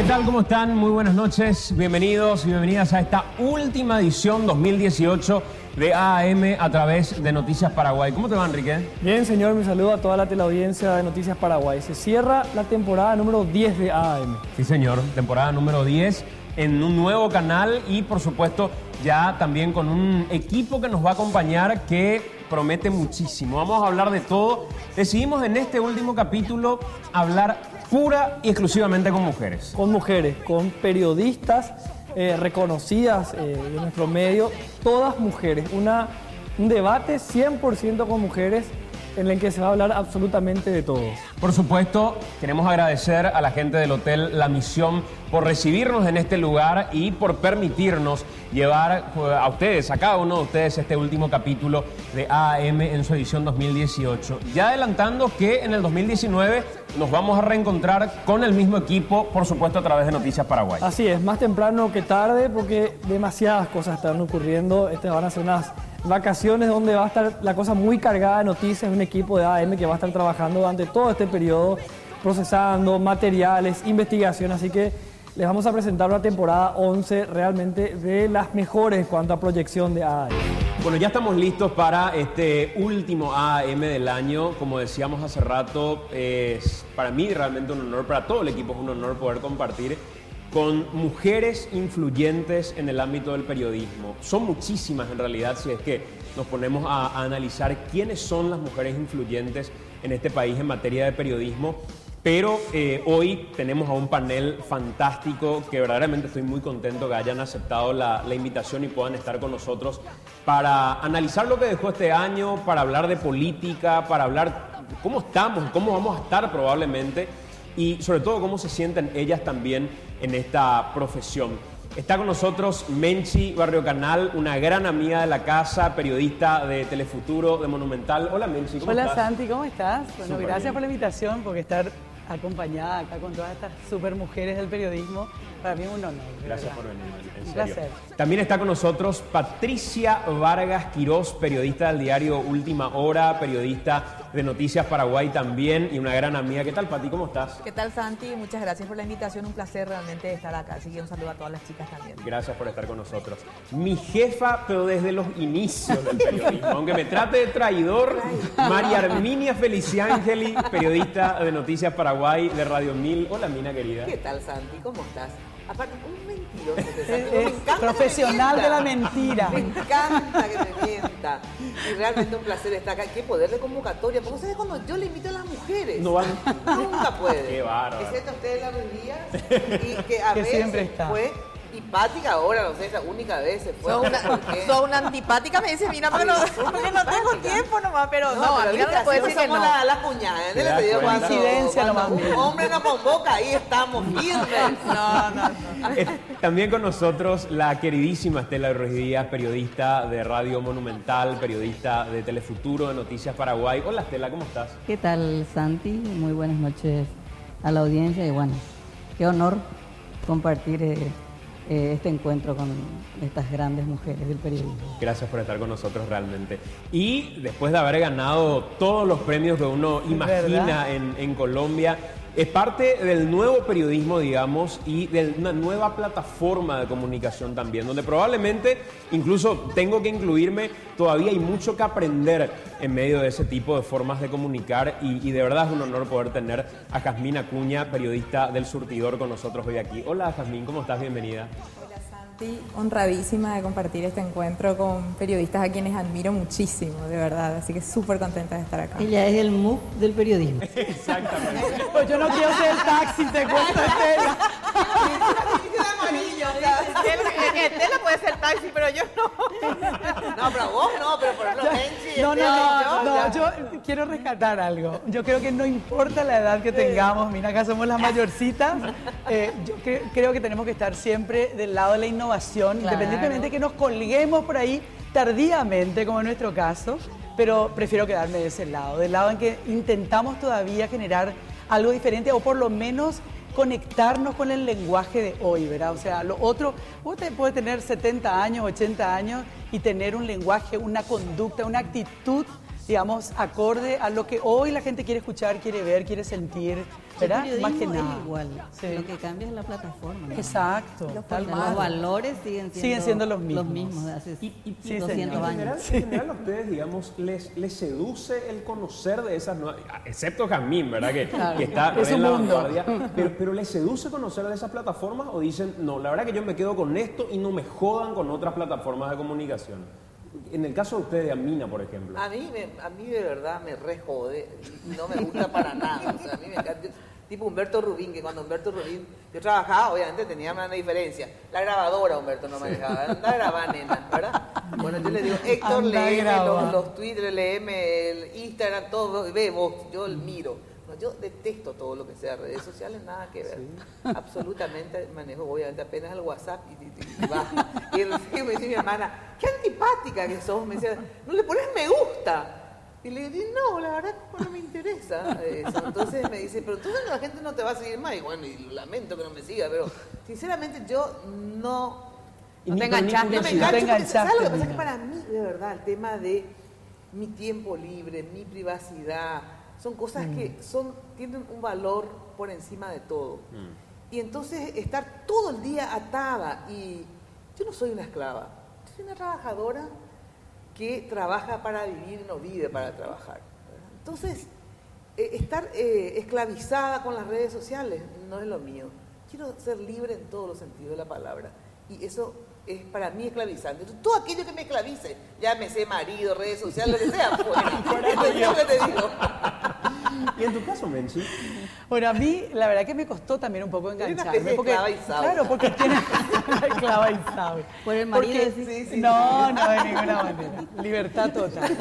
tal? ¿Cómo están? Muy buenas noches. Bienvenidos y bienvenidas a esta última edición 2018 de AM a través de Noticias Paraguay. ¿Cómo te va, Enrique? Bien, señor. Mi saludo a toda la teleaudiencia de Noticias Paraguay. Se cierra la temporada número 10 de AM. Sí, señor. Temporada número 10 en un nuevo canal y, por supuesto, ya también con un equipo que nos va a acompañar que promete muchísimo. Vamos a hablar de todo. Decidimos en este último capítulo hablar pura y exclusivamente con mujeres. Con mujeres, con periodistas reconocidas de nuestro medio, todas mujeres. Un debate 100% con mujeres en el que se va a hablar absolutamente de todo. Por supuesto, queremos agradecer a la gente del Hotel La Misión por recibirnos en este lugar y por permitirnos llevar a ustedes, a cada uno de ustedes, este último capítulo de AM en su edición 2018. Ya adelantando que en el 2019 nos vamos a reencontrar con el mismo equipo, por supuesto a través de Noticias Paraguay. Así es, más temprano que tarde porque demasiadas cosas están ocurriendo. Van a ser unas vacaciones donde va a estar la cosa muy cargada de noticias, un equipo de AM que va a estar trabajando durante todo este periodo, procesando materiales, investigación, así que les vamos a presentar una temporada 11 realmente de las mejores en cuanto a proyección de AM. Bueno, ya estamos listos para este último AM del año. Como decíamos hace rato, es para mí realmente un honor, para todo el equipo es un honor poder compartir con mujeres influyentes en el ámbito del periodismo. Son muchísimas en realidad, si es que nos ponemos a analizar quiénes son las mujeres influyentes en este país en materia de periodismo. Pero hoy tenemos a un panel fantástico que verdaderamente estoy muy contento que hayan aceptado la invitación y puedan estar con nosotros para analizar lo que dejó este año, para hablar de política, para hablar cómo estamos, cómo vamos a estar probablemente y sobre todo cómo se sienten ellas también en esta profesión. Está con nosotros Menchi Barrio Canal, una gran amiga de la casa, periodista de Telefuturo, de Monumental. Hola Menchi, ¿cómo estás? Hola Santi, ¿cómo estás? Bueno, Súper gracias bien por la invitación, porque estar acompañada acá con todas estas super mujeres del periodismo, para mí es un honor. Gracias por venir, en serio. Un placer. También está con nosotros Patricia Vargas Quirós, periodista del diario Última Hora, periodista de Noticias Paraguay también y una gran amiga. ¿Qué tal, Pati? ¿Cómo estás? ¿Qué tal, Santi? Muchas gracias por la invitación, un placer realmente estar acá. Así que un saludo a todas las chicas también. Gracias por estar con nosotros. Mi jefa, pero desde los inicios del periodismo, aunque me trate de traidor, María Arminia Feliciangeli, periodista de Noticias Paraguay de Radio 1000. Hola, Mina querida. ¿Qué tal, Santi? ¿Cómo estás? Aparte, un mentiroso. Me encanta profesional que de la me mienta. mentira. Me encanta que me mienta. Y realmente un placer estar acá. Qué poder de convocatoria. Porque ustedes cuando yo le invito a las mujeres, No van. nunca puede. Qué bárbaro. Excepto ustedes la Díaz y que a Que veces siempre está. fue simpática ahora, no sé, esa única vez se fue. Sos una antipática, me dice, mira, porque no tengo tiempo nomás, pero no, a mí no ahorita le puede sí decir que somos no. las cuñadas. ¿Te das Le digo, cuenta? Coincidencia nomás. cuando un hombre nos convoca, ahí estamos firmes. No. También con nosotros la queridísima Estela Ruiz Díaz, periodista de Radio Monumental, periodista de Telefuturo, de Noticias Paraguay. Hola Estela, ¿cómo estás? ¿Qué tal, Santi? Muy buenas noches a la audiencia y bueno, qué honor compartir este encuentro con estas grandes mujeres del periodismo. Gracias por estar con nosotros realmente. Y después de haber ganado todos los premios que uno imagina en Colombia, es parte del nuevo periodismo, digamos, y de una nueva plataforma de comunicación también, donde probablemente, incluso tengo que incluirme, todavía hay mucho que aprender en medio de ese tipo de formas de comunicar y de verdad es un honor poder tener a Jazmín Acuña, periodista del Surtidor, con nosotros hoy aquí. Hola Jazmín, ¿cómo estás? Bienvenida. Estoy honradísima de compartir este encuentro con periodistas a quienes admiro muchísimo, de verdad, así que súper contenta de estar acá. Ella es el MOOC del periodismo. Exactamente. Pues yo no quiero ser el taxi, te cuento, Estela. Estela puede ser taxi, pero yo no. No, pero vos no, pero por ejemplo, Menchi, No, yo quiero rescatar algo. Yo creo que no importa la edad que tengamos, mira, acá somos las mayorcitas, yo creo que tenemos que estar siempre del lado de la innovación, Claro. independientemente que nos colguemos por ahí tardíamente, como en nuestro caso, pero prefiero quedarme de ese lado, del lado en que intentamos todavía generar algo diferente o por lo menos conectarnos con el lenguaje de hoy, ¿verdad? O sea, lo otro, usted puede tener 70 años, 80 años y tener un lenguaje, una conducta, una actitud digamos, acorde a lo que hoy la gente quiere escuchar, quiere ver, quiere sentir, ¿verdad? El Más que periodismo nada. es igual, Sí. lo que cambia es la plataforma, ¿no? Exacto, tal Los cual. valores siguen siendo los mismos. de hace Sí, 200 señor. En años. general a ustedes, digamos, les seduce el conocer de esas nuevas, excepto Jamín, ¿verdad? Que está Es re en un la mundo. vanguardia. Pero les seduce conocer de esas plataformas o dicen, no, la verdad que yo me quedo con esto y no me jodan con otras plataformas de comunicación. En el caso de ustedes, de Amina, por ejemplo. A mí de verdad me re jode y no me gusta para nada. O sea, a mí me encanta. Tipo Humberto Rubín, que cuando Humberto Rubín, yo trabajaba, obviamente tenía una diferencia. La grabadora Humberto no me dejaba, anda a grabar, nena, ¿verdad? Bueno, yo le digo, Héctor, Anda a léeme grabar. los Twitter, léeme el Instagram, todo, ve vos, yo el miro. No, yo detesto todo lo que sea redes sociales, nada que ver. Absolutamente manejo, obviamente, apenas el WhatsApp y baja. Y el me dice mi hermana, qué antipática que sos, me decía, no le pones me gusta. Y le digo, no, la verdad no me interesa eso. Entonces me dice, pero entonces la gente no te va a seguir más. Y bueno, y lamento que no me siga, pero sinceramente yo no te enganchaste. me te engancho. enganchaste, ¿Sabes lo que pasa? Nina. Que para mí, de verdad, el tema de mi tiempo libre, mi privacidad, son cosas que tienen un valor por encima de todo. Y entonces estar todo el día atada, y yo no soy una esclava, yo soy una trabajadora que trabaja para vivir y no vive para trabajar, ¿verdad? Entonces, estar esclavizada con las redes sociales no es lo mío. Quiero ser libre en todos los sentidos de la palabra. Y eso es para mí esclavizante. Entonces, todo aquello que me esclavice, llámese marido, redes sociales, lo que sea, fuera. Es lo que te digo. Y en tu caso, Menchi, Bueno, a mí la verdad que me costó también un poco Eres una engancharme. especie de Porque, esclava y sabe. claro, porque tiene esclava y sabe. Por el marido Porque- decís. Sí. No, de ninguna manera. Libertad total.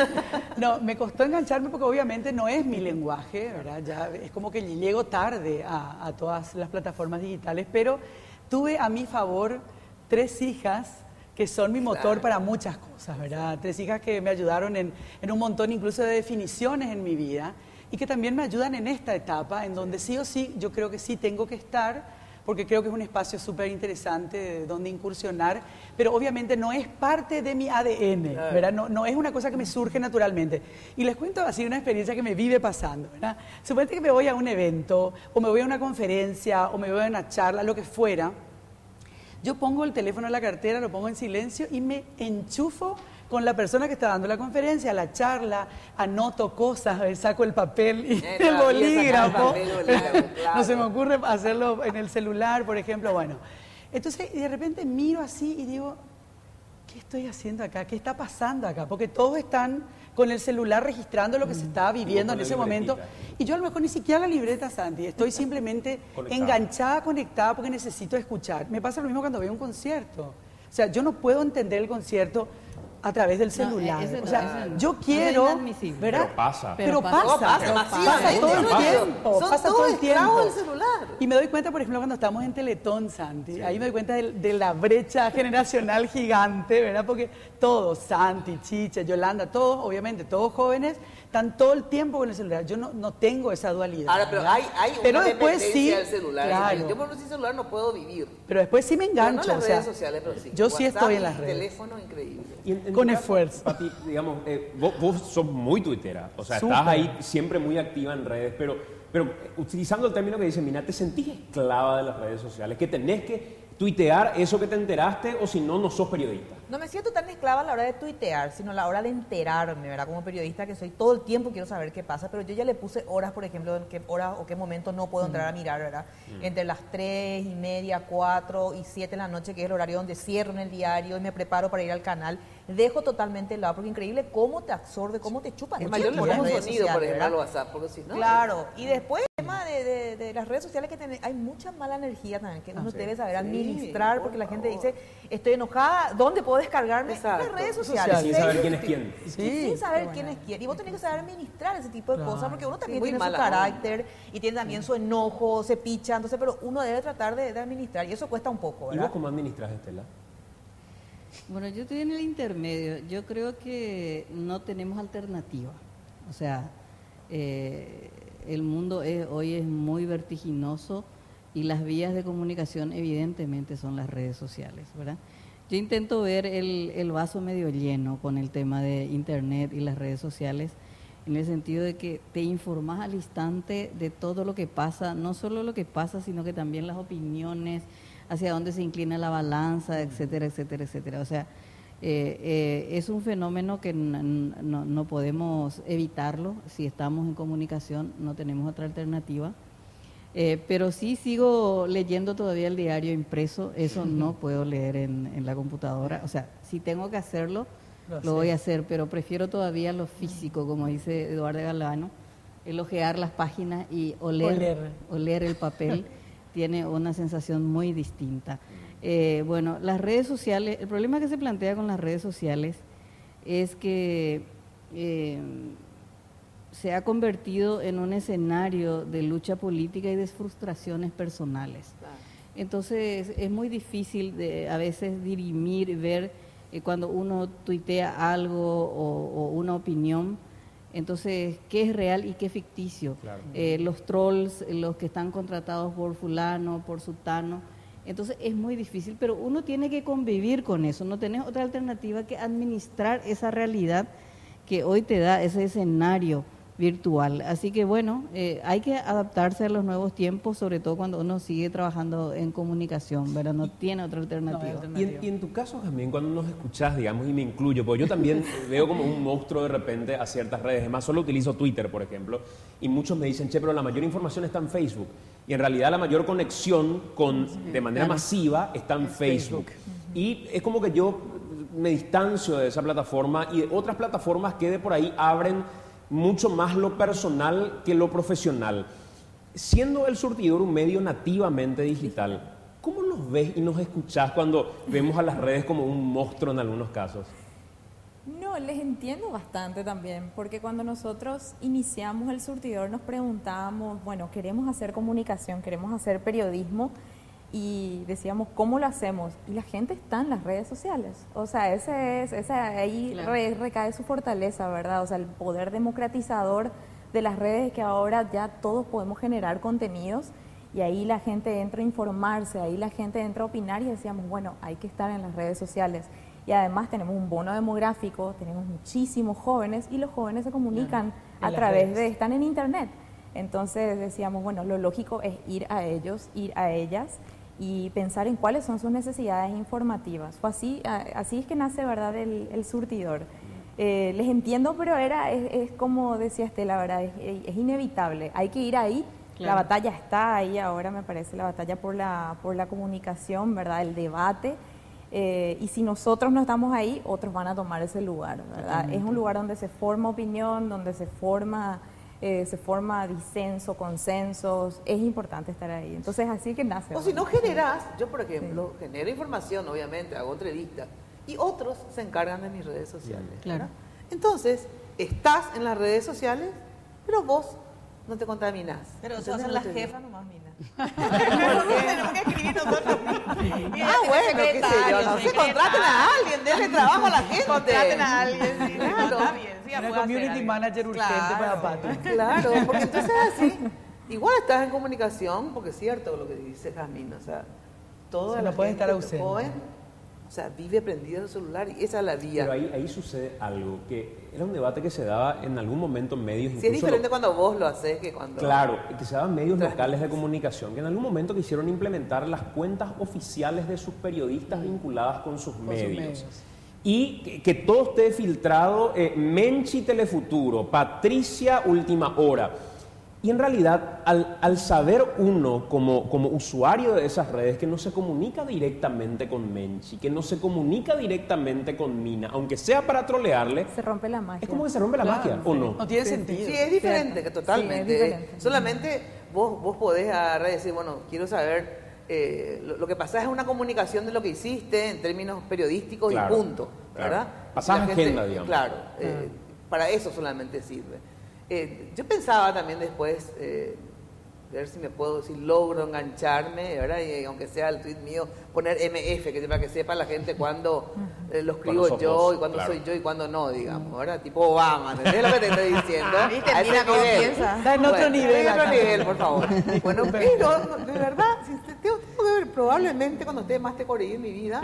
No, me costó engancharme porque obviamente no es mi lenguaje, ¿verdad? Ya es como que llego tarde a todas las plataformas digitales, pero tuve a mi favor 3 hijas que son mi motor Claro. para muchas cosas, ¿verdad? 3 hijas que me ayudaron en un montón incluso de definiciones en mi vida y que también me ayudan en esta etapa, en donde sí o sí, yo creo que sí tengo que estar, porque creo que es un espacio súper interesante donde incursionar, pero obviamente no es parte de mi ADN, ¿verdad? No es una cosa que me surge naturalmente. Y les cuento así una experiencia que me vive pasando, ¿verdad? Suponete que me voy a un evento, o me voy a una conferencia, o me voy a una charla, lo que fuera. Yo pongo el teléfono en la cartera, lo pongo en silencio y me enchufo con la persona que está dando la conferencia, la charla, anoto cosas, saco el papel y el Claro, y sacar bolígrafo. el papel, bolígrafo, claro. No se me ocurre hacerlo en el celular, por ejemplo. Bueno, entonces de repente miro así y digo, ¿qué estoy haciendo acá? ¿Qué está pasando acá? Porque todos están con el celular registrando lo que se está viviendo con en la ese momento. libretita. Y yo a lo mejor ni siquiera la libreta, Santi. Estoy simplemente Conectada. enganchada, conectada, porque necesito escuchar. Me pasa lo mismo cuando veo un concierto. O sea, yo no puedo entender el concierto a través del celular. ese no, o sea, ese no. yo No, quiero, es inadmisible. ¿verdad? Pero pasa. Pero Pero pasa, pasa, masivamente, todo el pasa. tiempo, Son pasa todos todo el tiempo. esclavos del celular. Y me doy cuenta, por ejemplo, cuando estamos en Teletón, Santi, ahí me doy cuenta de la brecha generacional gigante, ¿verdad? Porque todos, Santi, Chicha, Yolanda, todos, obviamente, todos jóvenes, están todo el tiempo con el celular. Yo no tengo esa dualidad. Ahora, pero ¿verdad? hay Pero una después dependencia sí, del celular. claro. Yo por sin celular no puedo vivir. Pero después sí me Pero no engancho. en las o sea, redes sociales, pero sí. yo sí WhatsApp estoy en y las redes. teléfono, increíble. Y en Con tu caso, esfuerzo. Pati, digamos, vos sos muy tuitera, o sea, Súper. estás ahí siempre muy activa en redes, pero utilizando el término que dice Mina, ¿te sentís esclava de las redes sociales? ¿Que tenés que tuitear eso que te enteraste o si no, no sos periodista? No me siento tan esclava a la hora de tuitear, sino a la hora de enterarme, ¿verdad? Como periodista que soy, todo el tiempo quiero saber qué pasa, pero yo ya le puse horas, por ejemplo, en qué hora o qué momento no puedo entrar a mirar, ¿verdad? Entre las 3:30, 4 y 7 de la noche, que es el horario donde cierro en el diario y me preparo para ir al canal, dejo totalmente el lado, porque increíble cómo te absorbe, cómo te chupa Es el mayor le tiempo las pongo redes sonido, por sociales, ejemplo, al ¿verdad? WhatsApp, porque si no... Claro, y después el tema de las redes sociales que hay mucha mala energía también, que uno debe saber administrar, porque la gente dice, estoy enojada, ¿dónde puedo descargarme? Exacto. En las redes sociales. Sin saber quién es quién. Y sin saber quién es quién. Y vos tenés que saber administrar ese tipo de cosas, porque uno también muy tiene su mala carácter y tiene también su enojo, se picha, entonces, pero uno debe tratar de administrar, y eso cuesta un poco, ¿Y ¿verdad? vos cómo administras, Estela? Bueno, yo estoy en el intermedio. Yo creo que no tenemos alternativa. O sea, el mundo hoy es muy vertiginoso y las vías de comunicación evidentemente son las redes sociales, ¿verdad? Yo intento ver el vaso medio lleno con el tema de internet y las redes sociales en el sentido de que te informas al instante de todo lo que pasa, no solo lo que pasa, sino que también las opiniones, hacia dónde se inclina la balanza, etcétera, etcétera, etcétera. O sea, es un fenómeno que no podemos evitarlo. Si estamos en comunicación, no tenemos otra alternativa. Pero sí sigo leyendo todavía el diario impreso, eso no puedo leer en la computadora. O sea, si tengo que hacerlo, lo voy a hacer, pero prefiero todavía lo físico, como dice Eduardo Galvano, el ojear las páginas y oler el papel. Tiene una sensación muy distinta. Bueno, las redes sociales, el problema que se plantea con las redes sociales es que se ha convertido en un escenario de lucha política y de frustraciones personales. Claro. Entonces es muy difícil a veces dirimir, ver cuando uno tuitea algo o una opinión, entonces qué es real y qué es ficticio. Claro. Los trolls, los que están contratados por fulano, por sutano, entonces es muy difícil, pero uno tiene que convivir con eso, no tenés otra alternativa que administrar esa realidad que hoy te da ese escenario virtual. Así que bueno, hay que adaptarse a los nuevos tiempos, sobre todo cuando uno sigue trabajando en comunicación, ¿verdad? No tiene otra alternativa. Y en tu caso, también cuando nos escuchás, digamos, y me incluyo, porque yo también veo como un monstruo de repente a ciertas redes, además solo utilizo Twitter, por ejemplo, y muchos me dicen, che, pero la mayor información está en Facebook, y en realidad la mayor conexión de manera masiva está en Facebook. Y es como que yo me distancio de esa plataforma y de otras plataformas que de por ahí abren mucho más lo personal que lo profesional. Siendo El Surtidor un medio nativamente digital, ¿cómo nos ves y nos escuchás cuando vemos a las redes como un monstruo en algunos casos? No, les entiendo bastante también, porque cuando nosotros iniciamos El Surtidor nos preguntábamos, bueno, queremos hacer comunicación, queremos hacer periodismo, y decíamos, ¿cómo lo hacemos? Y la gente está en las redes sociales. O sea, ahí recae su fortaleza, ¿verdad? O sea, el poder democratizador de las redes, que ahora ya todos podemos generar contenidos, y ahí la gente entra a informarse, ahí la gente entra a opinar, y decíamos, bueno, hay que estar en las redes sociales. Y además tenemos un bono demográfico, tenemos muchísimos jóvenes, y los jóvenes se comunican a través de, están en internet. Entonces decíamos, bueno, lo lógico es ir a ellos, ir a ellas, y pensar en cuáles son sus necesidades informativas. Fue así es que nace, ¿verdad?, el Surtidor. Les entiendo, pero es como decía Estela, ¿verdad?, es inevitable, hay que ir ahí. Claro. La batalla está ahí ahora, me parece, la batalla por la comunicación, ¿verdad?, el debate, y si nosotros no estamos ahí, otros van a tomar ese lugar, ¿verdad? Es un lugar donde se forma opinión, donde se forma disenso, consensos, es importante estar ahí. Entonces, así que nace. O si no generas, yo por ejemplo, genero información, obviamente, hago entrevistas, y otros se encargan de mis redes sociales. Claro. Entonces, estás en las redes sociales, pero vos no te contaminás. Pero eso hacen las jefas nomás, Mina. Tenemos que escribir nosotros. Bueno, qué sé yo, no sé, contraten a alguien, denle trabajo a la gente. Contraten a alguien, sí, claro. Está bien. Sí, una community manager urgente para Pato. Claro, porque entonces así, igual estás en comunicación, porque es cierto lo que dice Jazmín, o sea, toda la puede gente estar ausente. Joven, o sea, vive prendido en el celular y esa es la vía. Pero ahí sucede algo, que era un debate que se daba en algún momento en medios. Sí, es diferente cuando vos lo haces que cuando... Claro, que se daban medios locales de comunicación, que en algún momento quisieron implementar las cuentas oficiales de sus periodistas vinculadas con sus medios. Y que todo esté filtrado, Menchi Telefuturo, Patricia Última Hora. Y en realidad, al saber uno como usuario de esas redes que no se comunica directamente con Menchi, que no se comunica directamente con Mina, aunque sea para trolearle, se rompe la magia. Es como que se rompe la magia, ¿o no? No tiene sentido. Sí, es diferente, que totalmente. Sí, es diferente. Solamente vos podés agarrar y decir, bueno, quiero saber, lo que pasa es una comunicación de lo que hiciste en términos periodísticos, claro, y punto, ¿verdad? Pasás agenda, digamos. Claro, para eso solamente sirve. Yo pensaba también después, ver si logro engancharme, ¿verdad? Y aunque sea el tweet mío, poner MF, para que sepa la gente cuándo lo escribo yo y cuándo soy yo y cuándo no, digamos, ¿verdad? Tipo Obama, ¿entendés lo que te estoy diciendo? ¿Viste? Mira cómo piensa. Está en otro nivel. En otro nivel, por favor. Bueno, pero de verdad, tengo que ver probablemente cuando esté más tecoreí en mi vida,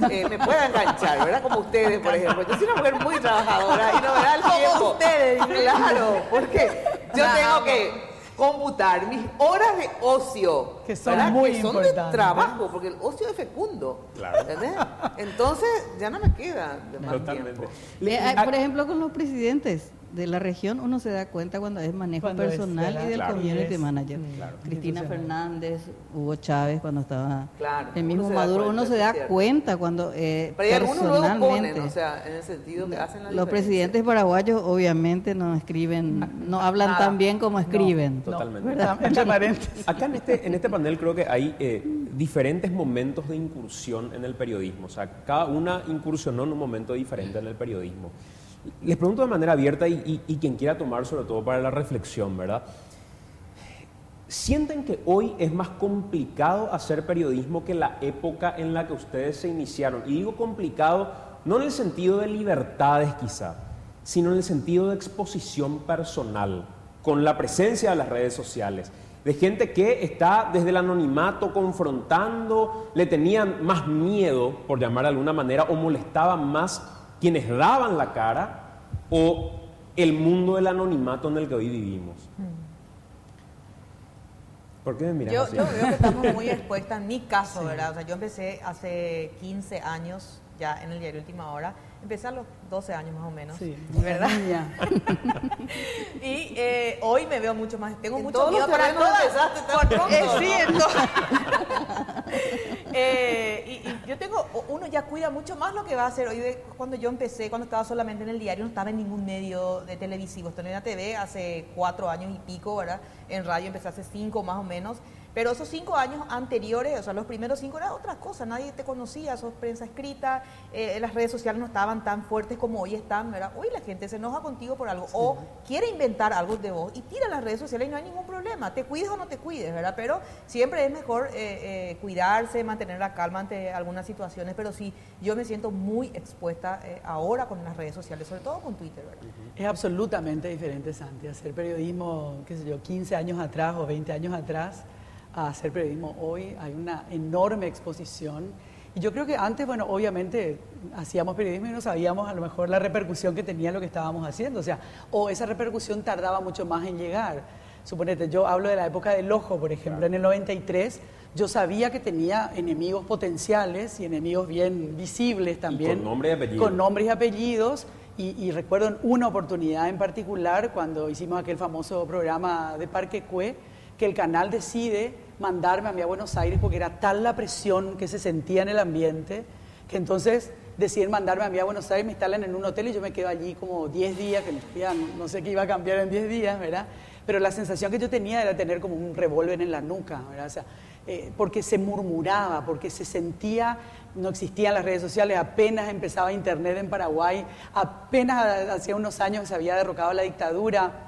me pueda enganchar, ¿verdad? Como ustedes, por ejemplo. Yo soy una mujer muy trabajadora y no me da el tiempo. Como ustedes. Claro, porque yo tengo que computar mis horas de ocio, que son ¿verdad? muy que son importantes. de trabajo, porque el ocio es fecundo, Claro. ¿entendés? Entonces ya no me queda de más Totalmente. tiempo. Por ejemplo, con los presidentes de la región uno se da cuenta cuando es manejo Cuando es, personal ¿verdad? y del Claro. community Es, manager. claro. Cristina Institucional. Fernández, Hugo Chávez cuando estaba Claro, el uno mismo se da Maduro, cuenta, uno se eso da es cierto. cuenta cuando Pero hay algunos luego personalmente. ponen, o sea, en el sentido que hacen la Los diferencia. presidentes paraguayos obviamente no escriben, no hablan Nada. tan bien como escriben. Totalmente. ¿Verdad? Entre paréntesis. Acá en este panel creo que hay diferentes momentos de incursión en el periodismo. O sea, cada una incursionó en un momento diferente en el periodismo. Les pregunto de manera abierta y quien quiera tomar sobre todo para la reflexión, ¿verdad? ¿Sienten que hoy es más complicado hacer periodismo que la época en la que ustedes se iniciaron? Y digo complicado no en el sentido de libertades quizá, sino en el sentido de exposición personal, con la presencia de las redes sociales, de gente que está desde el anonimato confrontando, le tenían más miedo, por llamar de alguna manera, o molestaban más quienes daban la cara o el mundo del anonimato en el que hoy vivimos. ¿Por qué me miras Yo así? veo que estamos muy expuestas, en mi caso, ¿verdad? O sea, yo empecé hace 15 años ya en el diario Última Hora. Empecé a los 12 años más o menos. Sí, ¿verdad? niña. Y hoy me veo mucho más, tengo En mucho todos miedo los para terrenos todas. empezaste tan pronto, Sí, ¿no? y yo tengo, uno ya cuida mucho más lo que va a hacer. Hoy cuando yo empecé, cuando estaba solamente en el diario, no estaba en ningún medio de televisivo. Estoy en la TV hace 4 años y pico, ¿verdad? En radio empecé hace 5 más o menos. Pero esos 5 años anteriores, o sea, los primeros 5 era otra cosa, nadie te conocía, sos prensa escrita, las redes sociales no estaban tan fuertes como hoy están, ¿verdad? Hoy la gente se enoja contigo por algo o quiere inventar algo de vos y tira las redes sociales y no hay ningún problema, te cuides o no te cuides, ¿verdad? Pero siempre es mejor cuidarse, mantener la calma ante algunas situaciones, pero sí, yo me siento muy expuesta ahora con las redes sociales, sobre todo con Twitter, ¿verdad? Es absolutamente diferente, Santi, hacer periodismo, qué sé yo, 15 años atrás o 20 años atrás, a hacer periodismo hoy. Hay una enorme exposición. Y yo creo que antes, bueno, obviamente hacíamos periodismo y no sabíamos a lo mejor la repercusión que tenía lo que estábamos haciendo. O sea, o esa repercusión tardaba mucho más en llegar. Suponete, yo hablo de la época del Ojo, por ejemplo, en el 93, yo sabía que tenía enemigos potenciales y enemigos bien visibles también. Y con nombre y apellido. Con nombres y apellidos. Y recuerdo en una oportunidad en particular, cuando hicimos aquel famoso programa de Parque Cue, que el canal decide mandarme a mí a Buenos Aires porque era tal la presión que se sentía en el ambiente, que entonces deciden mandarme a mí a Buenos Aires, me instalan en un hotel y yo me quedo allí como 10 días, que ya no sé qué iba a cambiar en 10 días, ¿verdad? Pero la sensación que yo tenía era tener como un revólver en la nuca, ¿verdad? O sea, porque se murmuraba, porque se sentía, no existían las redes sociales, apenas empezaba Internet en Paraguay, apenas hacía unos años se había derrocado la dictadura,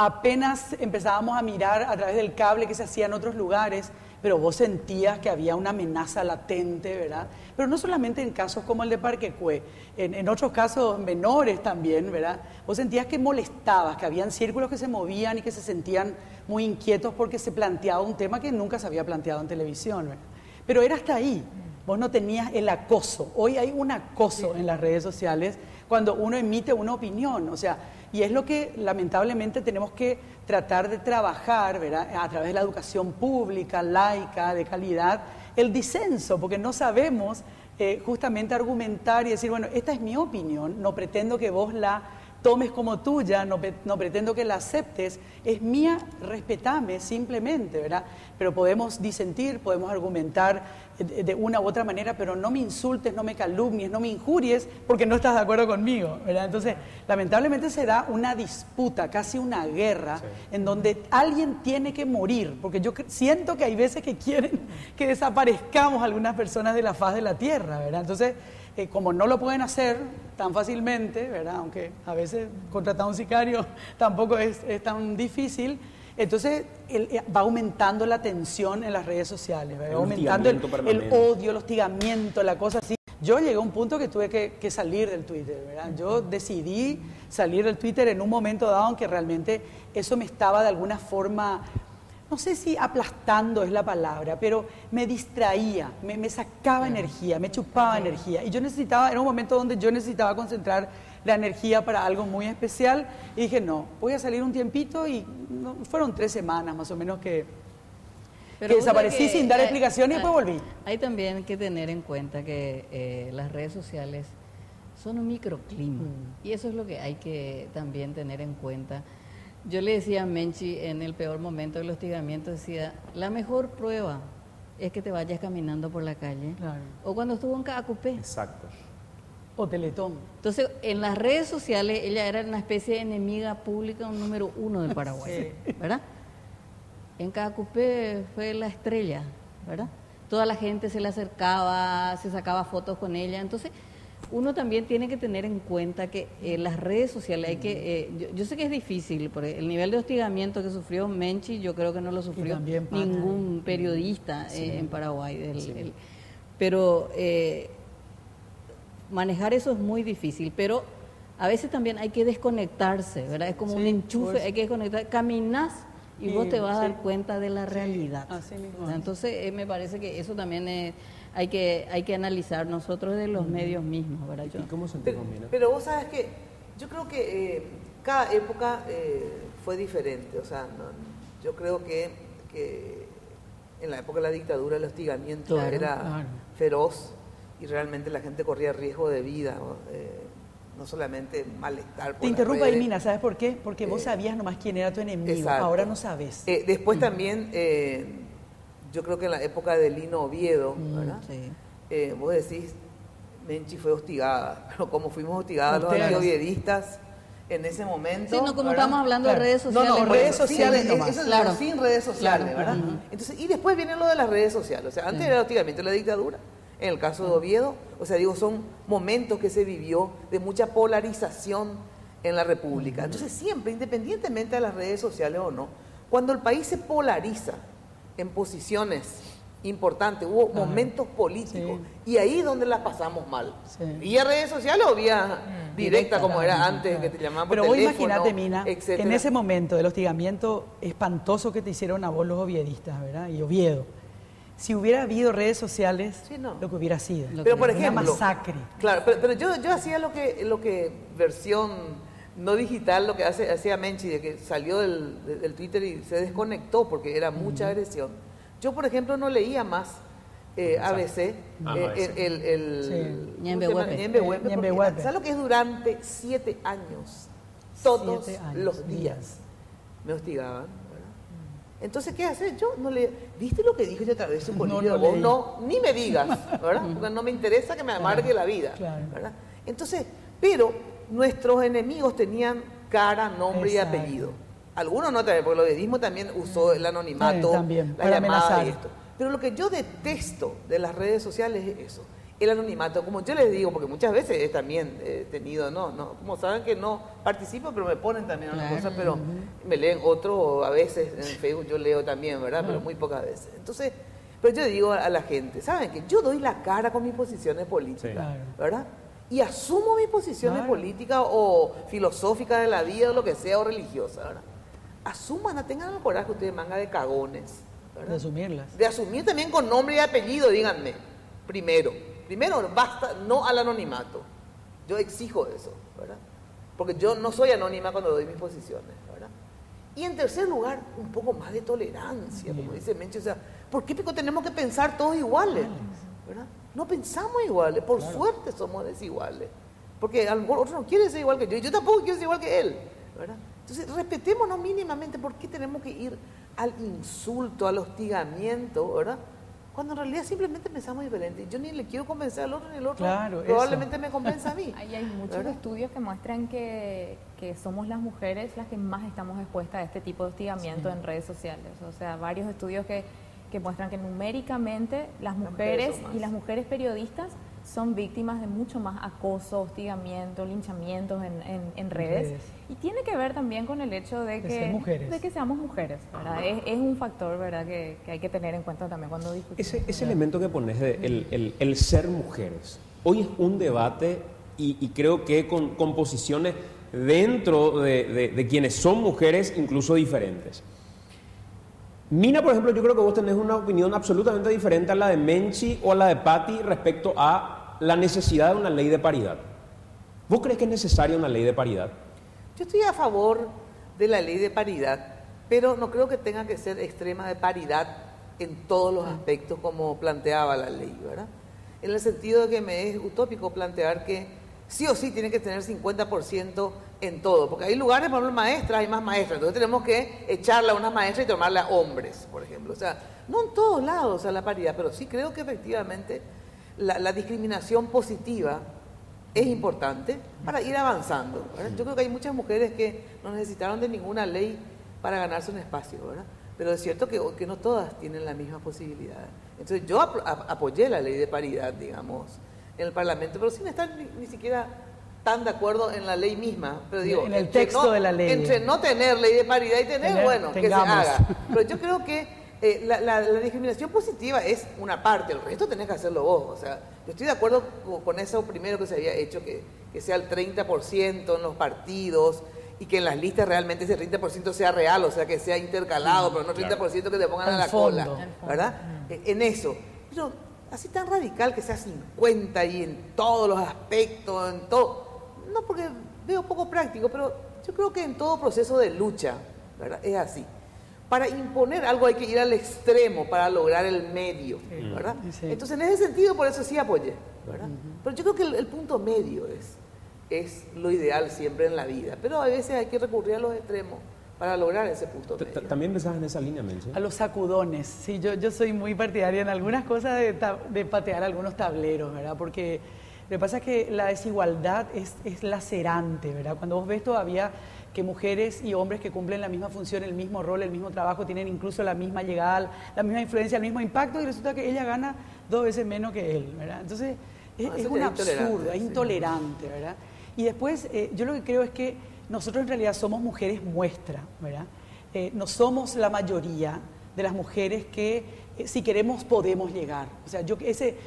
apenas empezábamos a mirar a través del cable que se hacía en otros lugares, pero vos sentías que había una amenaza latente, ¿verdad? Pero no solamente en casos como el de Parque Cue, en otros casos menores también, ¿verdad? Vos sentías que molestabas, que habían círculos que se movían y que se sentían muy inquietos porque se planteaba un tema que nunca se había planteado en televisión, ¿verdad? Pero era hasta ahí, vos no tenías el acoso. Hoy hay un acoso en las redes sociales cuando uno emite una opinión, o sea, y es lo que lamentablemente tenemos que tratar de trabajar, ¿verdad? A través de la educación pública, laica, de calidad, el disenso, porque no sabemos justamente argumentar y decir, bueno, esta es mi opinión, no pretendo que vos la tomes como tuya, no pretendo que la aceptes, es mía, respetame simplemente, ¿verdad? Pero podemos disentir, podemos argumentar de una u otra manera, pero no me insultes, no me calumnies, no me injuries, porque no estás de acuerdo conmigo, ¿verdad? Entonces, lamentablemente se da una disputa, casi una guerra, en donde alguien tiene que morir, porque yo siento que hay veces que quieren que desaparezcamos algunas personas de la faz de la tierra, ¿verdad? Entonces, como no lo pueden hacer tan fácilmente, ¿verdad? Aunque a veces contratar a un sicario tampoco es tan difícil, entonces va aumentando la tensión en las redes sociales, va aumentando el odio, el hostigamiento, la cosa así. Yo llegué a un punto que tuve que salir del Twitter, ¿verdad? Yo decidí salir del Twitter en un momento dado en que realmente eso me estaba de alguna forma no sé si aplastando es la palabra, pero me distraía, me sacaba energía, me chupaba energía. Y yo necesitaba, era un momento donde yo necesitaba concentrar la energía para algo muy especial. Y dije, no, voy a salir un tiempito y fueron 3 semanas más o menos que desaparecí sin dar explicaciones y después volví. Hay también que tener en cuenta que las redes sociales son un microclima y eso es lo que hay que también tener en cuenta. Yo le decía a Menchi en el peor momento del hostigamiento, decía, la mejor prueba es que te vayas caminando por la calle. Claro. O cuando estuvo en Caacupé. Exacto. O Teletón. Entonces, en las redes sociales, ella era una especie de enemiga pública, un número 1 del Paraguay, ¿verdad? En Caacupé fue la estrella, ¿verdad? Toda la gente se le acercaba, se sacaba fotos con ella. Entonces, uno también tiene que tener en cuenta que las redes sociales hay que... yo sé que es difícil, porque el nivel de hostigamiento que sufrió Menchi, yo creo que no lo sufrió ningún periodista en Paraguay. Pero manejar eso es muy difícil, pero a veces también hay que desconectarse, ¿verdad? Es como un enchufe, pues, hay que desconectar. Caminás y vos te vas a dar cuenta de la realidad. Así mismo. Entonces, me parece que eso también hay que analizar nosotros de los medios mismos, ¿verdad? ¿Y cómo sentimos, Mina? Pero vos sabes que yo creo que cada época fue diferente. O sea, yo creo que en la época de la dictadura el hostigamiento era feroz y realmente la gente corría riesgo de vida, no solamente malestar. Te interrumpo ahí, Mina, ¿sabes por qué? Porque vos sabías nomás quién era tu enemigo, exacto. Ahora no sabes. Después también, yo creo que en la época de Lino Oviedo, ¿verdad? Sí. Vos decís, Menchi fue hostigada, pero como fuimos hostigadas los anti-oviedistas en ese momento. Sí, no, como ¿verdad? estamos hablando de redes sociales. No, redes sociales, nomás. eso es Claro. sin redes sociales, Claro. ¿verdad? Entonces, y después viene lo de las redes sociales, o sea, antes era el hostigamiento de la dictadura. En el caso de Oviedo, o sea, digo, son momentos que se vivió de mucha polarización en la República. Entonces, siempre, independientemente de las redes sociales o no, cuando el país se polariza en posiciones importantes, hubo momentos políticos, y ahí es donde las pasamos mal. Vía redes sociales o vía directa, como era antes, que te llamaban por teléfono. Pero vos teléfono, imagínate, Mina, etcétera. en ese momento del hostigamiento espantoso que te hicieron a vos los oviedistas, ¿verdad? Y Oviedo. Si hubiera habido redes sociales, lo que hubiera sido. Pero por ejemplo, una masacre. Claro, pero yo hacía lo que versión no digital, lo que hacía Menchi, de que salió del Twitter y se desconectó porque era mucha agresión. Yo, por ejemplo, no leía más ABC, Ñembe Huepe. ¿Sabes lo que es durante 7 años? Todos los días me hostigaban. Entonces, ¿qué hacer? Yo no le... ¿Viste lo que dije yo a través de un bolillo? No, ni me digas, ¿verdad? Porque no me interesa que me amargue la vida, ¿verdad? Entonces, pero nuestros enemigos tenían cara, nombre y apellido. Algunos no también, porque el obedismo también usó el anonimato, la llamada y esto. Pero lo que yo detesto de las redes sociales es eso, el anonimato. Como yo les digo, porque muchas veces también he tenido, como saben que no participo, pero me ponen también una cosa, pero me leen otro, a veces en Facebook yo leo también, ¿verdad? Pero muy pocas veces. Entonces, pero yo digo a la gente, ¿saben que yo doy la cara con mis posiciones políticas, ¿verdad? Y asumo mis posiciones políticas o filosóficas de la vida o lo que sea, o religiosas, ¿verdad? Asuman, tengan el coraje ustedes, manga de cagones, ¿verdad? De asumirlas. De asumir también con nombre y apellido, díganme, primero, basta, no al anonimato. Yo exijo eso, ¿verdad? Porque yo no soy anónima cuando doy mis posiciones, ¿verdad? Y en tercer lugar, un poco más de tolerancia, como dice Menchi. O sea, ¿por qué tenemos que pensar todos iguales? ¿Verdad? No pensamos iguales, por suerte somos desiguales. Porque a lo mejor otro no quiere ser igual que yo tampoco quiero ser igual que él, ¿verdad? Entonces, respetémonos mínimamente. ¿Por qué tenemos que ir al insulto, al hostigamiento, ¿verdad? Cuando en realidad simplemente pensamos diferente. Yo ni le quiero convencer al otro ni el otro. Probablemente me convenza a mí. Ahí hay muchos estudios que muestran que somos las mujeres las que más estamos expuestas a este tipo de hostigamiento en redes sociales. O sea, varios estudios que muestran que numéricamente las mujeres y las mujeres periodistas son víctimas de mucho más acoso, hostigamiento, linchamientos en redes. Y tiene que ver también con el hecho de que seamos mujeres, ¿verdad? Es un factor, ¿verdad?, que hay que tener en cuenta también cuando discutimos. Ese elemento que pones de el ser mujeres, hoy es un debate y creo que con posiciones dentro de quienes son mujeres incluso diferentes. Mina, por ejemplo, yo creo que vos tenés una opinión absolutamente diferente a la de Menchi o a la de Patti respecto a la necesidad de una ley de paridad. ¿Vos crees que es necesaria una ley de paridad? Yo estoy a favor de la ley de paridad, pero no creo que tenga que ser extrema de paridad en todos los aspectos como planteaba la ley, ¿verdad? En el sentido de que me es utópico plantear que sí o sí tiene que tener 50% en todo, porque hay lugares, por ejemplo, maestras, hay más maestras, entonces tenemos que echarle a unas maestras y tomarle a hombres, por ejemplo. O sea, no en todos lados la paridad, pero sí creo que efectivamente la discriminación positiva es importante para ir avanzando, ¿verdad? Yo creo que hay muchas mujeres que no necesitaron de ninguna ley para ganarse un espacio, ¿verdad? Pero es cierto que no todas tienen la misma posibilidad. Entonces yo apoyé la ley de paridad, digamos, en el Parlamento, pero sin estar ni siquiera tan de acuerdo en la ley misma. Pero digo, en el texto de la ley. Entre no tener ley de paridad y tener, bueno, tengamos. Que se haga. Pero yo creo que la discriminación positiva es una parte, el resto tenés que hacerlo vos. O sea, yo estoy de acuerdo con eso primero que se había hecho, que sea el 30% en los partidos y que en las listas realmente ese 30% sea real, o sea, que sea intercalado, pero no 30% que te pongan a la cola, ¿verdad? En eso. Pero así tan radical que sea 50 y en todos los aspectos, en todo. No, porque veo poco práctico, pero yo creo que en todo proceso de lucha, ¿verdad? Es así. Para imponer algo hay que ir al extremo para lograr el medio, ¿verdad? Sí. Entonces, en ese sentido, por eso sí apoyé, ¿verdad? Pero yo creo que el punto medio es lo ideal siempre en la vida, pero a veces hay que recurrir a los extremos para lograr ese punto medio. ¿También pensás en esa línea, Menchi? A los sacudones, sí, yo soy muy partidaria en algunas cosas de patear algunos tableros, ¿verdad? Porque lo que pasa es que la desigualdad es lacerante, ¿verdad? Cuando vos ves todavía que mujeres y hombres que cumplen la misma función, el mismo rol, el mismo trabajo, tienen incluso la misma llegada, la misma influencia, el mismo impacto, y resulta que ella gana 2 veces menos que él, ¿verdad? Entonces, es un absurdo, es intolerante, ¿verdad? Y después, yo lo que creo es que nosotros en realidad somos mujeres muestra, ¿verdad? No somos la mayoría de las mujeres que si queremos podemos llegar. O sea,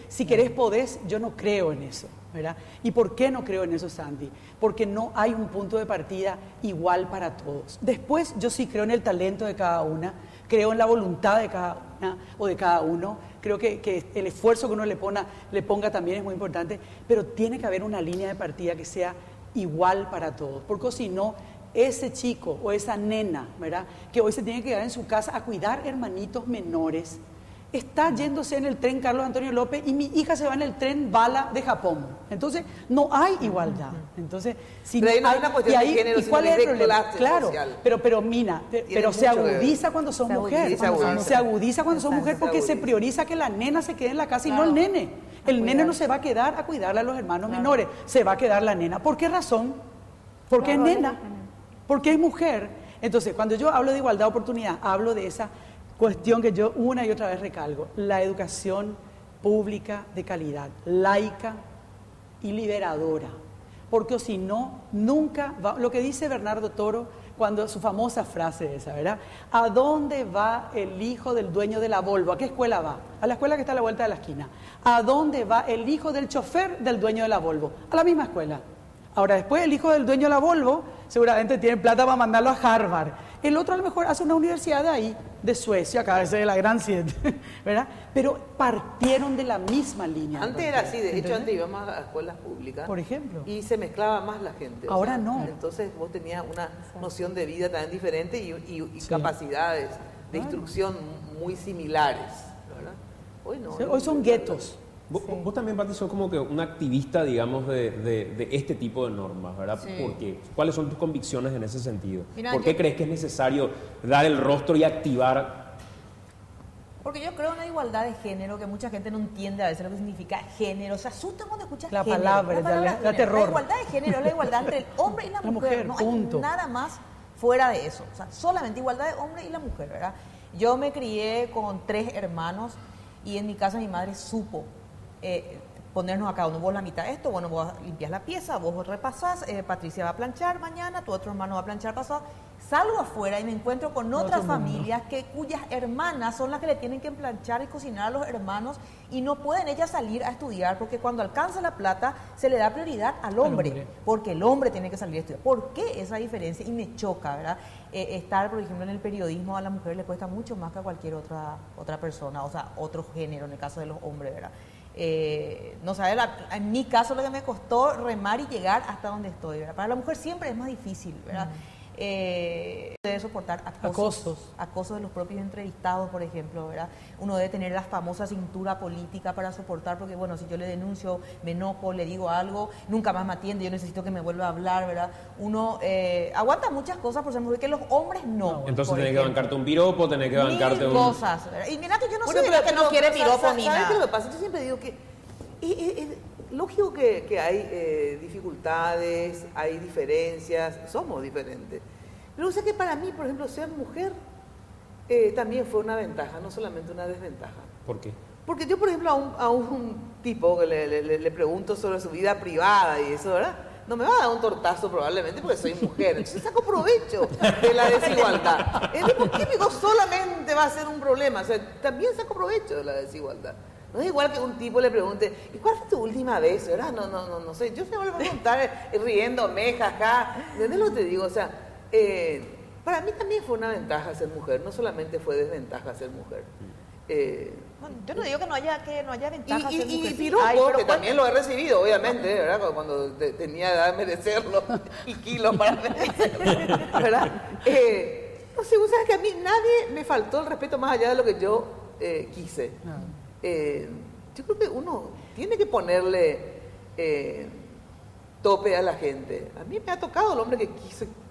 si querés podés, yo no creo en eso, ¿verdad? ¿Y por qué no creo en eso, Sandy? Porque no hay un punto de partida igual para todos. Después, yo sí creo en el talento de cada una, creo en la voluntad de cada una o de cada uno, creo que el esfuerzo que uno le ponga también es muy importante, pero tiene que haber una línea de partida que sea igual para todos, porque si no, ese chico o esa nena, ¿verdad?, que hoy se tiene que quedar en su casa a cuidar hermanitos menores, está yéndose en el tren Carlos Antonio López y mi hija se va en el tren Bala de Japón. Entonces, no hay igualdad. Entonces, si pero no hay una cuestión de género, ¿y cuál es el problema? Claro, social. pero Mina, pero se agudiza cuando sos mujer. Se agudiza cuando sos mujer porque se prioriza que la nena se quede en la casa y no el nene. El nene no se va a quedar a cuidarle a los hermanos menores, se va a quedar la nena. ¿Por qué razón? Porque es nena, porque es mujer. Entonces, cuando yo hablo de igualdad de oportunidad, hablo de esa cuestión que yo una y otra vez recalco: la educación pública de calidad, laica y liberadora, porque si no, nunca va, lo que dice Bernardo Toro cuando su famosa frase esa, ¿verdad? ¿A dónde va el hijo del dueño de la Volvo? ¿A qué escuela va? A la escuela que está a la vuelta de la esquina. ¿A dónde va el hijo del chofer del dueño de la Volvo? A la misma escuela. Ahora, después el hijo del dueño de la Volvo seguramente tiene plata para mandarlo a Harvard. El otro a lo mejor hace una universidad de ahí, de Suecia, acá de la Gran 7, ¿verdad? Pero partieron de la misma línea. Antes era así, de hecho antes íbamos a escuelas públicas. Por ejemplo. Y se mezclaba más la gente. Ahora no. Entonces vos tenías una noción de vida también diferente y capacidades de instrucción muy similares, ¿verdad? Hoy no. Hoy son guetos. Vos también, Pati, sos como que una activista, digamos, de este tipo de normas, ¿verdad? Sí. ¿Por qué? ¿Cuáles son tus convicciones en ese sentido? Mira, ¿Por qué crees que es necesario dar el rostro y activar? Porque yo creo en la igualdad de género, que mucha gente no entiende a veces lo que significa género. Se asusta cuando escuchas la género. Palabra, da terror. La igualdad de género es la igualdad entre el hombre y la mujer. No punto. hay nada más fuera de eso. O sea, solamente igualdad de hombre y la mujer, ¿verdad? Yo me crié con 3 hermanos y en mi casa mi madre supo ponernos a cada uno, vos la mitad de esto, bueno, vos limpias la pieza, vos repasás, Patricia va a planchar mañana, tu otro hermano va a planchar pasado. salgo afuera y me encuentro con otras familias cuyas hermanas son las que le tienen que planchar y cocinar a los hermanos y no pueden ellas salir a estudiar porque cuando alcanza la plata se le da prioridad al hombre, porque el hombre tiene que salir a estudiar. ¿Por qué esa diferencia? Y me choca, ¿verdad? Estar, por ejemplo, en el periodismo a la mujer le cuesta mucho más que a cualquier otra persona, o sea, otro género, en el caso de los hombres, ¿verdad? No sabes, en mi caso lo que me costó remar y llegar hasta donde estoy, ¿verdad? Para la mujer siempre es más difícil, ¿verdad? Debe soportar acosos de los propios entrevistados, por ejemplo, ¿verdad? Uno debe tener la famosa cintura política para soportar, porque bueno, si yo le denuncio, me enojo, le digo algo, nunca más me atiende, yo necesito que me vuelva a hablar, ¿verdad? Uno aguanta muchas cosas por ser mujer, que los hombres no. Entonces tenés que bancarte un piropo, tenés que bancarte mil cosas, ¿verdad? Y mira que yo no soy de la que no quiere piropo ni nada. ¿Sabes qué es lo que pasa? Yo siempre digo que es lógico que hay dificultades, hay diferencias, somos diferentes. Pero o sea que para mí, por ejemplo, ser mujer también fue una ventaja, no solamente una desventaja. ¿Por qué? Porque yo, por ejemplo, a un tipo que le pregunto sobre su vida privada y eso, ¿verdad? No me va a dar un tortazo probablemente porque soy mujer. Entonces saco provecho de la desigualdad. ¿Por qué digo solamente va a ser un problema? O sea, también saco provecho de la desigualdad. No es igual que un tipo le pregunte, ¿y cuál fue tu última vez? ¿Verdad? No sé. Yo se me voy a preguntar riéndome, jaja. ¿Entendés lo que te digo? O sea, para mí también fue una ventaja ser mujer. No solamente fue desventaja ser mujer. Bueno, yo no digo que no haya ventaja ser mujer. Y piropo, que también lo he recibido, obviamente, ¿verdad? Cuando tenía edad de merecerlo y kilos para merecerlo, ¿verdad? No sé, vos sabés que a mí nadie me faltó el respeto más allá de lo que yo quise. Yo creo que uno tiene que ponerle tope a la gente. A mí me ha tocado el hombre que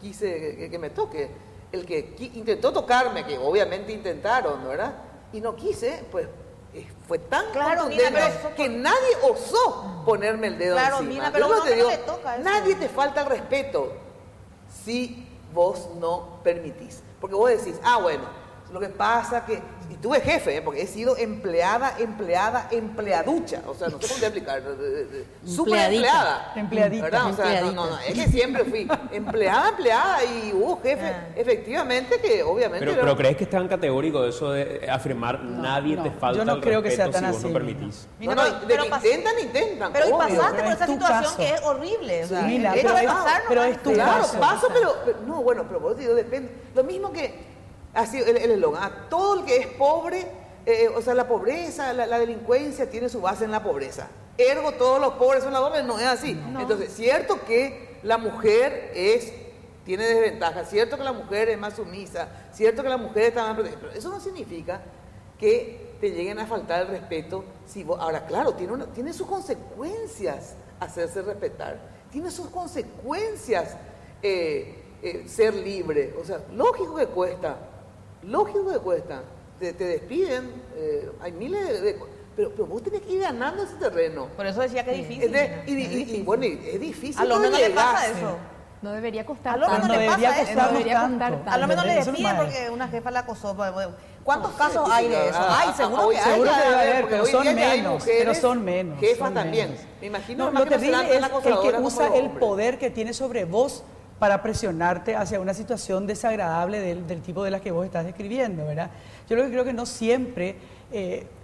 quise que me toque, el que intentó tocarme, que obviamente intentaron, ¿verdad? Y no quise, pues fue tan contundente que nadie osó ponerme el dedo encima. Mina, pero yo te digo, no le toca eso. Nadie te falta el respeto si vos no permitís. Porque vos decís, bueno, lo que pasa que, y tuve jefe, porque he sido empleaducha, o sea, no sé cómo te explicar, súper empleadita, ¿verdad? O sea, no, es que siempre fui empleada y hubo jefe, efectivamente, que obviamente... Pero ¿crees que es tan categórico eso de afirmar nadie te falta yo no el creo que sea respeto tan si vos así, no permitís? De que intentan. Pero y obvio. pasaste por esa tu situación caso. que es horrible. O sea, Mira, pero es tu Claro, caso. paso, pero no, bueno, pero vos digo, depende. Lo mismo que ha sido el eslogan, a todo el que es pobre, o sea, la pobreza, la delincuencia tiene su base en la pobreza. Ergo, todos los pobres son ladrones, no es así. No. Entonces, cierto que la mujer tiene desventajas, cierto que la mujer es más sumisa, cierto que la mujer está más protegida, pero eso no significa que te lleguen a faltar el respeto. Si vos, ahora, claro, tiene sus consecuencias hacerse respetar, tiene sus consecuencias ser libre. O sea, lógico que cuesta, te despiden, hay miles de pero vos tenés que ir ganando ese terreno. Por eso decía que es difícil. Y bueno, es difícil. A lo menos le pasa eso. No debería costar A lo menos tanto. le pasa eso. No debería costar tanto. A lo menos le Eso no despiden es. porque una jefa la acosó. ¿Cuántos casos hay de eso? Ay, seguro que hay. Seguro que debe haber, porque pero hoy son día ya hay menos, mujeres, pero son menos. Jefas son también. menos. Me imagino No, más lo que no serán terrible tan es el que acosadoras como usa los el hombres. poder que tiene sobre vos para presionarte hacia una situación desagradable del tipo de la que vos estás describiendo, ¿verdad? Yo lo que creo que no siempre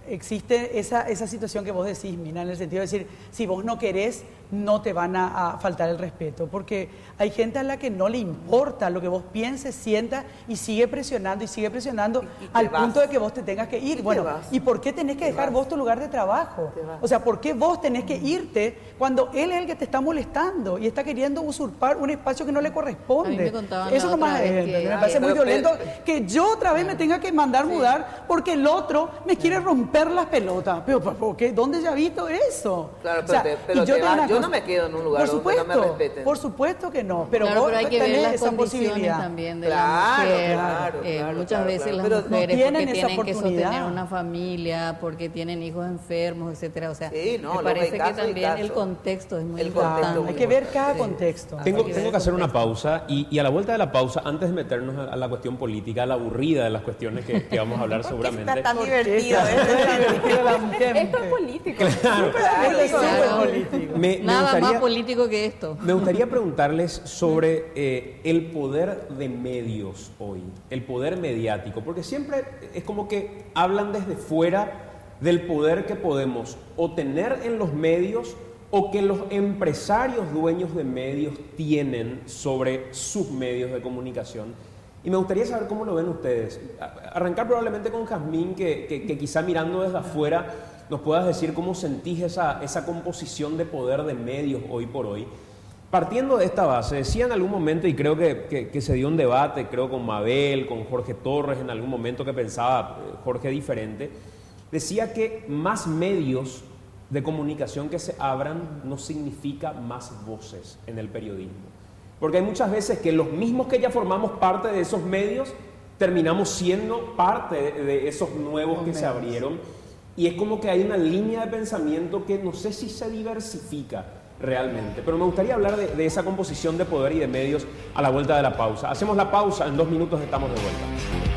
existe esa situación que vos decís, Mina, en el sentido de decir, si vos no querés, no te van a faltar el respeto, porque hay gente a la que no le importa lo que vos pienses, sientas, y sigue presionando al punto de que vos te tengas que ir. Bueno, ¿y por qué tenés que dejar vos tu lugar de trabajo? O sea, ¿por qué vos tenés que irte cuando él es el que te está molestando y está queriendo usurpar un espacio que no le corresponde? A mí me contaban Eso la nomás otra vez que- me parece muy violento que yo otra vez me tenga que mandar mudar porque el otro me quiere romper las pelotas. Pero ¿por qué? ¿Dónde ya he visto eso? Claro, O sea, pero y yo te digo una yo cosa, no me quedo en un lugar por donde no me supuesto, respeten. por supuesto que no, pero Claro, vos pero hay que ver tenés las esa condiciones posibilidad. también de Claro, la mujer. claro, Muchas claro, veces claro. las Pero no mujeres tienen porque esa tienen que oportunidad. sostener una familia, porque tienen hijos enfermos, etcétera. O sea, Sí, no, me los parece que casos y también el casos. contexto es muy El importante. contexto Hay que ver cada contexto. Tengo que hacer una pausa y a la vuelta de la pausa, antes de meternos a la cuestión política, a la aburrida de las cuestiones que vamos a hablar seguramente, Está tan divertido divertido. Esto es político. Claro. Es súper Claro. político. Me Nada gustaría- más político que esto. Me gustaría preguntarles sobre el poder de medios hoy, el poder mediático, porque siempre es como que hablan desde fuera del poder que podemos o tener en los medios o que los empresarios dueños de medios tienen sobre sus medios de comunicación. Y me gustaría saber cómo lo ven ustedes. Arrancar probablemente con Jazmín, que quizá mirando desde afuera nos puedas decir cómo sentís esa composición de poder de medios hoy por hoy. Partiendo de esta base, decía en algún momento, y creo que se dio un debate, creo con Mabel, con Jorge Torres, en algún momento que pensaba Jorge diferente, decía que más medios de comunicación que se abran no significa más voces en el periodismo. Porque hay muchas veces que los mismos que ya formamos parte de esos medios terminamos siendo parte de esos nuevos que se abrieron. Y es como que hay una línea de pensamiento que no sé si se diversifica realmente. Pero me gustaría hablar de esa composición de poder y de medios a la vuelta de la pausa. Hacemos la pausa, en 2 minutos estamos de vuelta.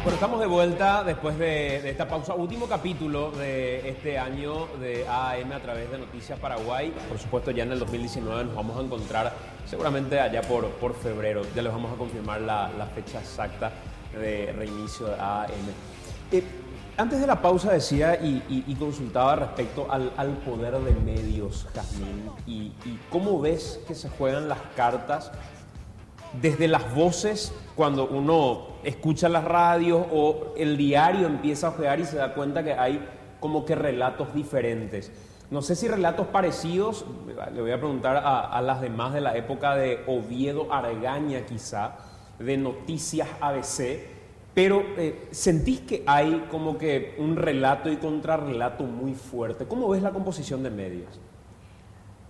Bueno, estamos de vuelta después de esta pausa. Último capítulo de este año de AM a través de Noticias Paraguay. Por supuesto, ya en el 2019 nos vamos a encontrar seguramente allá por febrero. Ya les vamos a confirmar la fecha exacta de reinicio de AM. Antes de la pausa decía y consultaba respecto al poder de medios, Jazmín, y cómo ves que se juegan las cartas desde las voces cuando uno escucha las radios o el diario empieza a ojear y se da cuenta que hay como que relatos diferentes. No sé si relatos parecidos, le voy a preguntar a las demás de la época de Oviedo Argaña quizá, de Noticias ABC, pero ¿sentís que hay como que un relato y contrarrelato muy fuerte? ¿Cómo ves la composición de medios?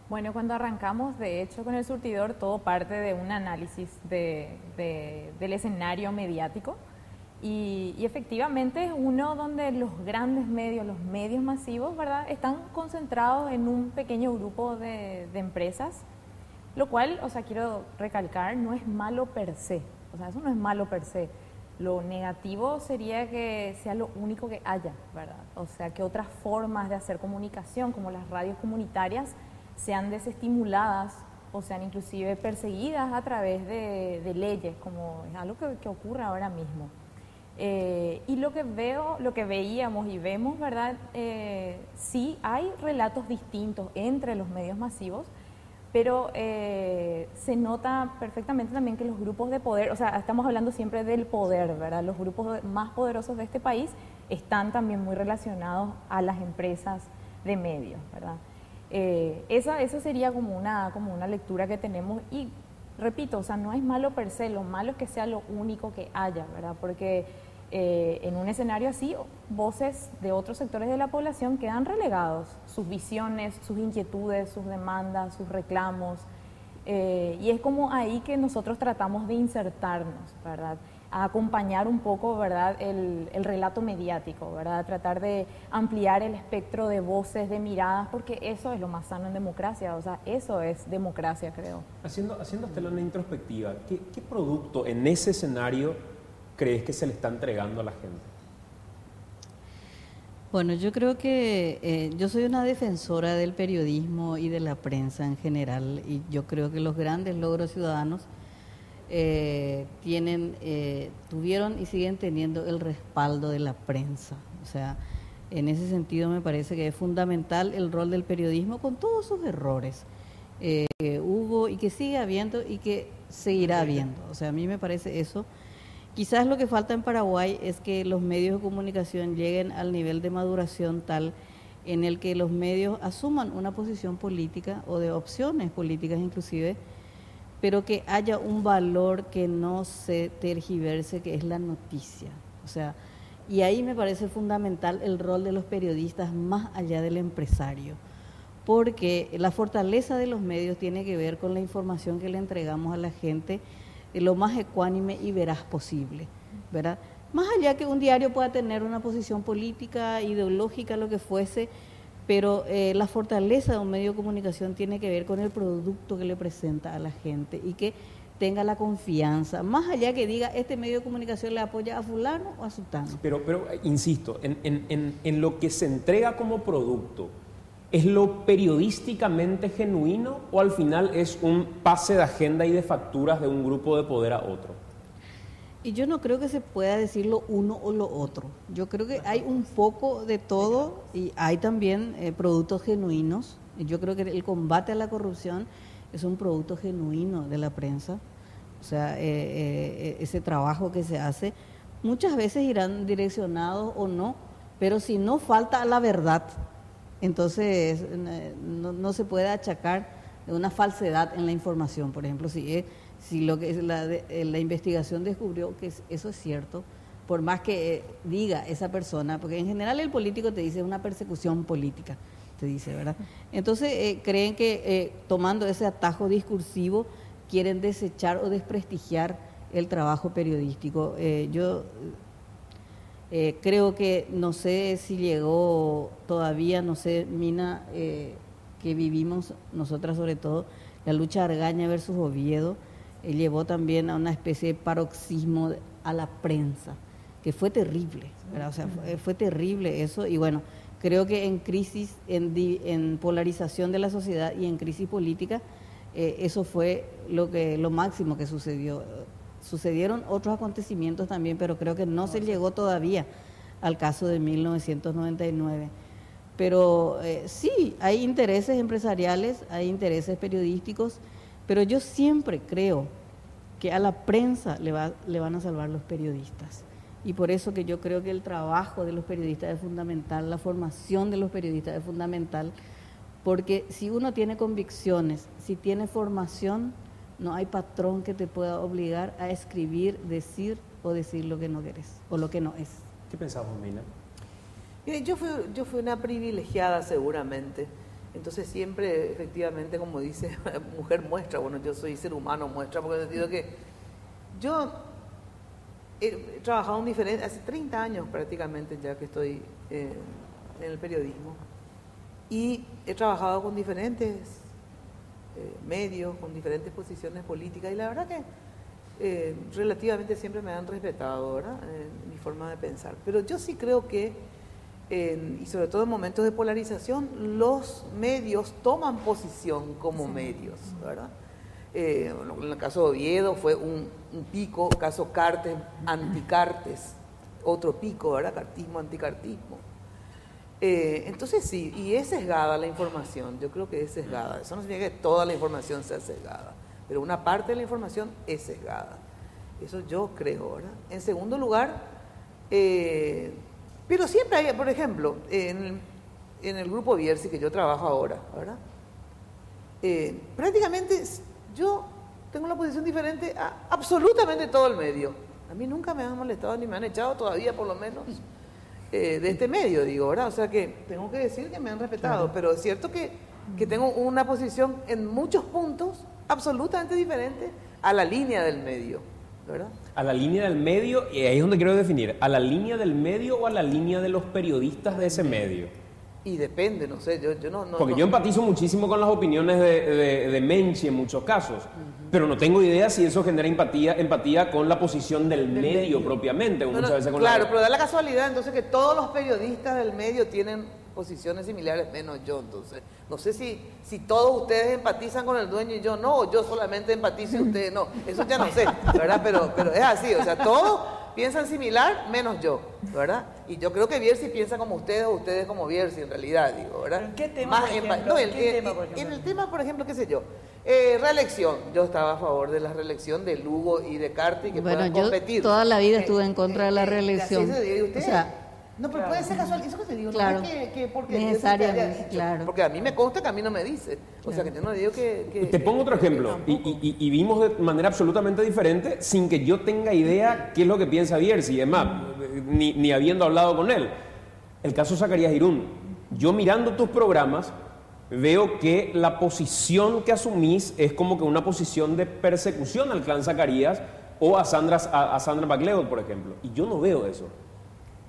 Bueno, cuando arrancamos, de hecho, con el surtidor, todo parte de un análisis del escenario mediático y efectivamente es uno donde los grandes medios, los medios masivos, ¿verdad?, están concentrados en un pequeño grupo de empresas, lo cual, o sea, quiero recalcar, no es malo per se, o sea, eso no es malo per se. Lo negativo sería que sea lo único que haya, ¿verdad? O sea, que otras formas de hacer comunicación, como las radios comunitarias, sean desestimuladas o sean inclusive perseguidas a través de leyes, como es algo que ocurre ahora mismo. Y lo que veíamos y vemos, ¿verdad? Sí hay relatos distintos entre los medios masivos, pero se nota perfectamente también que los grupos de poder, o sea, estamos hablando siempre del poder, ¿verdad? Los grupos más poderosos de este país están también muy relacionados a las empresas de medios, ¿verdad? Eso sería como una lectura que tenemos y repito, o sea, no es malo per se, lo malo es que sea lo único que haya, ¿verdad? Porque en un escenario así, voces de otros sectores de la población quedan relegados, sus visiones, sus inquietudes, sus demandas, sus reclamos, y es como ahí que nosotros tratamos de insertarnos, ¿verdad? A acompañar un poco, ¿verdad?, el relato mediático, ¿verdad? Tratar de ampliar el espectro de voces, de miradas, porque eso es lo más sano en democracia, o sea, eso es democracia, creo. Haciendo una introspectiva, ¿qué producto en ese escenario crees que se le está entregando a la gente? Bueno, yo creo que yo soy una defensora del periodismo y de la prensa en general, y yo creo que los grandes logros ciudadanos tuvieron y siguen teniendo el respaldo de la prensa. O sea, en ese sentido me parece que es fundamental el rol del periodismo con todos sus errores que hubo y que sigue habiendo y que seguirá habiendo. O sea, a mí me parece eso. Quizás lo que falta en Paraguay es que los medios de comunicación lleguen al nivel de maduración tal en el que los medios asuman una posición política o de opciones políticas inclusive, pero que haya un valor que no se tergiverse, que es la noticia. O sea, y ahí me parece fundamental el rol de los periodistas más allá del empresario, porque la fortaleza de los medios tiene que ver con la información que le entregamos a la gente lo más ecuánime y veraz posible, ¿verdad? Más allá que un diario pueda tener una posición política, ideológica, lo que fuese, pero la fortaleza de un medio de comunicación tiene que ver con el producto que le presenta a la gente y que tenga la confianza, más allá que diga este medio de comunicación le apoya a fulano o a sutano. Pero insisto, en lo que se entrega como producto, ¿es lo periodísticamente genuino o al final es un pase de agenda y de facturas de un grupo de poder a otro? Y yo no creo que se pueda decir lo uno o lo otro. Yo creo que hay un poco de todo y hay también productos genuinos. Yo creo que el combate a la corrupción es un producto genuino de la prensa. O sea, ese trabajo que se hace, muchas veces irán direccionados o no, pero si no falta la verdad, entonces no se puede achacar una falsedad en la información. Por ejemplo, si lo que es la investigación descubrió que eso es cierto, por más que diga esa persona, porque en general el político te dice es una persecución política, te dice, ¿verdad? Entonces creen que tomando ese atajo discursivo quieren desechar o desprestigiar el trabajo periodístico. Yo creo que no sé si llegó todavía, no sé, Mina, que vivimos nosotras sobre todo, la lucha Argaña versus Oviedo, llevó también a una especie de paroxismo a la prensa, que fue terrible, ¿verdad? O sea, fue terrible eso, y bueno, creo que en crisis, en polarización de la sociedad y en crisis política, eso fue lo máximo que sucedió. Sucedieron otros acontecimientos también, pero creo que no se llegó todavía al caso de 1999. Pero sí, hay intereses empresariales, hay intereses periodísticos, pero yo siempre creo que a la prensa le van a salvar los periodistas. Y por eso que yo creo que el trabajo de los periodistas es fundamental, la formación de los periodistas es fundamental, porque si uno tiene convicciones, si tiene formación, no hay patrón que te pueda obligar a escribir, decir lo que no querés o lo que no es. ¿Qué pensás, Mina? Mire, yo fui una privilegiada seguramente. Entonces siempre, efectivamente, como dice, mujer muestra, bueno, yo soy ser humano muestra, porque en el sentido que yo he trabajado en diferentes, hace 30 años prácticamente ya que estoy en el periodismo, y he trabajado con diferentes medios, con diferentes posiciones políticas, y la verdad que relativamente siempre me han respetado, ¿verdad?, mi forma de pensar. Pero yo sí creo que y sobre todo en momentos de polarización, los medios toman posición como medios, ¿verdad? En el caso de Oviedo fue un pico, caso Cartes, anticartes, otro pico, ¿verdad? Cartismo, anticartismo. Entonces sí, y es sesgada la información, yo creo que es sesgada. Eso no significa que toda la información sea sesgada, pero una parte de la información es sesgada. Eso yo creo, ¿verdad? En segundo lugar, pero siempre hay, por ejemplo, en el grupo Bierzi que yo trabajo ahora, ¿verdad? Prácticamente yo tengo una posición diferente a absolutamente todo el medio. A mí nunca me han molestado ni me han echado todavía, por lo menos, de este medio, digo, ¿verdad? O sea que tengo que decir que me han respetado, claro. Pero es cierto que tengo una posición en muchos puntos absolutamente diferente a la línea del medio, ¿verdad? A la línea del medio, y ahí es donde quiero definir, ¿a la línea del medio o a la línea de los periodistas de ese medio? Y depende, no sé, yo no... Porque yo empatizo muchísimo con las opiniones de Menchi en muchos casos, pero no tengo idea si eso genera empatía con la posición del medio propiamente. Muchas veces con claro, pero da la casualidad entonces que todos los periodistas del medio tienen posiciones similares, menos yo, entonces. No sé si todos ustedes empatizan con el dueño y yo no, o yo solamente empatizo y ustedes no. Eso ya no sé, ¿verdad? Pero es así, o sea, todos piensan similar, menos yo, ¿verdad? Y yo creo que Bierzi piensa como ustedes o ustedes como Bierzi, en realidad, digo, ¿verdad? ¿En qué tema, por ejemplo? En el tema, por ejemplo, qué sé yo, reelección. Yo estaba a favor de la reelección de Lugo y de Carti que puedan competir. Yo toda la vida estuve en contra de la reelección. O sea, no, pero puede ser casual, eso que te digo, claro, no es que porque necesariamente, claro. Porque a mí me consta que a mí no me dice, o sea que yo no digo que te pongo otro ejemplo, y vimos de manera absolutamente diferente, sin que yo tenga idea qué es lo que piensa Bierzi, y además, ni habiendo hablado con él. El caso Zacarías Irún. Yo mirando tus programas, veo que la posición que asumís es como que una posición de persecución al clan Zacarías o a Sandra MacLeod, por ejemplo, y yo no veo eso.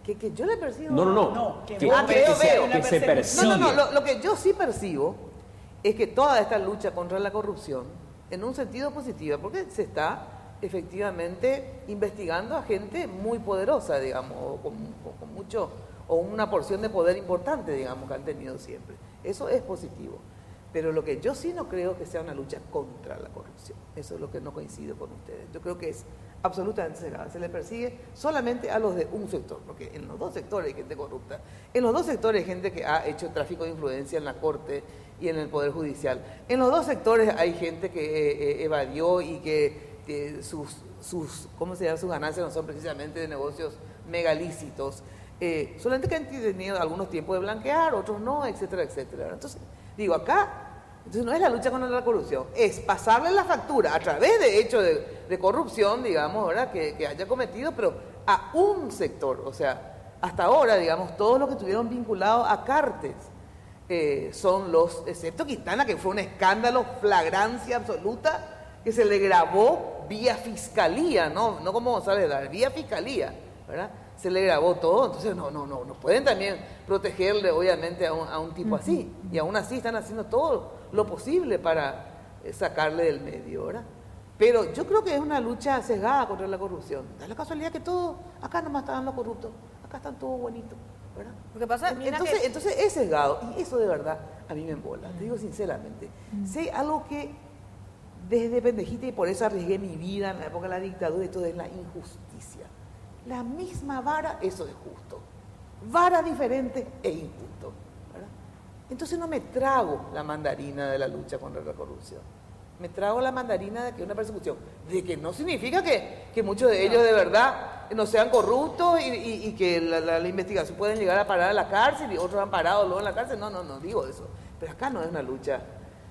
Que yo le percibo. No. Que se percibe. No. Lo que yo sí percibo es que toda esta lucha contra la corrupción en un sentido positivo, porque se está efectivamente investigando a gente muy poderosa, digamos, o con mucho, o una porción de poder importante, digamos, que han tenido siempre. Eso es positivo. Pero lo que yo sí no creo que sea una lucha contra la corrupción. Eso es lo que no coincido con ustedes. Yo creo que es absolutamente cerrada. Se le persigue solamente a los de un sector, porque en los dos sectores hay gente corrupta. En los dos sectores hay gente que ha hecho tráfico de influencia en la Corte y en el Poder Judicial. En los dos sectores hay gente que evadió y que sus ganancias no son precisamente de negocios megalícitos. Solamente que han tenido algunos tiempos de blanquear, otros no, etcétera, etcétera. Entonces, digo, acá, entonces no es la lucha contra la corrupción, es pasarle la factura a través de hechos de corrupción, digamos, ¿verdad? Que haya cometido, pero a un sector. O sea, hasta ahora, digamos, todos los que estuvieron vinculados a Cartes son los, excepto Quintana, que fue un escándalo, flagrancia absoluta, que se le grabó vía fiscalía, no como González Dar, vía fiscalía, ¿verdad? Se le grabó todo, entonces no pueden también protegerle obviamente a un tipo así, y aún así están haciendo todo lo posible para sacarle del medio, ¿verdad? Pero yo creo que es una lucha sesgada contra la corrupción. Da la casualidad que todos, acá nomás están los corruptos, acá están todos bonitos, ¿verdad? Lo que pasa, entonces es sesgado, y eso de verdad a mí me embola, te digo sinceramente. Sé algo que desde pendejita, y por eso arriesgué mi vida en la época de la dictadura, y todo es la injusticia. La misma vara, eso es justo. Vara diferente e injusto, ¿verdad? Entonces no me trago la mandarina de la lucha contra la corrupción. Me trago la mandarina de que es una persecución. De que no significa que muchos de ellos de verdad no sean corruptos y que la investigación pueden llegar a parar a la cárcel y otros han parado luego en la cárcel. No digo eso. Pero acá no es una lucha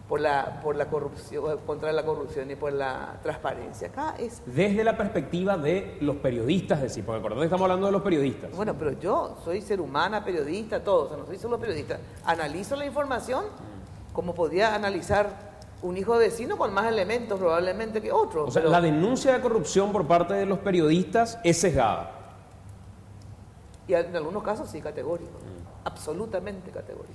por la corrupción, contra la corrupción y por la transparencia. Acá es... Desde la perspectiva de los periodistas, es decir, porque acordate que estamos hablando de los periodistas. Bueno, pero yo soy ser humana, periodista, todo, o sea, no soy solo periodista. Analizo la información como podría analizar un hijo vecino con más elementos probablemente que otro. O sea, la denuncia de corrupción por parte de los periodistas es sesgada. Y en algunos casos sí, categórico. Absolutamente categórico.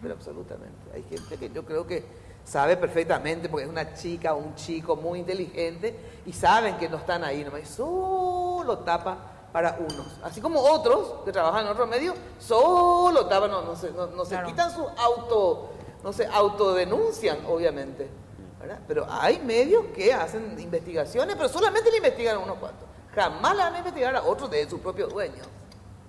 Pero absolutamente. Hay gente que yo creo que sabe perfectamente, porque es una chica o un chico muy inteligente, y saben que no están ahí, nomás solo tapa para unos. Así como otros que trabajan en otro medio, solo tapan, no se quitan su autodenuncian, obviamente, ¿verdad? Pero hay medios que hacen investigaciones, pero solamente le investigan a unos cuantos. Jamás la van a investigar a otros de sus propios dueños,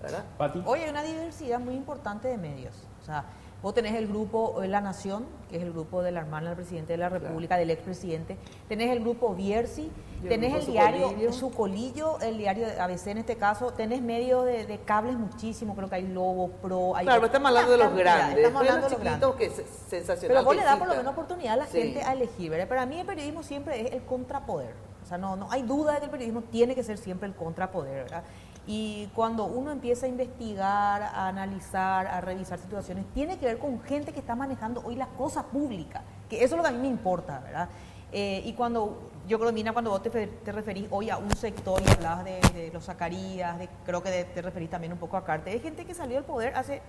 ¿verdad? Pati. Hoy hay una diversidad muy importante de medios. O sea, vos tenés el grupo La Nación, que es el grupo de la hermana del presidente de la República, claro, del expresidente. Tenés el grupo Bierzi, tenés el diario Sucolillo, el diario de ABC en este caso. Tenés medios de cables muchísimo, creo que hay Lobo, Pro. Hay, claro, pero estamos hablando de los grandes. Estamos hablando de los chiquitos que es sensacional. Pero vos le das por lo menos oportunidad a la gente a elegir, ¿verdad? Para mí el periodismo siempre es el contrapoder. O sea, no hay duda de que el periodismo tiene que ser siempre el contrapoder, ¿verdad? Y cuando uno empieza a investigar, a analizar, a revisar situaciones, tiene que ver con gente que está manejando hoy la cosa pública, que eso es lo que a mí me importa, ¿verdad? Y cuando, yo creo, Mina, cuando vos te referís hoy a un sector y hablabas de los Zacarías, creo que te referís también un poco a Cartes, hay gente que salió del poder hace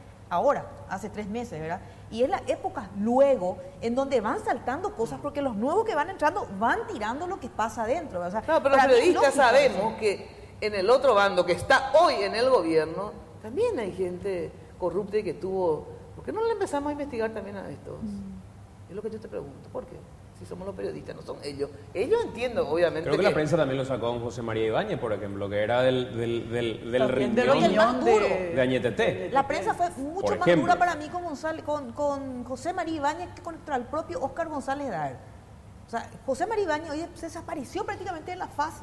3 meses, ¿verdad? Y es la época luego en donde van saltando cosas porque los nuevos que van entrando van tirando lo que pasa adentro. O sea, no, pero los periodistas sabemos que en el otro bando que está hoy en el gobierno también hay gente corrupta y que tuvo... ¿Por qué no le empezamos a investigar también a estos? Es lo que yo te pregunto, ¿por qué? Si somos los periodistas, no son ellos. Ellos entiendo, obviamente. Creo que la prensa también lo sacó con José María Ibáñez, por ejemplo, que era del riñón de Añetete. La prensa fue mucho más dura para mí con José María Ibáñez que contra el propio Óscar González Dar. O sea, José María Ibáñez hoy se desapareció prácticamente de la faz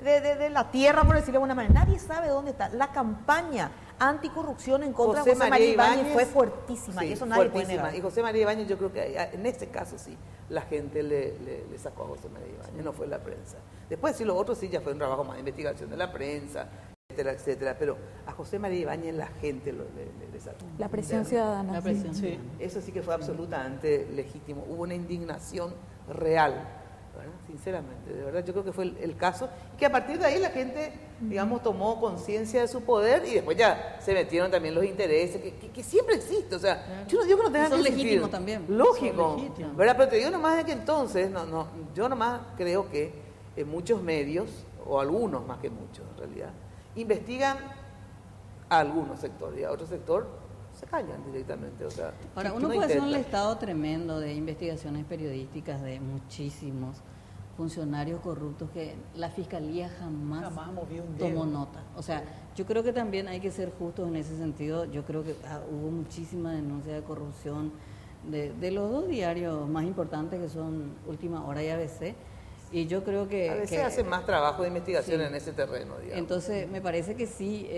de la tierra, por decirlo de alguna manera. Nadie sabe dónde está. La campaña anticorrupción en contra de José María Ibáñez fue fuertísima, y eso nadie puede negar. Y José María Ibáñez, yo creo que en este caso sí, la gente le sacó a José María Ibáñez, no fue la prensa. Después sí, los otros sí, ya fue un trabajo más de investigación de la prensa, etcétera, etcétera. Pero a José María Ibáñez la gente le sacó. La presión ciudadana. La presión. Sí. Eso sí que fue absolutamente legítimo. Hubo una indignación real ¿verdad? Sinceramente, de verdad yo creo que fue el caso, que a partir de ahí la gente, digamos, tomó conciencia de su poder y después ya se metieron también los intereses, que siempre existe, o sea, yo no digo que no tenga que Son existir. legítimos también. Lógico, Son legítimos. ¿verdad? Pero te digo nomás de que entonces, yo nomás creo que muchos medios, o algunos más que muchos en realidad, investigan a algunos sectores y a otro sector se callan directamente. O sea, Ahora, que uno no puede hacer un intenta. listado tremendo de investigaciones periodísticas de muchísimos funcionarios corruptos que la fiscalía jamás Jamás movió un dedo. tomó nota. O sea, yo creo que también hay que ser justos en ese sentido. Yo creo que hubo muchísima denuncia de corrupción de los dos diarios más importantes que son Última Hora y ABC. Y yo creo que... A veces que- hacen más trabajo de investigación sí. en ese terreno, digamos. Entonces, me parece que sí,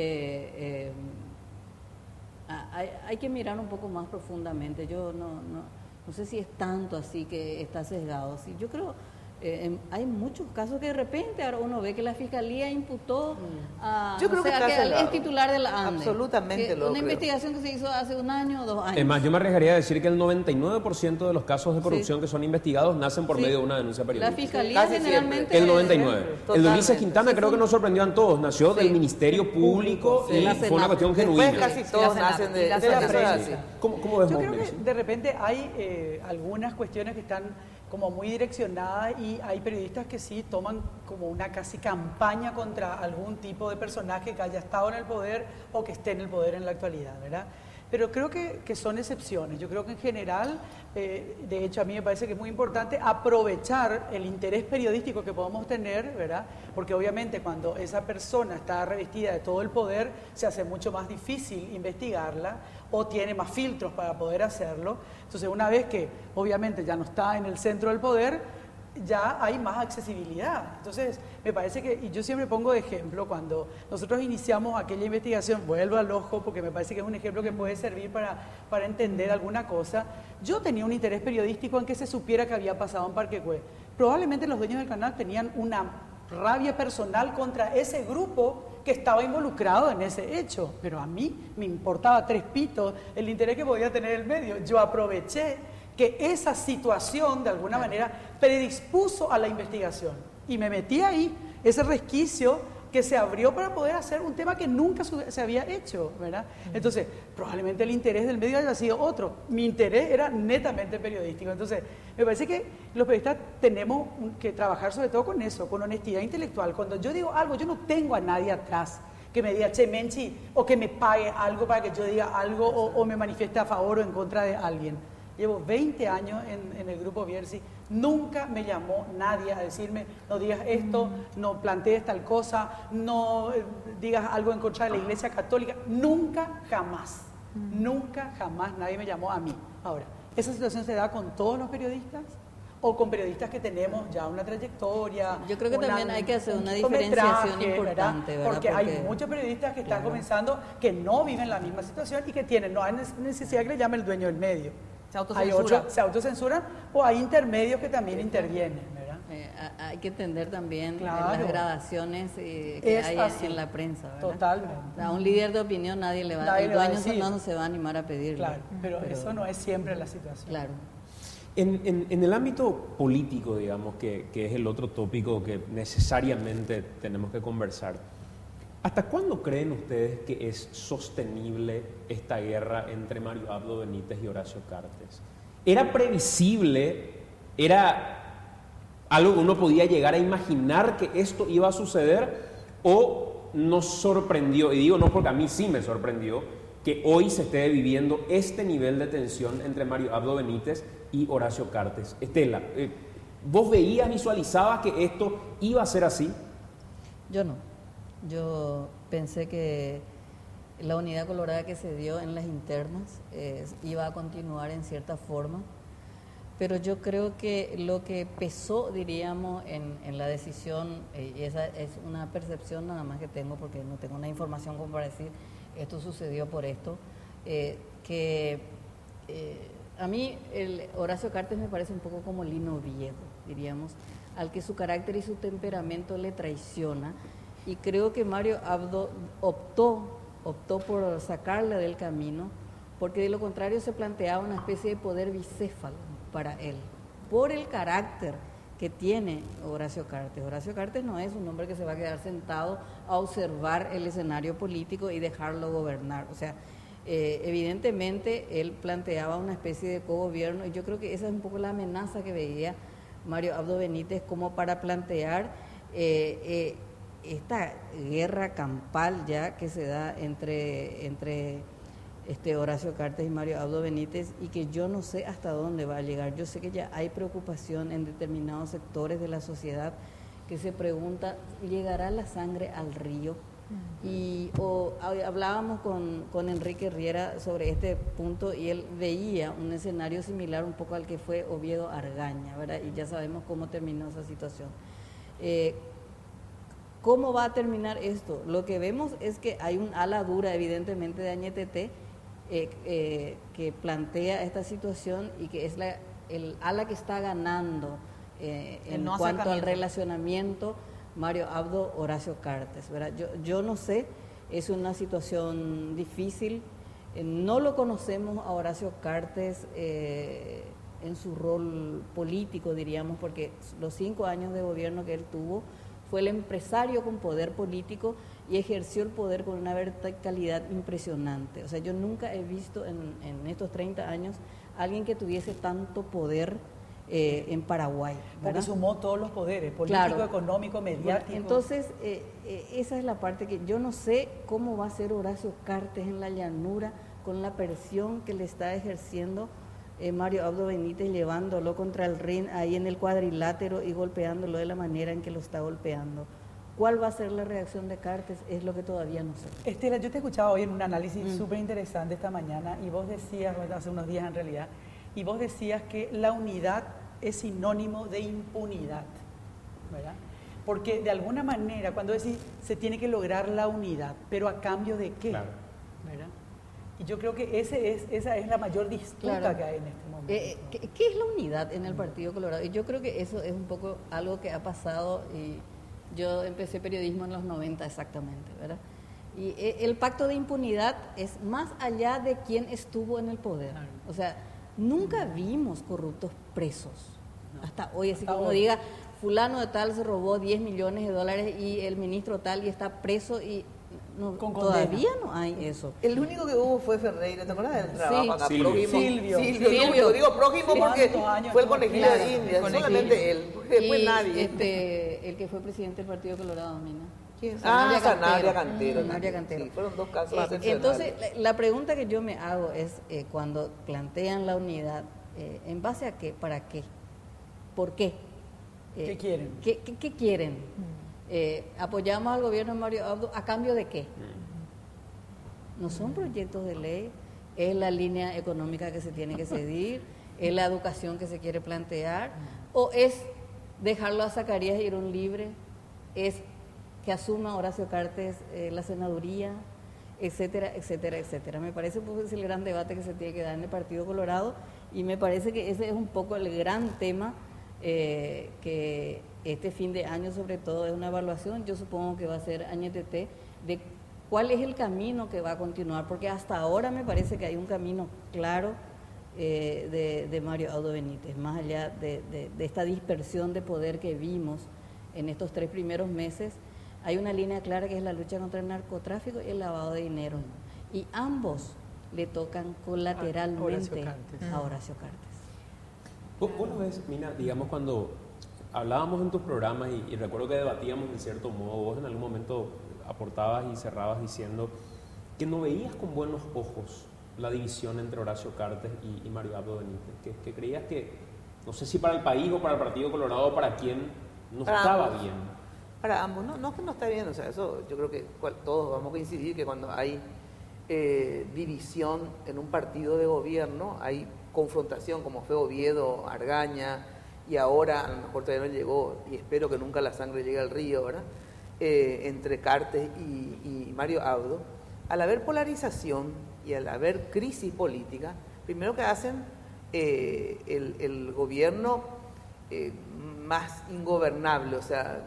hay que mirar un poco más profundamente. Yo no sé si es tanto así que está sesgado. Sí, yo creo hay muchos casos que de repente ahora uno ve que la fiscalía imputó a Yo creo que está al sesgado. ex titular de la ANDE. Absolutamente Que lo una creo. investigación que se hizo hace 1 año o 2 años. Es más, yo me arriesgaría a decir que el 99% de los casos de corrupción que son investigados nacen por Sí. medio de una denuncia La periodística. fiscalía Casi generalmente... El 99. El de Totalmente. Ulises Quintana creo que nos sorprendió a todos. Nació del Ministerio Público Sí, y la fue una Senat. cuestión Después genuina. casi Sí, todos la Senat, nacen y de la eso es prensa. así. ¿Cómo ves Yo vos, creo que Melissa? de repente hay algunas cuestiones que están como muy direccionadas y hay periodistas que sí toman como una casi campaña contra algún tipo de personaje que haya estado en el poder o que esté en el poder en la actualidad, ¿verdad? Pero creo que son excepciones. Yo creo que en general, de hecho a mí me parece que es muy importante aprovechar el interés periodístico que podemos tener, ¿verdad? Porque obviamente cuando esa persona está revestida de todo el poder, se hace mucho más difícil investigarla o tiene más filtros para poder hacerlo. Entonces una vez que obviamente ya no está en el centro del poder, ya hay más accesibilidad. Entonces, me parece que, y yo siempre pongo de ejemplo, cuando nosotros iniciamos aquella investigación, vuelvo al ojo, porque me parece que es un ejemplo que puede servir para entender alguna cosa. Yo tenía un interés periodístico en que se supiera que había pasado en Parque Güell. Probablemente los dueños del canal tenían una rabia personal contra ese grupo que estaba involucrado en ese hecho, pero a mí me importaba 3 pitos el interés que podía tener el medio. Yo aproveché que esa situación de alguna manera predispuso a la investigación y me metí ahí, ese resquicio que se abrió para poder hacer un tema que nunca se había hecho, ¿verdad? Entonces, probablemente el interés del medio haya sido otro. Mi interés era netamente periodístico. Entonces, me parece que los periodistas tenemos que trabajar sobre todo con eso, con honestidad intelectual. Cuando yo digo algo, yo no tengo a nadie atrás que me diga, che, Menchi, o que me pague algo para que yo diga algo o me manifieste a favor o en contra de alguien. Llevo 20 años en el grupo Bierzi, nunca me llamó nadie a decirme, no digas esto, no plantees tal cosa, no digas algo en contra de la Iglesia Católica. Nunca, jamás nadie me llamó a mí. Ahora, ¿esa situación se da con todos los periodistas? ¿O con periodistas que tenemos ya una trayectoria? Yo creo que también hay que hacer un una kilometraje, diferenciación importante, ¿verdad? Porque hay muchos periodistas que están comenzando que no viven la misma situación y que tienen, no hay necesidad que le llame el dueño del medio. Se Hay autocensura. otros, se autocensuran o hay intermedios que también intervienen, ¿verdad? Hay que entender también Claro. las gradaciones que Es hay así. en la prensa, ¿verdad? Totalmente. A un líder de opinión nadie le va Nadie el le va a dueño decir. no se va a animar a pedirle. Claro, pero eso no es siempre la situación. Claro. En el ámbito político, digamos, que es el otro tópico que necesariamente tenemos que conversar, ¿hasta cuándo creen ustedes que es sostenible esta guerra entre Mario Abdo Benítez y Horacio Cartes? ¿Era previsible? ¿Era algo que uno podía llegar a imaginar que esto iba a suceder? ¿O nos sorprendió? Y digo no porque a mí sí me sorprendió que hoy se esté viviendo este nivel de tensión entre Mario Abdo Benítez y Horacio Cartes. Estela, ¿vos veías, visualizabas que esto iba a ser así? Yo no. Yo pensé que la unidad colorada que se dio en las internas iba a continuar en cierta forma, pero yo creo que lo que pesó, diríamos, en la decisión, y esa es una percepción nada más que tengo porque no tengo una información como para decir esto sucedió por esto, a mí Horacio Cartes me parece un poco como Lino Viejo, diríamos, al que su carácter y su temperamento le traiciona, y creo que Mario Abdo optó por sacarle del camino, porque de lo contrario se planteaba una especie de poder bicéfalo para él, por el carácter que tiene Horacio Cartes. Horacio Cartes no es un hombre que se va a quedar sentado a observar el escenario político y dejarlo gobernar. O sea, evidentemente él planteaba una especie de cogobierno y yo creo que esa es un poco la amenaza que veía Mario Abdo Benítez como para plantear esta guerra campal ya que se da entre Horacio Cartes y Mario Abdo Benítez y que yo no sé hasta dónde va a llegar. Yo sé que ya hay preocupación en determinados sectores de la sociedad que se pregunta, ¿llegará la sangre al río? Y hablábamos con Enrique Riera sobre este punto y él veía un escenario similar un poco al que fue Oviedo Argaña, ¿verdad? Y ya sabemos cómo terminó esa situación. ¿Cómo va a terminar esto? Lo que vemos es que hay un ala dura, evidentemente, de Añetete, que plantea esta situación y que es el ala que está ganando en cuanto al relacionamiento Mario Abdo, Horacio Cartes, ¿verdad? Yo no sé, es una situación difícil, no lo conocemos a Horacio Cartes en su rol político, diríamos, porque los 5 años de gobierno que él tuvo, fue el empresario con poder político y ejerció el poder con una verticalidad impresionante. O sea, yo nunca he visto en estos 30 años alguien que tuviese tanto poder en Paraguay, ¿verdad? Porque sumó todos los poderes, político, claro, económico, mediático. Entonces, esa es la parte que yo no sé cómo va a ser Horacio Cartes en la llanura con la presión que le está ejerciendo Mario Abdo Benítez, llevándolo contra el ring ahí en el cuadrilátero y golpeándolo de la manera en que lo está golpeando. ¿Cuál va a ser la reacción de Cartes? Es lo que todavía no sé. Estela, yo te escuchaba hoy en un análisis súper interesante esta mañana y vos decías, hace unos días en realidad, y vos decías que la unidad es sinónimo de impunidad, ¿verdad? Porque de alguna manera, cuando decís, se tiene que lograr la unidad, pero ¿a cambio de qué? Claro. ¿Verdad? Y yo creo que esa es la mayor disputa Claro. que hay en este momento. ¿Qué es la unidad en el Partido Colorado? Y yo creo que eso es un poco algo que ha pasado, y yo empecé periodismo en los 90 exactamente, ¿verdad? Y el pacto de impunidad es más allá de quién estuvo en el poder. Claro. O sea, nunca vimos corruptos presos. No. Hasta hoy, así Hasta como hoy. diga, fulano de tal se robó 10 millones de dólares y el ministro tal y está preso y no, Con todavía no hay eso. El único que hubo fue Ferreira, ¿te acuerdas del trabajo acá? Silvio. Prójimo. Silvio. Silvio. Digo prójimo porque ¿Cuántos años fue el estuvo? conejillo Claro, de India, el conejillo. solamente él, porque después Y, nadie. el que fue presidente del Partido Colorado, Mina. ¿Quién? Sanabria Sanabria Cantero. Cantero. Sanabria Cantero. Sí, fueron dos casos excepcionales. Entonces, la pregunta que yo me hago es, cuando plantean la unidad, ¿en base a qué? ¿Para qué? ¿Por qué? ¿Qué quieren? ¿Qué quieren? ¿Apoyamos al gobierno de Mario Abdo a cambio de qué? No son proyectos de ley, es la línea económica que se tiene que seguir, es la educación que se quiere plantear, o es dejarlo a Zacarías Girón libre, es que asuma Horacio Cartes la senaduría, etcétera, etcétera, etcétera. Me parece pues, es el gran debate que se tiene que dar en el Partido Colorado y me parece que ese es un poco el gran tema que este fin de año sobre todo es una evaluación, yo supongo que va a ser Añetete, de cuál es el camino que va a continuar, porque hasta ahora me parece que hay un camino claro de Mario Abdo Benítez, más allá de esta dispersión de poder que vimos en estos 3 primeros meses. Hay una línea clara que es la lucha contra el narcotráfico y el lavado de dinero, y ambos le tocan colateralmente a Horacio Cartes. ¿Vos lo ves, Mina, digamos, cuando hablábamos en tus programas y recuerdo que debatíamos en cierto modo, vos en algún momento aportabas y cerrabas diciendo que no veías con buenos ojos la división entre Horacio Cartes y Mario Abdo Benítez, que creías que, no sé si para el país o para el Partido Colorado o para quién, no Para estaba ambos. bien. Para ambos, no es que no está bien, o sea, eso yo creo que todos vamos a coincidir que cuando hay división en un partido de gobierno, hay confrontación, como fue Oviedo, Argaña, y ahora a lo mejor todavía no llegó, y espero que nunca la sangre llegue al río, ¿verdad? Entre Cartes y Mario Abdo. Al haber polarización y al haber crisis política, primero que hacen el gobierno más ingobernable, o sea,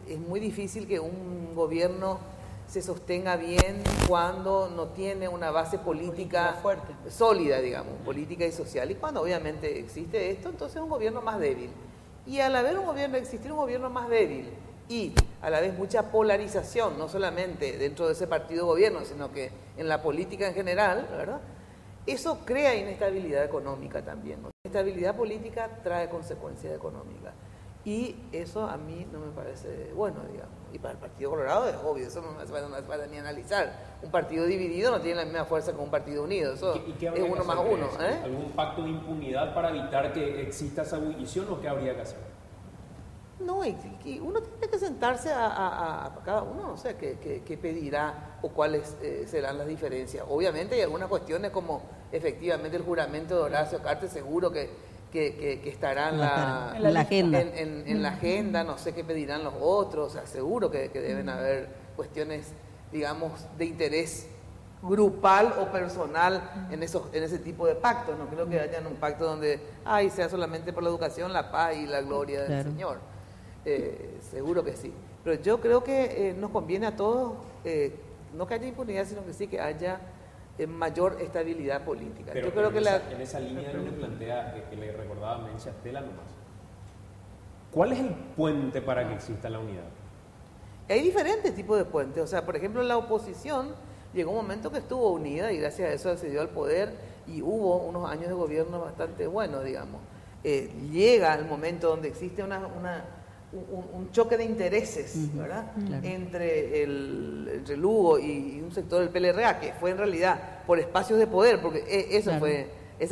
es muy difícil que un gobierno se sostenga bien cuando no tiene una base política fuerte, sólida, digamos, política y social. Y cuando obviamente existe esto, entonces es un gobierno más débil. Y al haber existir un gobierno más débil y a la vez mucha polarización, no solamente dentro de ese partido gobierno, sino que en la política en general, ¿verdad? Eso crea inestabilidad económica también, ¿no? Inestabilidad política trae consecuencias económicas. Y eso a mí no me parece bueno, digamos. Y para el Partido Colorado es obvio, eso no hace falta ni analizar. Un partido dividido no tiene la misma fuerza que un partido unido, eso ¿Y qué es habría que uno hacer? más uno. ¿Algún pacto de impunidad para evitar que exista esa ebullición o qué habría que hacer? No, y uno tiene que sentarse a cada uno, no sé, qué pedirá o cuáles serán las diferencias. Obviamente hay algunas cuestiones como efectivamente el juramento de Horacio Cartes, seguro que estará en la agenda. En la agenda, no sé qué pedirán los otros, o sea, seguro que deben haber cuestiones, digamos, de interés grupal o personal en ese tipo de pactos. No creo que haya un pacto donde sea solamente por la educación, la paz y la gloria del Señor. Seguro que sí. Pero yo creo que nos conviene a todos, no que haya impunidad, sino que sí que haya mayor estabilidad política. Pero yo creo que en esa línea de lo que plantea, que le recordaba Mencia Estela nomás, ¿cuál es el puente para que exista la unidad? Hay diferentes tipos de puentes. O sea, por ejemplo, la oposición llegó un momento que estuvo unida y gracias a eso accedió al poder y hubo unos años de gobierno bastante buenos, digamos. Llega el momento donde existe un choque de intereses, ¿verdad? Claro. Entre Lugo y un sector del PLRA, que fue en realidad por espacios de poder, porque esa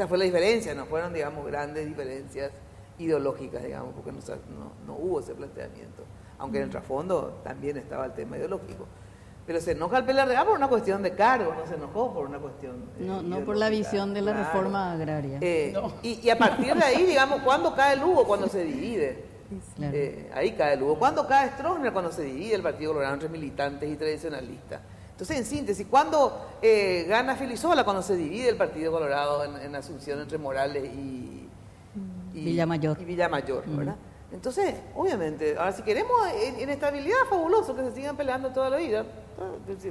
fue la diferencia, no fueron, digamos, grandes diferencias ideológicas, digamos, porque no hubo ese planteamiento, aunque en el trasfondo también estaba el tema ideológico. Pero se enoja el PLRA por una cuestión de cargo, no se enojó por una cuestión no por la visión de la reforma agraria. Y a partir de ahí, digamos, ¿cuándo cae Lugo? Cuando se divide. Claro. Ahí cae Lugo. ¿Cuándo cae Stroessner? Cuando se divide el Partido Colorado entre militantes y tradicionalistas. Entonces, en síntesis, ¿cuándo gana Filisola? Cuando se divide el Partido Colorado en Asunción entre Morales y Villamayor. Y Villamayor, ¿verdad? Entonces, obviamente, ahora si queremos inestabilidad, fabuloso, que se sigan peleando toda la vida.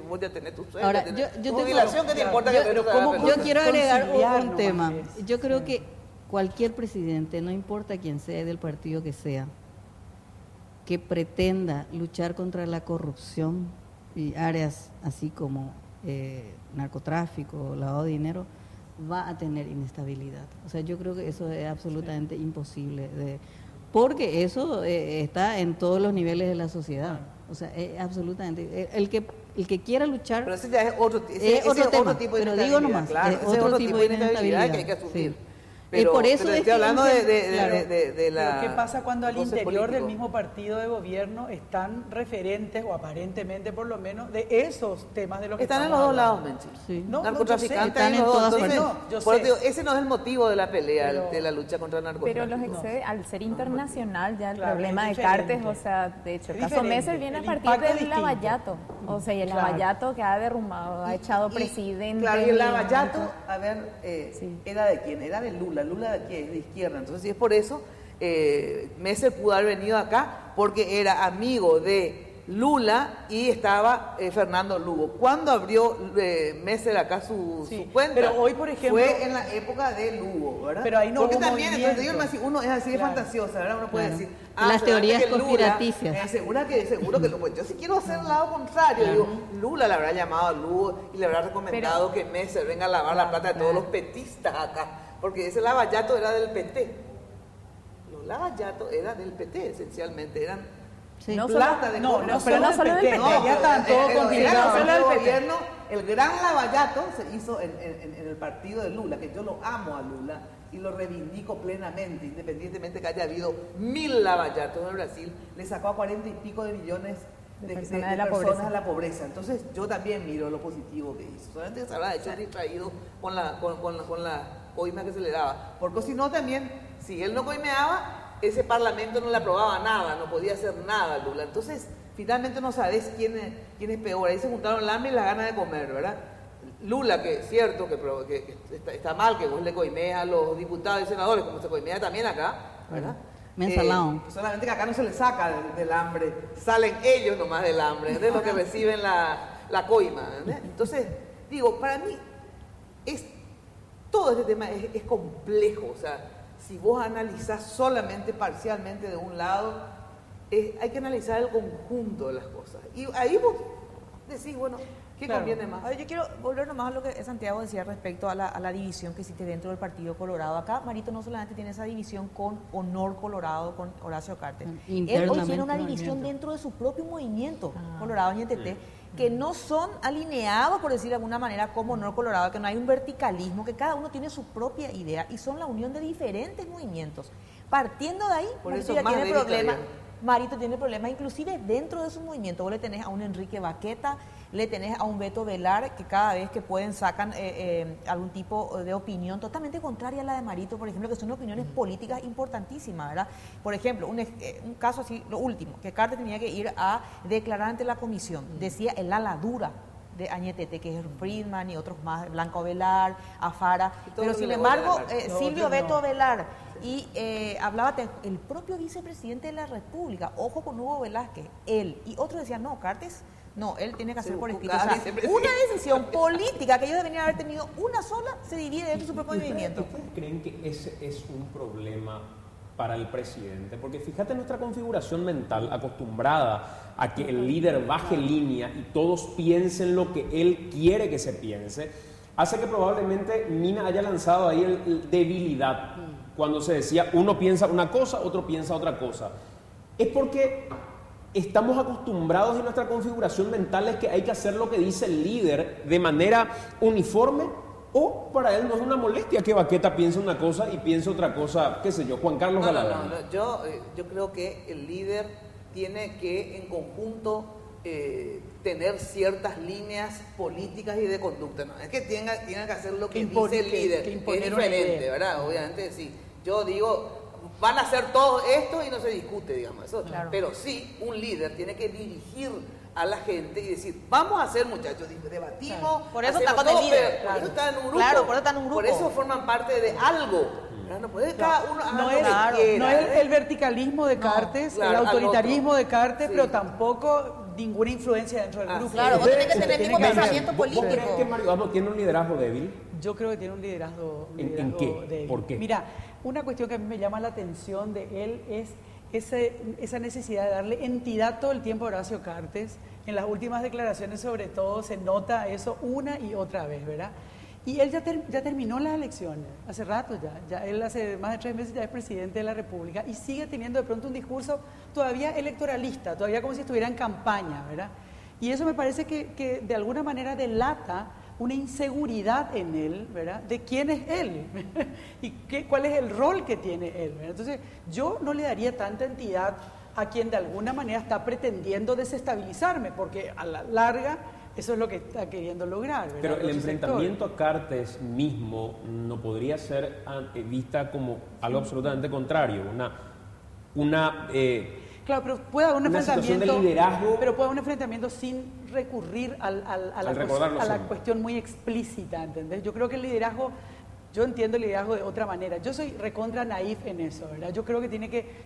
Vos ya tenés tu sueldo, Ahora, tu jubilación, ¿qué te importa que yo quiero agregar un conciliarnos, tema. Marqués. Yo creo que cualquier presidente, no importa quién sea, del partido que sea, que pretenda luchar contra la corrupción y áreas así como narcotráfico, lavado de dinero, va a tener inestabilidad. O sea, yo creo que eso es absolutamente imposible, porque eso está en todos los niveles de la sociedad. O sea, es absolutamente. El que quiera luchar. Pero ese ya es otro tipo de pero inestabilidad. digo nomás, claro, es otro tipo de inestabilidad que hay que asumir. Sí. Pero, por eso pero es estoy que hablando de la. Pero ¿qué pasa cuando al entonces interior del político? mismo partido de gobierno están referentes, o aparentemente por lo menos, de esos temas de los que Están en estamos los dos lados, hablando? Menchi. Sí. No, Narcotraficantes están en en los dos. todas Entonces, partes. Yo por eso sé. digo, ese no es el motivo de la pelea, Pero- de la lucha contra el narcotráfico. Pero los excede, al ser internacional ya el Claro, problema es de Cartes, diferente. o sea, de hecho, el Es caso diferente, Messer viene a el partir impacto es del distinto. Lavallato, o sea, y el Claro. Lavallato que ha derrumbado, ha echado presidente. Claro, y el Lavallato, a ver, Sí. ¿era de quién? Era de Lula. Lula de quién? Es de izquierda. Entonces, si es por eso, Messer pudo haber venido acá porque era amigo de Lula y estaba Fernando Lugo. ¿Cuándo abrió Messer acá su cuenta? pero hoy, por ejemplo- fue en la época de Lugo, ¿verdad? Pero ahí no porque hubo también, entonces, digo, movimiento. uno es así de Claro. fantasiosa, ¿verdad? Uno puede Claro. decir, Las se teorías ve que Lula, conspirativas. seguro que Lugo, pues yo sí quiero hacer el lado contrario. Digo, Lula le habrá llamado a Lugo y le habrá recomendado que Messer venga a lavar la plata de todos los petistas acá, porque ese Lavallato era del PT. Los Lavallatos eran del PT, esencialmente, eran Sí. No plata de no, corrupción. no, pero no solo del PT, ya están todos confinados. el gobierno, el gran Lavallato se hizo en el partido de Lula, que yo lo amo a Lula y lo reivindico plenamente, independientemente que haya habido 1000 Lavallatos en Brasil, le sacó a 40 y pico de millones de personas de la personas pobreza. a la pobreza. Entonces yo también miro lo positivo que hizo, solamente que se habrá hecho distraído con la coima que se le daba, porque si no también, si él no coimeaba, ese parlamento no le aprobaba nada, no podía hacer nada Lula. Entonces, finalmente no sabes quién es peor. Ahí se juntaron el hambre y las ganas de comer, ¿verdad? Lula, que es cierto que está mal que vos le coimees a los diputados y senadores, como se coimea también acá, ¿verdad? Mensalao. Solamente que acá no se les saca del hambre, salen ellos nomás del hambre, de los que reciben la coima, ¿verdad? Entonces, digo, para mí, todo este tema es complejo, o sea, si vos analizás solamente parcialmente de un lado, hay que analizar el conjunto de las cosas. Y ahí vos decís, bueno, ¿qué conviene más? A ver, yo quiero volver nomás a lo que Santiago decía respecto a la división que existe dentro del Partido Colorado. Acá Marito no solamente tiene esa división con Honor Colorado, con Horacio Cartes. Él hoy tiene una división dentro de su propio movimiento, Colorado NTT, que no son alineados, por decir de alguna manera, como Honor Colorado, que no hay un verticalismo, que cada uno tiene su propia idea y son la unión de diferentes movimientos. Partiendo de ahí, por Marito eso ya más tiene delito, problemas. digamos. Marito tiene problemas inclusive dentro de su movimiento. Vos le tenés a un Enrique Baqueta, le tenés a un Beto Velar, que cada vez que pueden sacan algún tipo de opinión totalmente contraria a la de Marito, por ejemplo, que son opiniones políticas importantísimas, ¿verdad? Por ejemplo, un caso así, lo último, que Cartes tenía que ir a declarar ante la comisión. Decía el ala dura de Añetete, que es Friedman y otros más, Blanco Velar, Afara, pero sin embargo, Silvio Beto Velar y hablaba el propio vicepresidente de la República, ojo con Hugo Velázquez, él, y otros decían, no, Cartes, no, él tiene que hacer por escrito. O sea, una decisión política que ellos deberían haber tenido una sola, se divide dentro de su propio movimiento. ¿Ustedes creen que ese es un problema para el presidente? Porque fíjate nuestra configuración mental acostumbrada a que el líder baje línea y todos piensen lo que él quiere que se piense, hace que probablemente Mina haya lanzado ahí el debilidad. Cuando se decía, uno piensa una cosa, otro piensa otra cosa. Es porque estamos acostumbrados en nuestra configuración mental es que hay que hacer lo que dice el líder de manera uniforme, o para él no es una molestia que Baqueta piense una cosa y piense otra cosa, qué sé yo, Juan Carlos Galán. No. Yo creo que el líder tiene que en conjunto tener ciertas líneas políticas y de conducta. No es que tenga que hacer lo que dice el líder, que es diferente, ¿verdad? Obviamente sí. Yo digo, van a hacer todo esto y no se discute, digamos eso. Claro. Pero sí, un líder tiene que dirigir a la gente y decir, vamos a hacer, muchachos, debatimos. Claro. Por eso está con el líder. Por eso está en un grupo. Claro, por eso está en un grupo. Por eso forman parte de algo. No puede cada uno no es el verticalismo de Cartes, el autoritarismo de Cartes, pero tampoco ninguna influencia dentro del grupo. Claro, vos tenés que tener el mismo pensamiento político. ¿Vos crees que Mario Gamo tiene un liderazgo débil? Yo creo que tiene un liderazgo ¿En qué? débil. ¿Por qué? Mira, una cuestión que a mí me llama la atención de él es esa necesidad de darle entidad todo el tiempo a Horacio Cartes. En las últimas declaraciones, sobre todo, se nota eso una y otra vez, ¿verdad? Y él ya terminó las elecciones, hace rato ya él hace más de 3 meses ya es presidente de la República y sigue teniendo de pronto un discurso todavía electoralista, todavía como si estuviera en campaña, ¿verdad? Y eso me parece que de alguna manera delata una inseguridad en él, ¿verdad? De quién es él y cuál es el rol que tiene él, ¿verdad? Entonces, yo no le daría tanta entidad a quien de alguna manera está pretendiendo desestabilizarme, porque a la larga eso es lo que está queriendo lograr, ¿verdad? Pero el enfrentamiento a Cartes mismo no podría ser vista como algo absolutamente contrario, claro, pero puede haber un enfrentamiento de liderazgo, pero puede haber un enfrentamiento sin recurrir a la cuestión muy explícita, ¿entendés? Yo creo que el liderazgo, yo entiendo el liderazgo de otra manera. Yo soy recontra naif en eso, ¿verdad? Yo creo que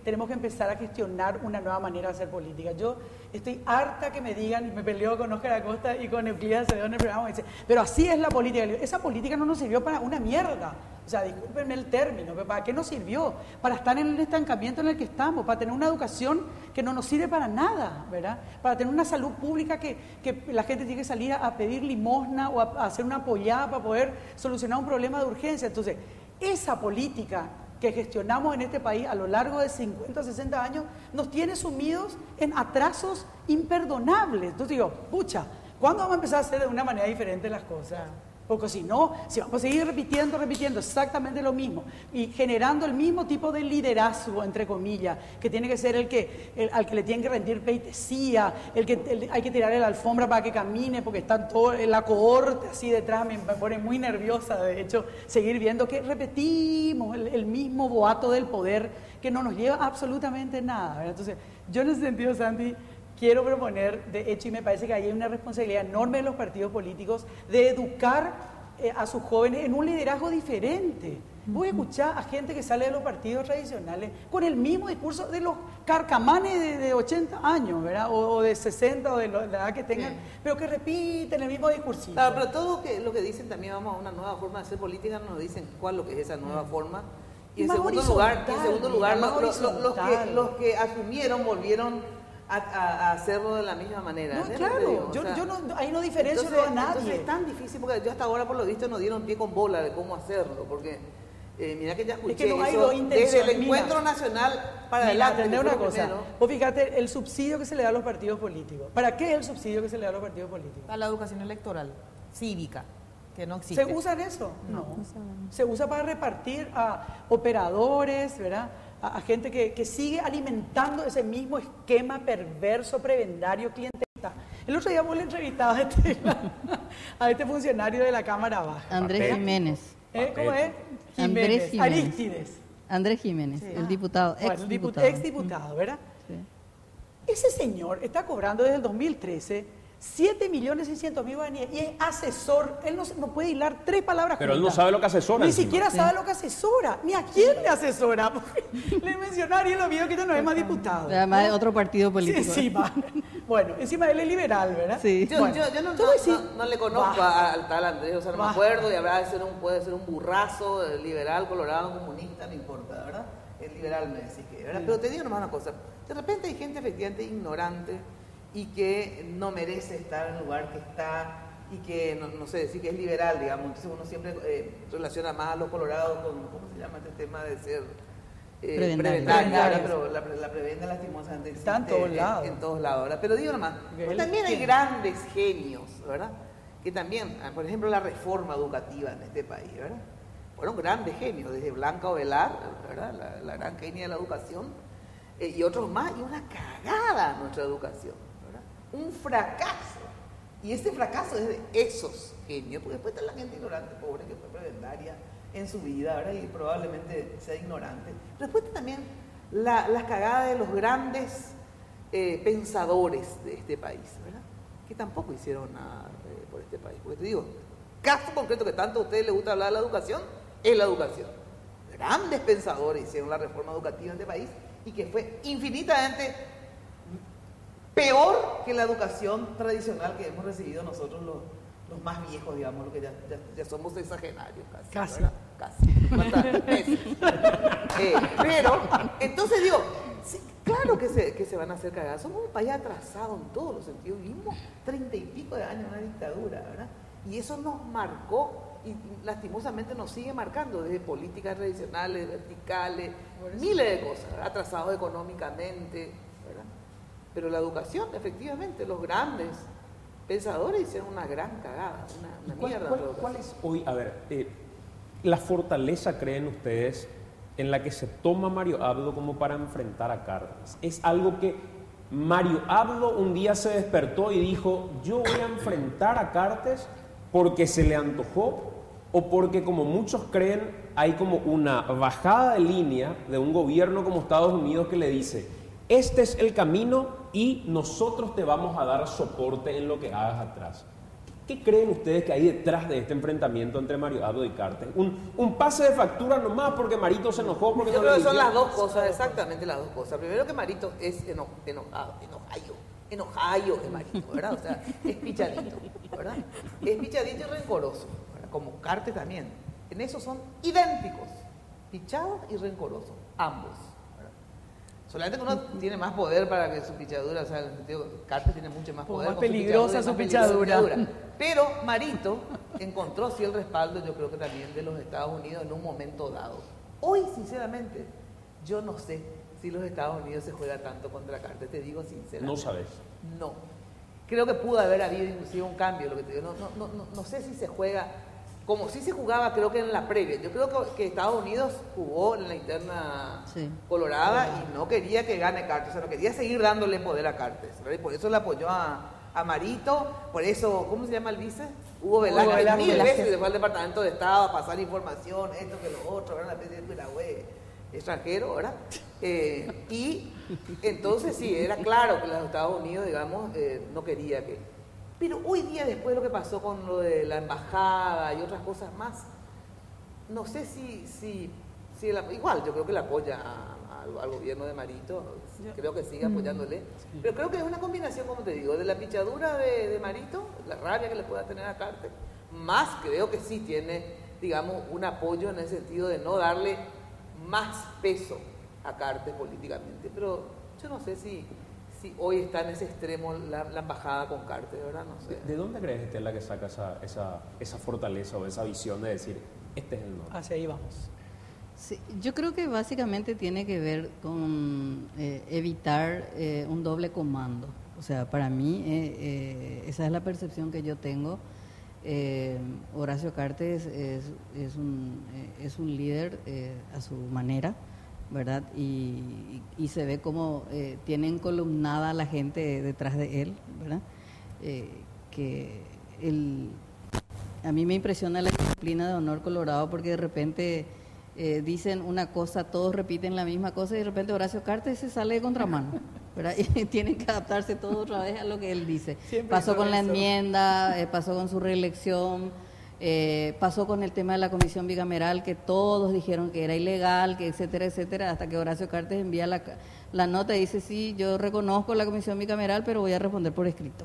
tenemos que empezar a gestionar una nueva manera de hacer política. Yo estoy harta que me digan, y me peleo con Óscar Acosta y con Euclides Acevedo en el programa, y dice, pero así es la política. Esa política no nos sirvió para una mierda. O sea, discúlpenme el término, pero ¿para qué nos sirvió? Para estar en el estancamiento en el que estamos, para tener una educación que no nos sirve para nada, ¿verdad? Para tener una salud pública que la gente tiene que salir a pedir limosna o a hacer una apoyada para poder solucionar un problema de urgencia. Entonces, esa política que gestionamos en este país a lo largo de 50 o 60 años nos tiene sumidos en atrasos imperdonables. Entonces digo, pucha, ¿cuándo vamos a empezar a hacer de una manera diferente las cosas? Porque si no, si vamos a seguir repitiendo exactamente lo mismo y generando el mismo tipo de liderazgo, entre comillas, que tiene que ser al que le tienen que rendir pleitesía, hay que tirarle la alfombra para que camine, porque está todo la cohorte así detrás, me pone muy nerviosa, de hecho, seguir viendo que repetimos el mismo boato del poder que no nos lleva absolutamente nada, ¿verdad? Entonces, yo en ese sentido, Santi, quiero proponer, de hecho, y me parece que hay una responsabilidad enorme de los partidos políticos de educar a sus jóvenes en un liderazgo diferente. Voy a escuchar a gente que sale de los partidos tradicionales con el mismo discurso de los carcamanes de 80 años, ¿verdad? O de 60 o de la edad que tengan, pero que repiten el mismo discursito. Claro, pero todo lo que dicen también, vamos a una nueva forma de hacer política, no nos dicen cuál lo que es esa nueva forma. Y en más segundo lugar, horizontal, más horizontal. los que asumieron volvieron a hacerlo de la misma manera. No, ¿Entendés? claro, O yo sea, no, ahí no diferencio a nadie. Entonces es tan difícil porque yo hasta ahora por lo visto no dieron pie con bola de cómo hacerlo, porque mira que ya escuché Es que no hay eso dos desde intenciones. el encuentro nacional para Mira, adelante. entender que fue una lo cosa. primero. Vos fíjate, el subsidio que se le da a los partidos políticos. ¿Para qué es el subsidio que se le da a los partidos políticos? A la educación electoral, cívica, que no existe. ¿Se usa en eso? No. Se usa para repartir a operadores, ¿verdad? A gente que sigue alimentando ese mismo esquema perverso, prebendario, clientelista. El otro día vos le entrevistabas a este funcionario de la Cámara Baja. Andrés Jiménez. ¿Cómo es? Andrés Jiménez. Aristides. Andrés Jiménez, Sí. el diputado, Bueno, ex diputado. exdiputado, ¿verdad? Sí. Ese señor está cobrando desde el 2013 7.600.000 guaraníes y es asesor. Él no puede hilar 3 palabras Pero él no juntas. sabe lo que asesora. Ni encima. siquiera sabe lo que asesora, ni a quién le asesora. Le mencionaron y él lo vio que ya no es más diputado. Además de otro partido político. Sí, encima. Bueno, encima él es liberal, ¿verdad? Sí. Yo Bueno, no, tú decís, no le conozco al tal Andrés, o sea, no me Bah. acuerdo, y habrá de ser puede ser un burrazo, liberal, colorado, comunista, no importa, ¿verdad? El liberal me decís que, ¿verdad? Pero te digo nomás una cosa, de repente hay gente efectivamente ignorante y que no merece estar en el lugar que está y que, no sé, decir que es liberal, digamos, entonces uno siempre relaciona más a los colorados con, ¿cómo se llama este tema de ser? Prebendario. Prebendaria, pero la prebenda lastimosamente Está en existe todos lados. en todos lados, ¿verdad? Pero digo nomás, Él también hay tiene. grandes genios, ¿verdad? Que también, por ejemplo, la reforma educativa en este país, ¿verdad? Fueron grandes genios, desde Blanca Ovelar, ¿verdad? La gran genia de la educación, y otros más, y una cagada nuestra educación, ¿verdad? Un fracaso. Y ese fracaso es de esos genios, porque después está la gente ignorante, pobre, que fue prebendaria en su vida, ¿verdad? Y probablemente sea ignorante. Pero después está también las cagadas de los grandes pensadores de este país, ¿verdad? Que tampoco hicieron nada por este país. Porque te digo, caso concreto que tanto a ustedes les gusta hablar de la educación, es la educación. Grandes pensadores hicieron la reforma educativa en este país y que fue infinitamente peor que la educación tradicional que hemos recibido nosotros los más viejos, digamos, los que ya somos sexagenarios casi. Casi. ¿verdad? Casi. ¿Cuántas veces? Pero, entonces digo, sí, claro que se van a hacer cagadas. Somos un país atrasado en todos los sentidos. Vivimos 30 y pico de años en una dictadura, ¿verdad? Y eso nos marcó y lastimosamente nos sigue marcando desde políticas tradicionales, verticales, miles de cosas, ¿verdad? Atrasados económicamente, ¿verdad? Pero la educación, efectivamente, los grandes pensadores hicieron una gran cagada, una mierda. ¿Cuál es hoy, a ver, la fortaleza, creen ustedes, en la que se toma Mario Abdo como para enfrentar a Cárdenas? ¿Es algo que Mario Abdo un día se despertó y dijo, yo voy a enfrentar a Cartes porque se le antojó, o porque, como muchos creen, hay como una bajada de línea de un gobierno como Estados Unidos que le dice, este es el camino y nosotros te vamos a dar soporte en lo que hagas atrás? ¿Qué creen ustedes que hay detrás de este enfrentamiento entre Mario Abdo y Cartes? ¿Un pase de factura nomás porque Marito se enojó? Porque Yo no creo le que son dijeron? las dos cosas, exactamente las dos cosas. Primero que Marito es enojayo es Marito, ¿verdad? O sea, es pichadito, ¿verdad? Es pichadito y rencoroso, ¿verdad? Como Cartes también. En eso son idénticos, pichados y rencorosos, ambos. ¿Verdad? Solamente que uno tiene más poder para que su pichadura, o sea, en el sentido, Cartes tiene mucho más poder. Más con peligrosa su pichadura. Pero Marito encontró sí el respaldo, yo creo que también de los Estados Unidos en un momento dado. Hoy, sinceramente, yo no sé si los Estados Unidos se juega tanto contra Cartes, te digo sinceramente. No sabes. No. Creo que pudo haber habido inclusive un cambio, lo que te digo. No sé si se juega, como si se jugaba creo que en la previa. Yo creo que Estados Unidos jugó en la interna Sí. colorada y no quería que gane Cartes, o sea, no quería seguir dándole poder a Cartes, ¿verdad? Y por eso le apoyó a Marito, por eso, ¿cómo se llama el vice? Hugo Velázquez, Velázquez. mil veces se fue al Departamento de Estado a pasar información, esto que lo otro, ¿verdad? La especie de piragüe extranjero, ¿verdad? Y entonces sí, era claro que los Estados Unidos, digamos, no quería que... Pero hoy día, después de lo que pasó con lo de la embajada y otras cosas más, no sé igual, yo creo que le apoya al gobierno de Marito, creo que sigue apoyándole, pero creo que es una combinación, como te digo, de la pichadura de Marito, la rabia que le pueda tener a Cartes, más creo que sí tiene, digamos, un apoyo en el sentido de no darle más peso a Cartes políticamente, pero yo no sé si hoy está en ese extremo la embajada con Cartes, ¿verdad? No sé. ¿De dónde crees, Estela, que saca esa fortaleza o esa visión de decir, este es el norte? Hacia ahí vamos. Sí, yo creo que básicamente tiene que ver con evitar un doble comando. O sea, para mí esa es la percepción que yo tengo. Horacio Cartes es un líder a su manera, ¿verdad? Y se ve como tienen columnada a la gente detrás de él, ¿verdad? A mí me impresiona la disciplina de Honor Colorado, porque de repente dicen una cosa, todos repiten la misma cosa, y de repente Horacio Cartes se sale de contramano, ¿verdad? Y tienen que adaptarse todos otra vez a lo que él dice. Siempre pasó con la eso. enmienda, pasó con su reelección, pasó con el tema de la comisión bicameral, que todos dijeron que era ilegal, que etcétera, etcétera, hasta que Horacio Cartes envía la nota y dice, sí, yo reconozco la comisión bicameral, pero voy a responder por escrito.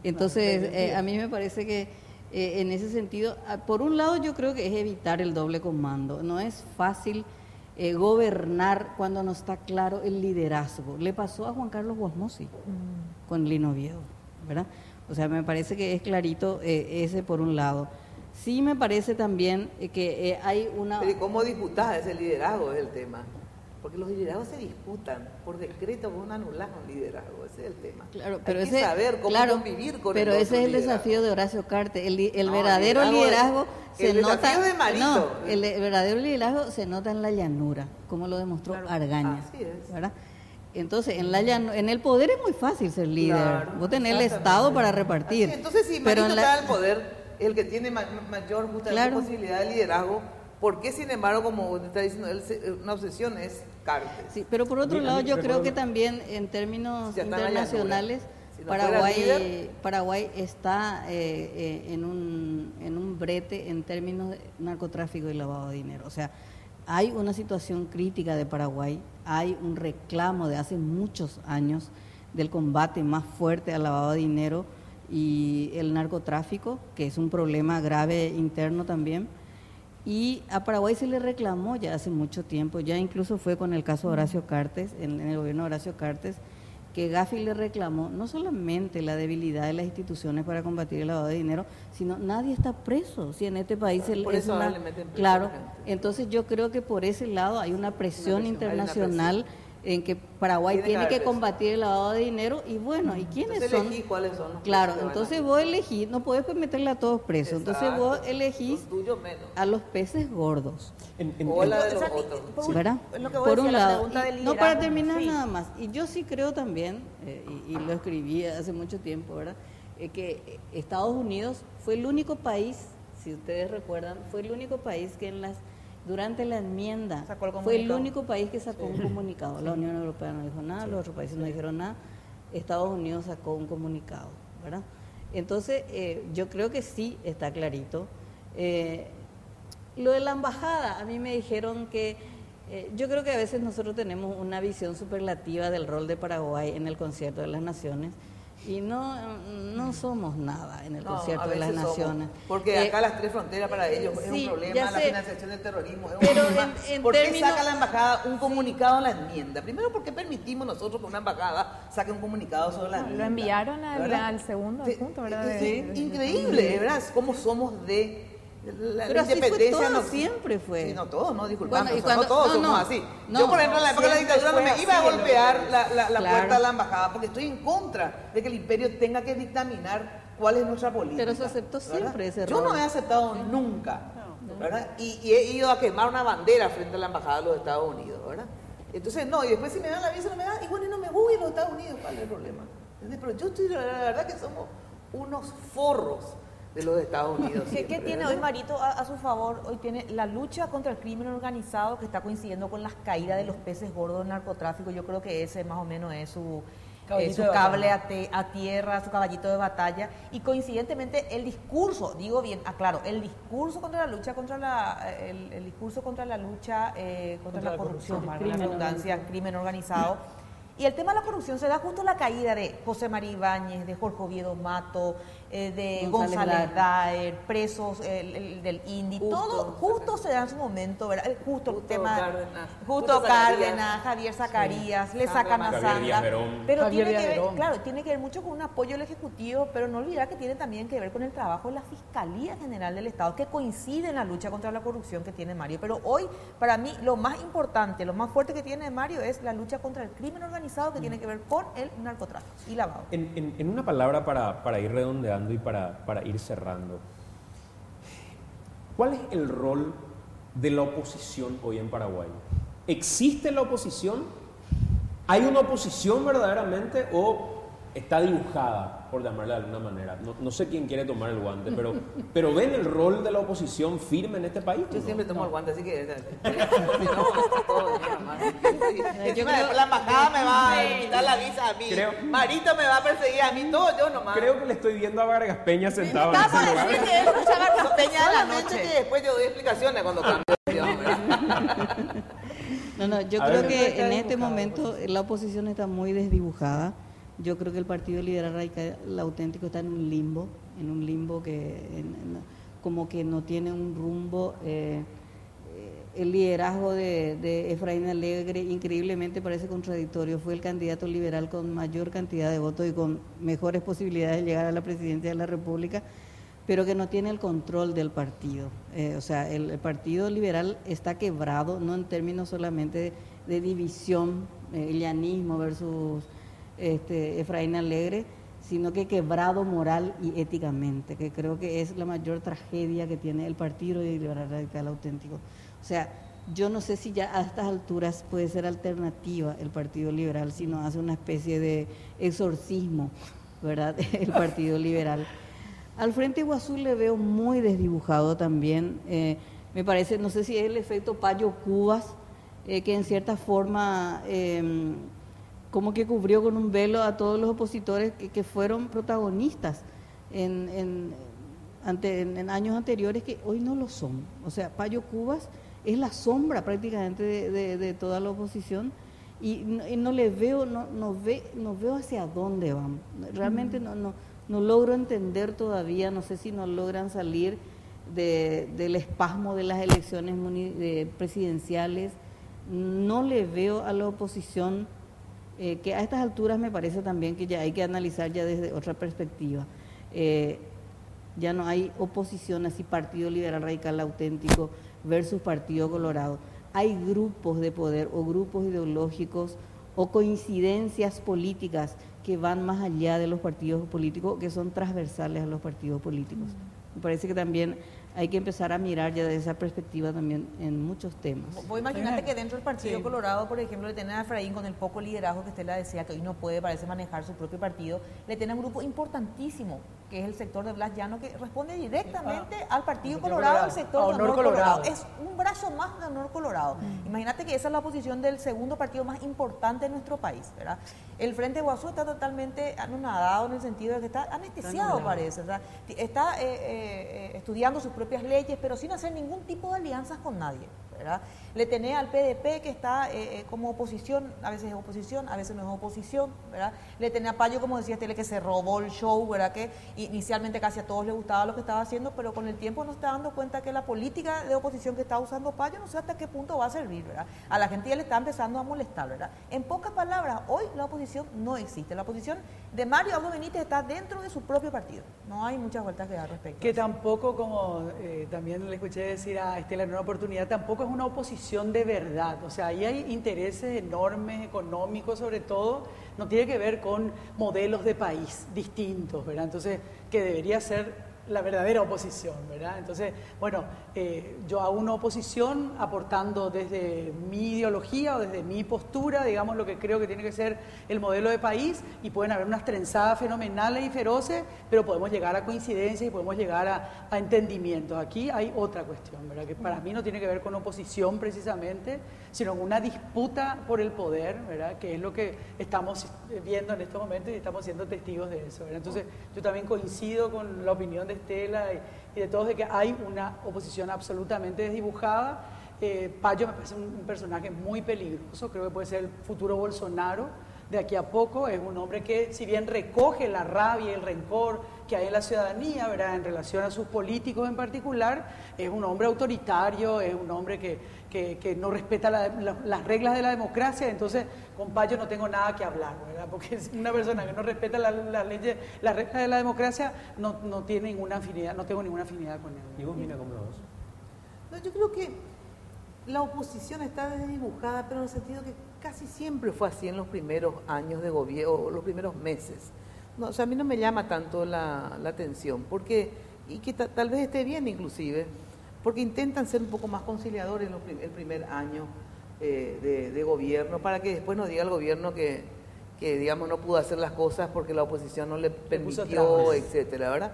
Entonces, a mí me parece que en ese sentido, por un lado yo creo que es evitar el doble comando. No es fácil gobernar cuando no está claro el liderazgo. Le pasó a Juan Carlos Guasmosi con Lino Oviedo, ¿verdad? O sea, me parece que es clarito ese por un lado. Sí me parece también que hay una... Pero ¿y cómo disputas ese liderazgo? Es el tema. Porque los liderazgos se disputan por decreto, vos no anulás un liderazgo, ese es el tema. Claro, pero hay que saber cómo convivir con pero el ese es el liderazgo. desafío de Horacio Cartes. El No, verdadero liderazgo se el nota. desafío de Marito. No, el verdadero liderazgo se nota en la llanura, como lo demostró Argaña, Así es. ¿verdad? Entonces, en el poder es muy fácil ser líder. Claro, Vos tenés el Estado para repartir. Así, entonces, si pero Marito en la- está en el poder, el que tiene mayor justamente Claro. posibilidad de liderazgo, ¿por qué, sin embargo, como está diciendo él, una obsesión es Cartes? Sí, pero por otro A mí lado, yo recuerdo- creo que también en términos Ya está en la internacionales, llanura. Si no fuera líder- Paraguay está en un brete en términos de narcotráfico y lavado de dinero. O sea, hay una situación crítica de Paraguay, hay un reclamo de hace muchos años del combate más fuerte al lavado de dinero y el narcotráfico, que es un problema grave interno también. Y a Paraguay se le reclamó ya hace mucho tiempo, ya incluso fue con el caso de Horacio Cartes, en el gobierno de Horacio Cartes, que Gafi le reclamó no solamente la debilidad de las instituciones para combatir el lavado de dinero, sino nadie está preso. Si en este país Por eso ahora le meten preso claro, a la gente. entonces yo creo que por ese lado hay una presión hay una internacional en que Paraguay Tiene que tiene haber que preso. combatir el lavado de dinero y bueno, ¿y quiénes Entonces son? elegí cuáles son los Claro, presos que van a entonces ir. vos elegís, no podés meterle a todos presos, entonces Exacto. vos elegís Los tuyos menos. a los peces gordos, O la de O los sea, otros. ¿verdad? Es lo que vos Por un decías, la lado, pregunta del y no para liderazgo, terminar sí. nada más, y yo sí creo también, y lo escribí hace mucho tiempo, ¿verdad? Que Estados Unidos fue el único país, si ustedes recuerdan, fue el único país que durante la enmienda Sacó el fue el comunicado. único país que sacó un comunicado. La Unión Europea no dijo nada, los otros países no dijeron nada, Estados Unidos sacó un comunicado, ¿verdad? Entonces, yo creo que sí está clarito. Lo de la embajada, a mí me dijeron que yo creo que a veces nosotros tenemos una visión superlativa del rol de Paraguay en el Concierto de las Naciones y no somos nada en el No, Concierto a de las veces somos. Naciones. Porque acá las tres fronteras para ellos es sí, un problema, ya la sé. financiación del terrorismo es un Pero problema. en ¿Por qué términos- saca la embajada un comunicado en la enmienda? Primero, ¿por qué permitimos nosotros que una embajada saque un comunicado sobre la enmienda? Lo enviaron ¿Verdad? al segundo Sí, punto, ¿verdad? es increíble, ¿verdad? Cómo somos de la Pero así fue independencia. todo, no- siempre fue. Sí, no todos, no, disculpame, Bueno, y o sea, no cuando- todos no, somos no, así. no, Yo, por ejemplo, en la época de la siempre dictadura no fue me iba a así, golpear la Claro. puerta de la embajada porque estoy en contra de que el imperio tenga que dictaminar cuál es nuestra política. Pero se aceptó ¿verdad? siempre ese Yo rol. no he aceptado nunca, ¿verdad? Y he ido a quemar una bandera frente a la embajada de los Estados Unidos, ¿verdad? Entonces, no, y después si me dan la visa no me dan, y bueno, y no me voy a los Estados Unidos, ¿cuál es el problema? ¿Entendés? Pero yo estoy, la verdad que somos unos forros de los Estados Unidos. ¿Qué siempre, tiene ¿verdad? hoy Marito a su favor? Hoy tiene la lucha contra el crimen organizado que está coincidiendo con las caídas de los peces gordos del narcotráfico. Yo creo que ese más o menos es su Caballito su de cable batalla. a tierra, su caballito de batalla. Y coincidentemente el discurso, digo bien, aclaro, el discurso contra la lucha, contra el discurso contra la lucha contra la corrupción, valga la redundancia, crimen organizado. Y el tema de la corrupción se da justo en la caída de José María Ibáñez, de Jorge Oviedo Mato, de González González Daer, presos del INDI, todo justo se da en su momento, ¿verdad? Justo el tema, Justo Cárdenas, Javier Zacarías, le sacan a Javier Díaz Sandra, Verón. pero Javier tiene que Díaz ver, Verón. claro, tiene que ver mucho con un apoyo del Ejecutivo, pero no olvidar que tiene también que ver con el trabajo de la Fiscalía General del Estado, que coincide en la lucha contra la corrupción que tiene Mario. Pero hoy, para mí, lo más importante, lo más fuerte que tiene Mario es la lucha contra el crimen organizado, que tiene que ver con el narcotráfico y lavado. En una palabra para ir redondeando y para ir cerrando, ¿cuál es el rol de la oposición hoy en Paraguay? ¿Existe la oposición? ¿Hay una oposición verdaderamente o está dibujada, por llamarla de alguna manera? No sé quién quiere tomar el guante, pero ¿ven el rol de la oposición firme en este país? Yo siempre tomo el guante, así que... Yo Después la embajada me va a quitar la visa a mí. Marito me va a perseguir a mí, todo yo nomás. Creo que le estoy viendo a Vargas Peña sentado en Vamos ese a lugar. decir que es mucha Vargas Peña de la Solamente que noche. después yo doy explicaciones cuando cambio de opinión, ¿verdad? No, yo A creo ver. que en este momento la oposición está muy desdibujada. Yo creo que el Partido Liberal Radical Auténtico está en un limbo que como que no tiene un rumbo. El liderazgo de Efraín Alegre increíblemente parece contradictorio. Fue el candidato liberal con mayor cantidad de votos y con mejores posibilidades de llegar a la presidencia de la República, pero que no tiene el control del partido. O sea, el Partido Liberal está quebrado, no en términos solamente de división, el llanismo versus Efraín Alegre, sino que quebrado moral y éticamente, que creo que es la mayor tragedia que tiene el Partido Liberal Radical Auténtico. O sea, yo no sé si ya a estas alturas puede ser alternativa el Partido Liberal, si no hace una especie de exorcismo, ¿verdad? El Partido Liberal. Al Frente Iguazú le veo muy desdibujado también. Me parece, no sé si es el efecto Payo Cubas, que en cierta forma como que cubrió con un velo a todos los opositores que fueron protagonistas en años anteriores, que hoy no lo son. O sea, Payo Cubas es la sombra prácticamente de toda la oposición y no le veo, no veo hacia dónde van. Realmente no logro entender todavía, no sé si no logran salir del espasmo de las elecciones presidenciales. No le veo a la oposición, que a estas alturas me parece también que ya hay que analizar ya desde otra perspectiva. Ya no hay oposición así, Partido Liberal Radical Auténtico versus Partido Colorado. Hay grupos de poder o grupos ideológicos o coincidencias políticas que van más allá de los partidos políticos, que son transversales a los partidos políticos. Me parece que también hay que empezar a mirar ya desde esa perspectiva también en muchos temas. Vos imaginate que dentro del Partido Colorado, por ejemplo, le tienen a Efraín con el poco liderazgo que usted le decía, que hoy no puede, parece, manejar su propio partido, le tienen un grupo importantísimo, que es el sector de Blas Llano, que responde directamente al Partido Colorado, al sector de Honor Colorado. Es un brazo más de Honor Colorado. Imagínate que esa es la posición del segundo partido más importante de nuestro país, ¿verdad? El Frente Iguazú está totalmente anonadado en el sentido de que está anestesiado, parece. O sea, está estudiando sus propias leyes, pero sin hacer ningún tipo de alianzas con nadie, ¿verdad? Le tenés al PDP, que está como oposición, a veces es oposición, a veces no es oposición, ¿verdad? Le tenés a Payo, como decía Estela, que se robó el show, ¿verdad? Que inicialmente casi a todos les gustaba lo que estaba haciendo, pero con el tiempo nos está dando cuenta que la política de oposición que está usando Payo, no sé hasta qué punto va a servir, ¿verdad? A la gente ya le está empezando a molestar, ¿verdad? En pocas palabras, hoy la oposición no existe. La oposición de Mario Abdo Benítez está dentro de su propio partido. No hay muchas vueltas que dar respecto a Que eso. tampoco, como también le escuché decir a Estela en una oportunidad, tampoco es una oposición de verdad. O sea, ahí hay intereses enormes, económicos sobre todo, no tiene que ver con modelos de país distintos, ¿verdad? Entonces, que debería ser la verdadera oposición, ¿verdad? Entonces, bueno, yo hago una oposición aportando desde mi ideología o desde mi postura, digamos, lo que creo que tiene que ser el modelo de país, y pueden haber unas trenzadas fenomenales y feroces, pero podemos llegar a coincidencias y podemos llegar a entendimientos. Aquí hay otra cuestión, ¿verdad? Que para mí no tiene que ver con oposición precisamente, sino con una disputa por el poder, ¿verdad? Que es lo que estamos viendo en estos momentos y estamos siendo testigos de eso, ¿verdad? Entonces, yo también coincido con la opinión de Estela y de todos, de que hay una oposición absolutamente desdibujada. Payo me parece un personaje muy peligroso, creo que puede ser el futuro Bolsonaro, de aquí a poco. Es un hombre que, si bien recoge la rabia y el rencor que hay en la ciudadanía, ¿verdad?, en relación a sus políticos en particular, es un hombre autoritario, es un hombre que no respeta las reglas de la democracia. Entonces, con Payo no tengo nada que hablar, ¿verdad?, porque es una persona que no respeta las reglas de la democracia, no tiene ninguna afinidad, no tengo ninguna afinidad con él. ¿Y vos, Mina, cómo lo ves? No, yo creo que la oposición está desdibujada, pero en el sentido que casi siempre fue así en los primeros años de gobierno, los primeros meses. No, o sea, a mí no me llama tanto la atención, porque, y que tal vez esté bien inclusive, porque intentan ser un poco más conciliadores el primer año de gobierno, para que después no diga el gobierno que digamos no pudo hacer las cosas porque la oposición no le permitió, etcétera, ¿verdad?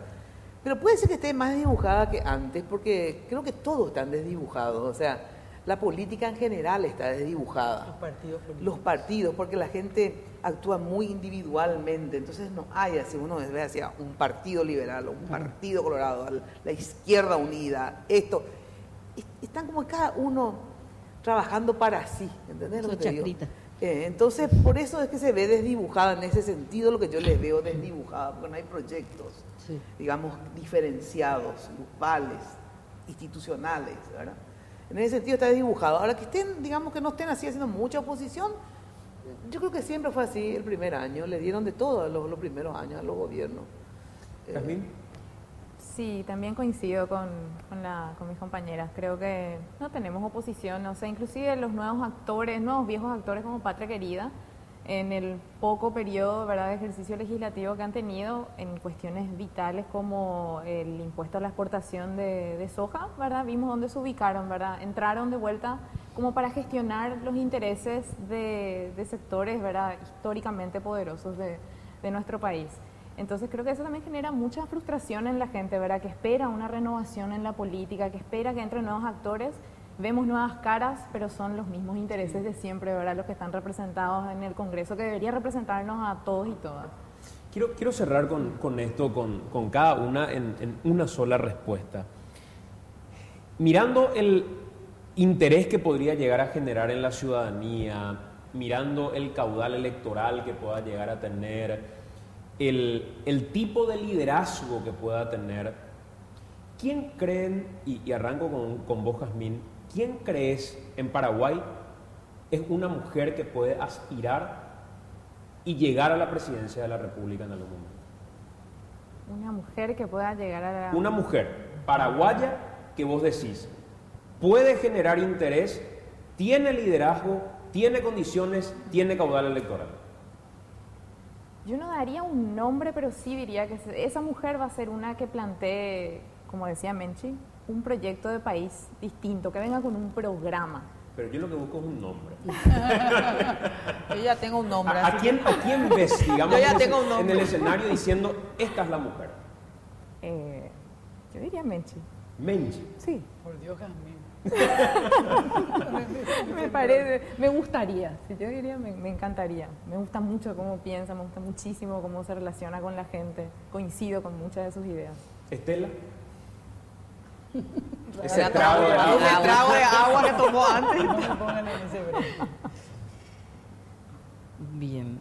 Pero puede ser que esté más desdibujada que antes, porque creo que todos están desdibujados, o sea, la política en general está desdibujada. Los partidos políticos. Los partidos, porque la gente actúa muy individualmente, entonces no hay así, uno ve hacia un partido liberal o un partido colorado, la izquierda unida, esto. Están como cada uno trabajando para sí, ¿entendés lo que te digo? Entonces, por eso es que se ve desdibujada en ese sentido, lo que yo les veo desdibujada, porque no hay proyectos, digamos, diferenciados, grupales, institucionales, ¿verdad? En ese sentido está desdibujado. Ahora que estén, digamos que no estén así haciendo mucha oposición, yo creo que siempre fue así el primer año, le dieron de todo los primeros años a los gobiernos. ¿Jazmín? Sí, también coincido con mis compañeras. Creo que no tenemos oposición, o sea, inclusive los nuevos viejos actores como Patria Querida, en el poco periodo, ¿verdad?, de ejercicio legislativo que han tenido en cuestiones vitales como el impuesto a la exportación de soja, ¿verdad?, vimos dónde se ubicaron, ¿verdad?, entraron de vuelta como para gestionar los intereses de sectores, ¿verdad?, históricamente poderosos de nuestro país. Entonces creo que eso también genera mucha frustración en la gente, ¿verdad?, que espera una renovación en la política, que espera que entren nuevos actores. Vemos nuevas caras, pero son los mismos intereses de siempre, ¿verdad?, los que están representados en el Congreso, que debería representarnos a todos y todas. Quiero cerrar con esto, con cada una en una sola respuesta. Mirando el interés que podría llegar a generar en la ciudadanía, mirando el caudal electoral que pueda llegar a tener, el tipo de liderazgo que pueda tener, ¿quién creen, y arranco con vos, Jazmín, quién crees en Paraguay es una mujer que puede aspirar y llegar a la presidencia de la República en algún momento? Una mujer que pueda llegar a la... Una mujer paraguaya que vos decís, puede generar interés, tiene liderazgo, tiene condiciones, tiene caudal electoral. Yo no daría un nombre, pero sí diría que esa mujer va a ser una que plantee, como decía Menchi, un proyecto de país distinto, que venga con un programa. Pero yo lo que busco es un nombre. Yo ya tengo un nombre. ¿A quién ves, digamos, yo ya tengo un nombre, en el escenario diciendo, esta es la mujer? Yo diría Menchi. Menchi. Sí. Por Dios, Jazmín. me gustaría, sí, yo diría me encantaría. Me gusta mucho cómo piensa, me gusta muchísimo cómo se relaciona con la gente. Coincido con muchas de sus ideas. Estela. Ese trago de agua que tomó antes. No me pongan en ese brete. Bien.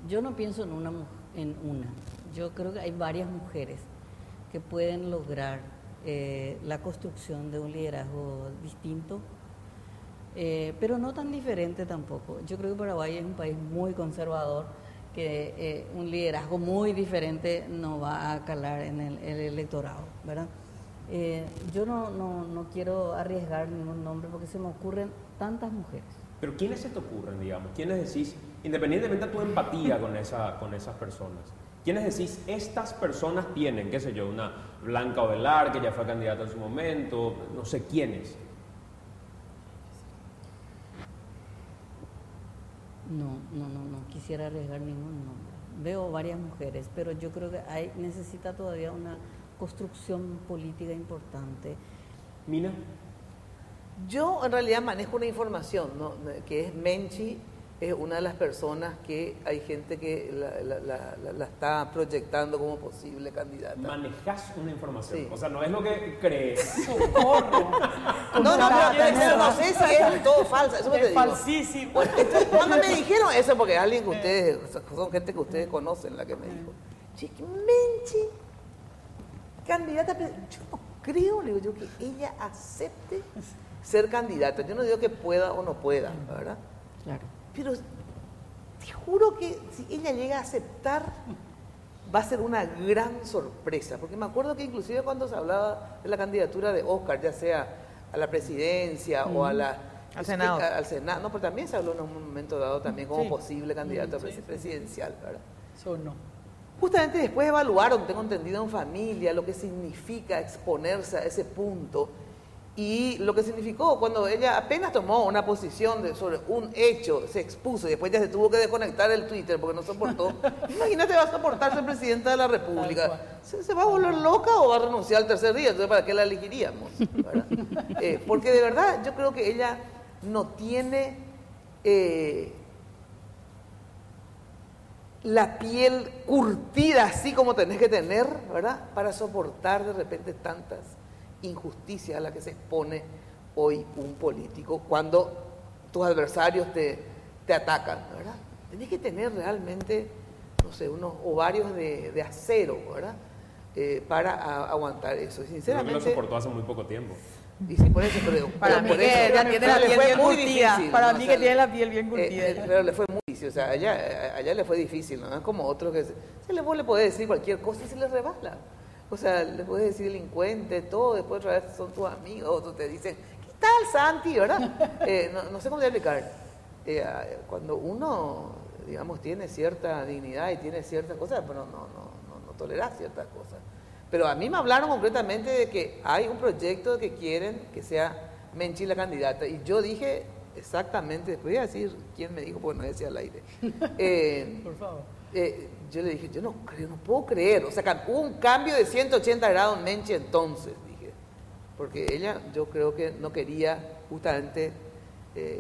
Yo no pienso en una. Yo creo que hay varias mujeres que pueden lograr la construcción de un liderazgo distinto, pero no tan diferente tampoco. Yo creo que Paraguay es un país muy conservador, que un liderazgo muy diferente no va a calar en el electorado, ¿verdad? Yo no quiero arriesgar ningún nombre porque se me ocurren tantas mujeres. Pero ¿quiénes se te ocurren, digamos? ¿Quiénes decís, independientemente de tu empatía con esas personas, quiénes decís, estas personas tienen, qué sé yo, una Blanca Ovelar, que ya fue candidata en su momento, no sé quiénes? No quisiera arriesgar ningún nombre. Veo varias mujeres, pero yo creo que necesita todavía una construcción política importante. Mina. Yo en realidad manejo una información, ¿no?, que es Menchi, es una de las personas que hay gente que la está proyectando como posible candidata. Manejás una información, Sí. o sea, no es lo que crees. ¡Socorro! No, No, no, pero no sé sé si es del todo falsa, eso te digo. Falsísimo. Bueno, entonces, cuando me dijeron eso, porque alguien que ustedes, son gente que ustedes conocen la que me dijo, che, Menchi, candidata, yo no creo, le digo yo, que ella acepte ser candidata. Yo no digo que pueda o no pueda, ¿verdad? Claro. Pero te juro que si ella llega a aceptar, va a ser una gran sorpresa. Porque me acuerdo que inclusive cuando se hablaba de la candidatura de Oscar, ya sea a la presidencia o a la... Al Senado. Al Senado, no, pero también se habló en un momento dado también como Sí. posible candidato presidencial, ¿verdad? Eso no. Justamente después evaluaron, tengo entendido en familia, lo que significa exponerse a ese punto y lo que significó cuando ella apenas tomó una posición sobre un hecho, se expuso y después ya se tuvo que desconectar el Twitter porque no soportó. Imagínate, va a soportar ser presidenta de la República. ¿Se va a volver loca o va a renunciar al tercer día? Entonces, ¿para qué la elegiríamos? ¿Verdad? Porque de verdad yo creo que ella no tiene... la piel curtida así como tenés que tener, ¿verdad? Para soportar de repente tantas injusticias a las que se expone hoy un político cuando tus adversarios te atacan, ¿verdad? Tenés que tener realmente, no sé, unos ovarios de acero, ¿verdad? Para aguantar eso. Y Creo que lo sinceramente... soportó hace muy poco tiempo. Y sí, por eso, pero Para mí por que eso, ya tiene la le piel fue bien muy curtida. difícil, Para ¿no? mí O que sea, tiene la piel bien curtida. pero le fue muy difícil, o sea, allá le fue difícil, ¿no? Es como otros que vos le podés decir cualquier cosa y se le rebala. O sea, le podés decir delincuente, todo, después otra vez son tus amigos, otros te dicen, ¿qué tal, Santi? ¿Verdad? No sé cómo te explicar. Cuando uno, digamos, tiene cierta dignidad y tiene ciertas cosas, pero no tolerás ciertas cosas. Pero a mí me hablaron concretamente de que hay un proyecto de que quieren que sea Menchi la candidata. Y yo dije exactamente, después voy a decir quién me dijo, porque no decía al aire. Por favor. Yo le dije, yo no creo, no puedo creer. O sea, hubo un cambio de 180 grados en Menchi entonces, dije. Porque ella, yo creo que no quería justamente,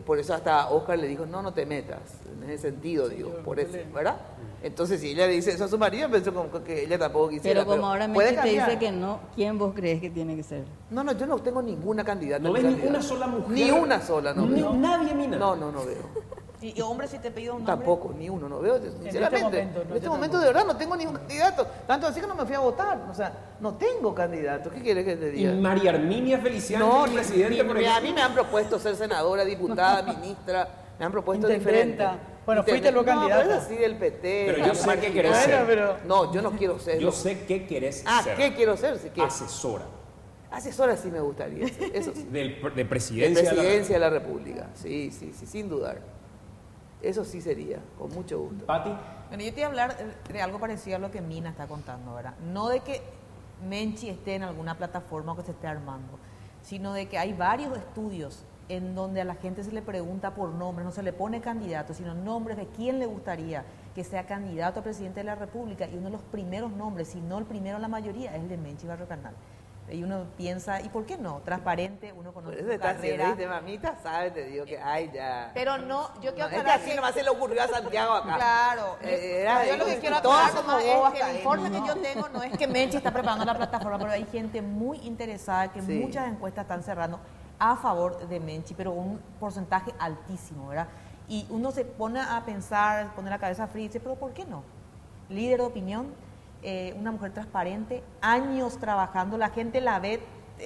por eso hasta Oscar le dijo, no te metas. En ese sentido, digo, por eso, ¿verdad? Entonces, si ella le dice eso a su marido, pensó como que ella tampoco quisiera. Pero como ahora puede Menchi te cambiar. dice que no, ¿quién vos crees que tiene que ser? No, yo no tengo ninguna candidata. ¿No ves candidata. ninguna sola mujer? Ni una sola, no Ni veo. nadie, Mina. No veo. ¿Y hombre, si te pido un nombre? Tampoco, ni uno, no veo, sinceramente. momento, no, en este yo momento de verdad no tengo ningún candidato. Tanto así que no me fui a votar. O sea, no tengo candidato. ¿Qué quieres que te ¿Y diga? María Arminia Feliciano, No, presidente, por a ejemplo? mí me han propuesto ser senadora, diputada, ministra. Me han propuesto Intendenta. diferente. Bueno, fuiste luego No, candidata. pero es así del PT. Pero yo sé qué querés Bueno, ser. pero... No, yo no quiero ser. Yo sé qué querés Ah, ser. ¿qué quiero ser? Sí, ¿qué? Asesora Asesora sí me gustaría ser. Eso sí. de De presidencia. presidencia de la República. Sí, sin dudar. Eso sí sería, con mucho gusto. Pati, Bueno, yo te voy a hablar de algo parecido a lo que Mina está contando, ¿verdad? No de que Menchi esté en alguna plataforma o que se esté armando, sino de que hay varios estudios en donde a la gente se le pregunta por nombres, no se le pone candidato, sino nombres de quién le gustaría que sea candidato a presidente de la República, y uno de los primeros nombres, si no el primero la mayoría, es el de Menchi Barrio Canal. Y uno piensa, ¿y por qué no? Transparente, uno Por conoce eso su está carrera. haciendo, ¿viste, mamita? ¿Sabes? Te digo que, ay, ya. Pero no, yo quiero No, es que aclarar así nomás se le ocurrió a Santiago acá. Claro. Era Yo lo que de- quiero todas aclarar somos nomás bobas es que el caemos, informe ¿no? que yo tengo no es que Menchi está preparando la plataforma, pero hay gente muy interesada, que Sí. muchas encuestas están cerrando a favor de Menchi, pero un porcentaje altísimo, ¿verdad? Y uno se pone a pensar, pone la cabeza fría y dice, pero ¿por qué no? Líder de opinión, una mujer transparente, años trabajando, la gente la ve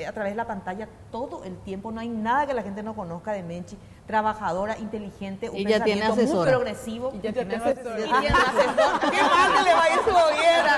a través de la pantalla todo el tiempo, no hay nada que la gente no conozca de Menchi, trabajadora, inteligente, un Y ya tiene pensamiento muy asesora. progresivo. Y ya tiene asesora. Y tiene asesor. Qué mal que le va a ir su gobierno,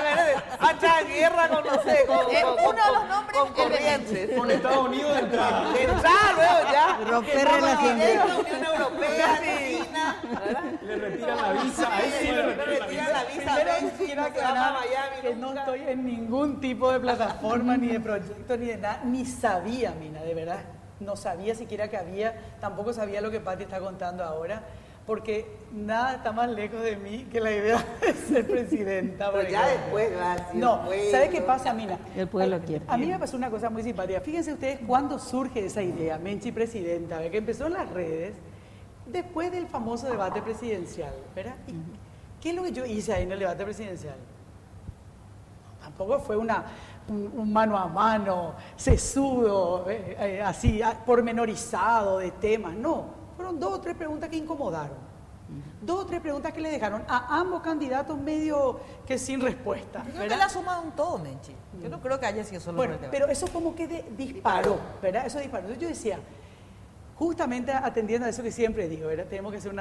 a echar guerra con, no sé, con Uno de los nombres con es el de corrientes. con Estados Unidos de entrada. Entrar luego ya. Romper Que vamos relaciones. a la Unión Europea, China, ¿verdad? Le retiran la visa. Ahí sí le Le retiran la retiran visa. la visa, Primero Menchi, quiero no se va para aclarar Miami que no nunca. estoy en ningún tipo de plataforma, ni de proyecto, ni de nada, ni sabía, Mina, de verdad. No sabía siquiera que había, tampoco sabía lo que Pati está contando ahora, porque nada está más lejos de mí que la idea de ser presidenta. por Pero ya ejemplo. después va a ser No, pueblo. ¿sabe qué pasa, Mina? El pueblo quiere. A mí me pasó una cosa muy simpática. Fíjense ustedes cuándo surge esa idea, Menchi presidenta, que empezó en las redes después del famoso debate presidencial, ¿verdad? ¿Y qué es lo que yo hice ahí en el debate presidencial? Tampoco fue una un mano a mano, sesudo, así, pormenorizado de temas. No, fueron 2 o 3 preguntas que incomodaron. 2 o 3 preguntas que le dejaron a ambos candidatos medio que sin respuesta. Yo creo que la suma de un todo, Menchi. Yo no creo que haya sido solo Bueno, por el pero debate. eso como que disparó, ¿verdad? Eso disparó. Entonces yo decía, justamente atendiendo a eso que siempre digo, ¿verdad? Tenemos que hacer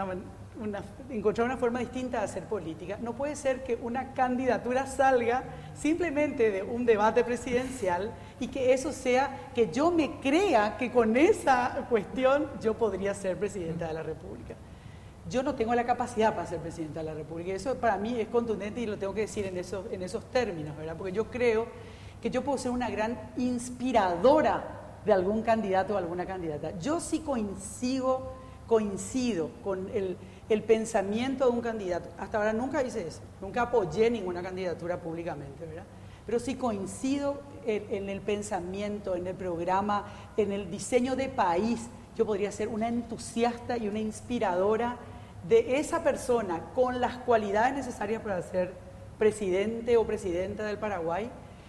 encontrar una forma distinta de hacer política. No puede ser que una candidatura salga simplemente de un debate presidencial y que eso sea, que yo me crea que con esa cuestión yo podría ser presidenta de la República. Yo no tengo la capacidad para ser presidenta de la República. Eso para mí es contundente y lo tengo que decir en esos términos, ¿verdad? Porque yo creo que yo puedo ser una gran inspiradora de algún candidato o alguna candidata. Yo sí coincido con el pensamiento de un candidato. Hasta ahora nunca hice eso, nunca apoyé ninguna candidatura públicamente, ¿verdad? Pero sí coincido en el pensamiento, en el programa, en el diseño de país. Yo podría ser una entusiasta y una inspiradora de esa persona con las cualidades necesarias para ser presidente o presidenta del Paraguay,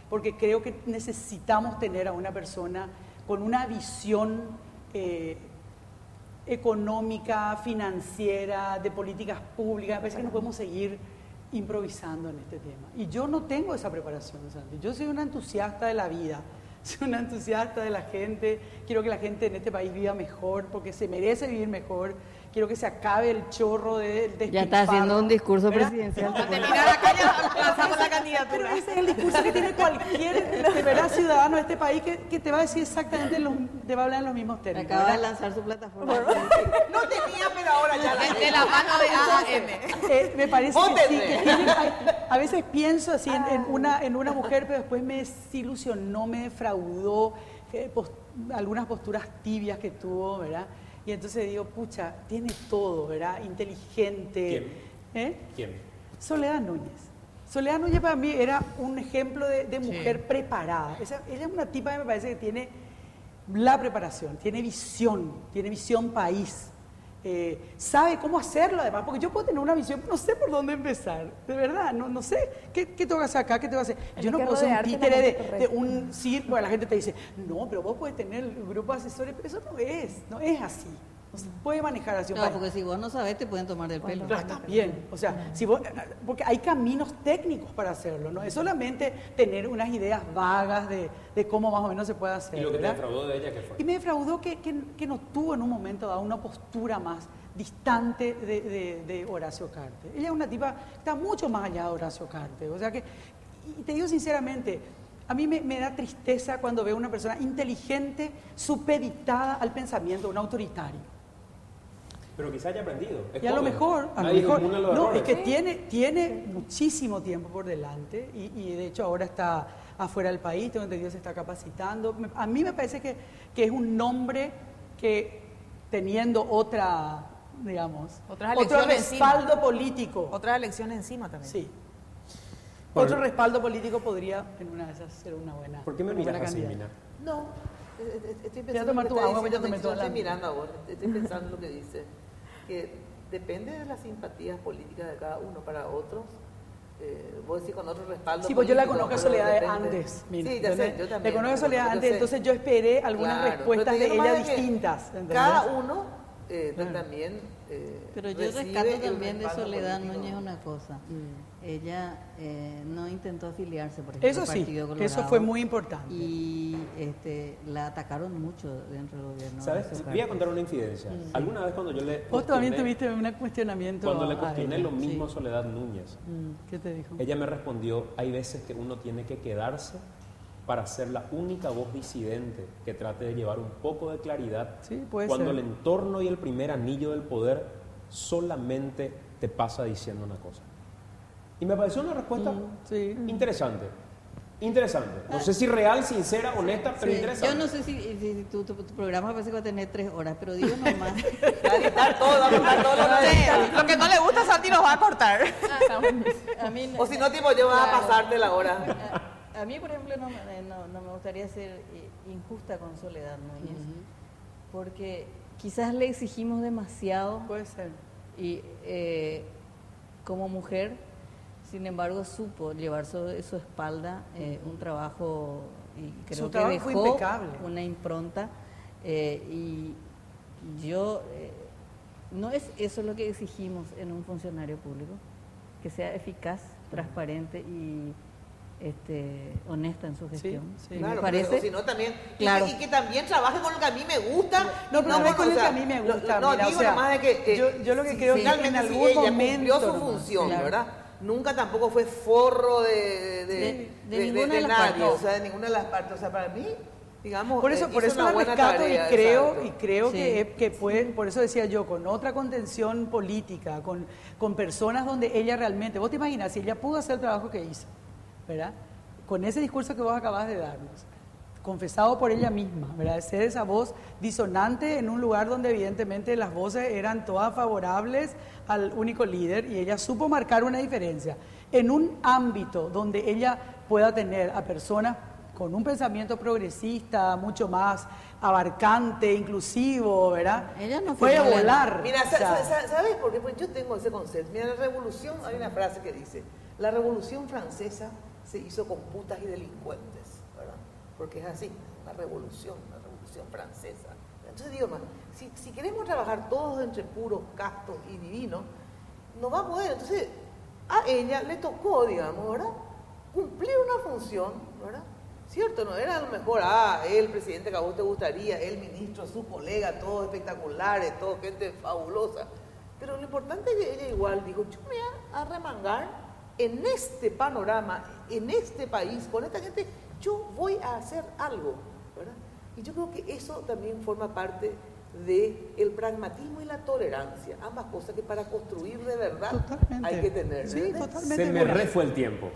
porque creo que necesitamos tener a una persona con una visión económica, financiera, de políticas públicas. Me parece que no podemos seguir improvisando en este tema. Y yo no tengo esa preparación, Santi. Yo soy una entusiasta de la vida, soy una entusiasta de la gente. Quiero que la gente en este país viva mejor, porque se merece vivir mejor. Quiero que se acabe el chorro de Ya está haciendo un discurso presidencial. Terminar acá ya lanzamos la candidatura. Pero ese es el discurso que tiene cualquier de verdad ciudadano de este país que te va a decir exactamente, te va a hablar en los mismos términos. Acaba de ¿verdad? lanzar su plataforma. No tenía, pero ahora ya la De la mano de AAM. Me parece que sí, Vótenme. a veces pienso así en una mujer, pero después me desilusionó, me defraudó, algunas posturas tibias que tuvo, ¿verdad? Y entonces digo, pucha, tiene todo, ¿verdad? Inteligente. ¿Quién? ¿Quién? Soledad Núñez. Soledad Núñez para mí era un ejemplo de mujer preparada. Ella es una tipa que me parece que tiene la preparación, tiene visión país. Sabe cómo hacerlo además, porque yo puedo tener una visión, no sé por dónde empezar, de verdad, no sé qué tengo que hacer acá, qué tengo que hacer. Yo no puedo ser un títere de un circo, bueno, la gente te dice, no, pero vos puedes tener el grupo de asesores, pero eso no es así, no se puede manejar así un Claro, país. porque si vos no sabés te pueden tomar del pelo. Claro, está bien, o sea, porque hay caminos técnicos para hacerlo, no es solamente tener unas ideas vagas de cómo más o menos se puede hacer. ¿Y lo que te ¿verdad? defraudó de ella qué fue? Y me defraudó que no tuvo en un momento dado una postura más distante de Horacio Cartes. Ella es una tipa que está mucho más allá de Horacio Cartes. O sea que, y te digo sinceramente, a mí me da tristeza cuando veo una persona inteligente supeditada al pensamiento de un autoritario. Pero quizá haya aprendido. Es Y a lo joven. mejor, Nadie inmune a los no, es errores. que tiene muchísimo tiempo por delante y de hecho ahora está afuera del país, tengo entendido que se está capacitando. A mí me parece que es un nombre que teniendo digamos, Otras otro elecciones respaldo encima. político. Otra elección encima también. Sí. Por- Otro respaldo político podría en una de esas ser una buena. ¿Por qué me una miras buena así, candidata. Mina? No, estoy Voy a pensando tomar en lo tu que agua, está voy a tomar diciendo, toda la estoy mía. mirando a vos, estoy pensando en lo que dice, que depende de las simpatías políticas de cada uno para otros. Vos decís con otro respaldo. Sí, pues yo la político, conozco a pero Soledad de depende. antes. Mira, Sí, ya sé, ¿entendés? yo también. Le conozco a Soledad yo antes, sé. entonces yo esperé algunas Claro, respuestas pero te de digo ella nomás que distintas. ¿entendés? Cada uno también. Pero yo recibe rescato el también de respaldo Soledad político. Núñez una cosa. Ella no intentó afiliarse, por Mm. ejemplo, Eso al sí, Partido Colorado. eso fue muy importante. Y la atacaron mucho dentro del gobierno. ¿Sabes? Horacio Voy a Cartes. contar una infidencia. Alguna vez cuando yo le Vos también cuestioné- tuviste un cuestionamiento. Cuando le a cuestioné ella, lo mismo a sí. Soledad Núñez, ¿Qué te dijo? ella me respondió, hay veces que uno tiene que quedarse para ser la única voz disidente que trate de llevar un poco de claridad Sí, puede cuando ser. el entorno y el primer anillo del poder solamente te pasa diciendo una cosa. Y me pareció una respuesta sí. interesante. Interesante. No sé si real, sincera, honesta, pero Sí, interesante. yo no sé si tu programa parece que va a tener 3 horas, pero digo nomás. Va a editar todo, va a cortar todo lo que Sí, lo que no le gusta a Santi nos va a cortar. A mí, O si no, tipo, yo vas a Claro. pasarte la hora. A mí, por ejemplo, no me gustaría ser injusta con Soledad Núñez, porque quizás le exigimos demasiado Puede ser. y como mujer, Sin embargo, supo llevar sobre su espalda un trabajo, y creo Su que trabajo fue dejó impecable. una impronta. Y yo, no es eso lo que exigimos en un funcionario público, que sea eficaz, transparente y honesta en su gestión. sí. Y Claro, me parece, pero si no también, claro. y que también trabaje con lo que a mí me gusta. No, pero no es con o lo que sea, a mí me gusta. No, mira, digo o sea, nomás de que yo lo que creo es que finalmente en sí, algún ella momento cumplió su nomás, función, claro. ¿verdad? Nunca tampoco fue forro de ninguna de las nadie, partes. o sea, de ninguna de las partes. O sea, para mí, digamos, Por eso hizo una la buena rescato tarea, y creo exacto. Sí. que fue, por eso decía yo, con otra contención política, con personas donde ella realmente, vos te imaginas, si ella pudo hacer el trabajo que hizo, ¿verdad? Con ese discurso que vos acabas de darnos, confesado por ella misma, ¿verdad? Ser esa voz disonante en un lugar donde evidentemente las voces eran todas favorables al único líder y ella supo marcar una diferencia. En un ámbito donde ella pueda tener a personas con un pensamiento progresista, mucho más abarcante, inclusivo, ¿verdad? Ella no puede fue volar. Mira, O sea, ¿sabes por qué? Pues yo tengo ese concepto. Mira, la revolución, hay una frase que dice, la revolución francesa se hizo con putas y delincuentes, ¿verdad? Porque es así, una revolución francesa. Entonces digo, si queremos trabajar todos entre puros, castos y divinos, no va a poder. Entonces, a ella le tocó, digamos, ¿verdad? Cumplir una función, ¿verdad? ¿Cierto? No era a lo mejor, el presidente que a vos te gustaría, el ministro, su colega, todos espectaculares, toda gente fabulosa. Pero lo importante es que ella igual dijo, yo me voy a remangar en este panorama, en este país, con esta gente, yo voy a hacer algo, ¿verdad? Y yo creo que eso también forma parte del pragmatismo y la tolerancia, ambas cosas que para construir de verdad Totalmente. hay que tener. Sí, ¿verdad? totalmente. Se me re fue el tiempo.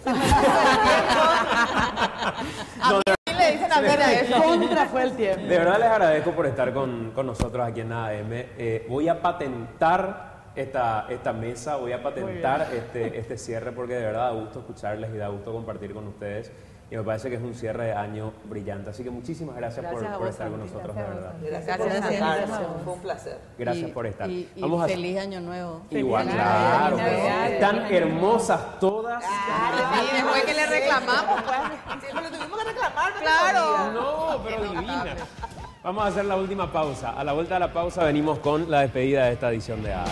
Le dicen a mí eso. Contra fue el tiempo. De verdad les agradezco por estar con nosotros aquí en ADM. Voy a patentar esta mesa, voy a patentar este cierre porque de verdad da gusto escucharles y da gusto compartir con ustedes. Y me parece que es un cierre de año brillante. Así que muchísimas gracias, Gracias a por vos, estar con Santi. nosotros, de verdad. Gracias por Gracias, invitarnos, gracias. fue un placer. Gracias por estar. Y Vamos a feliz año nuevo. igual, Feliz claro. Navidad, Navidad, Están Navidad. hermosas todas. Y después que le reclamamos, pues. Sí, pero tuvimos que reclamar. Claro. No, pero divina. Vamos a hacer la última pausa. A la vuelta de la pausa venimos con la despedida de esta edición de ADM.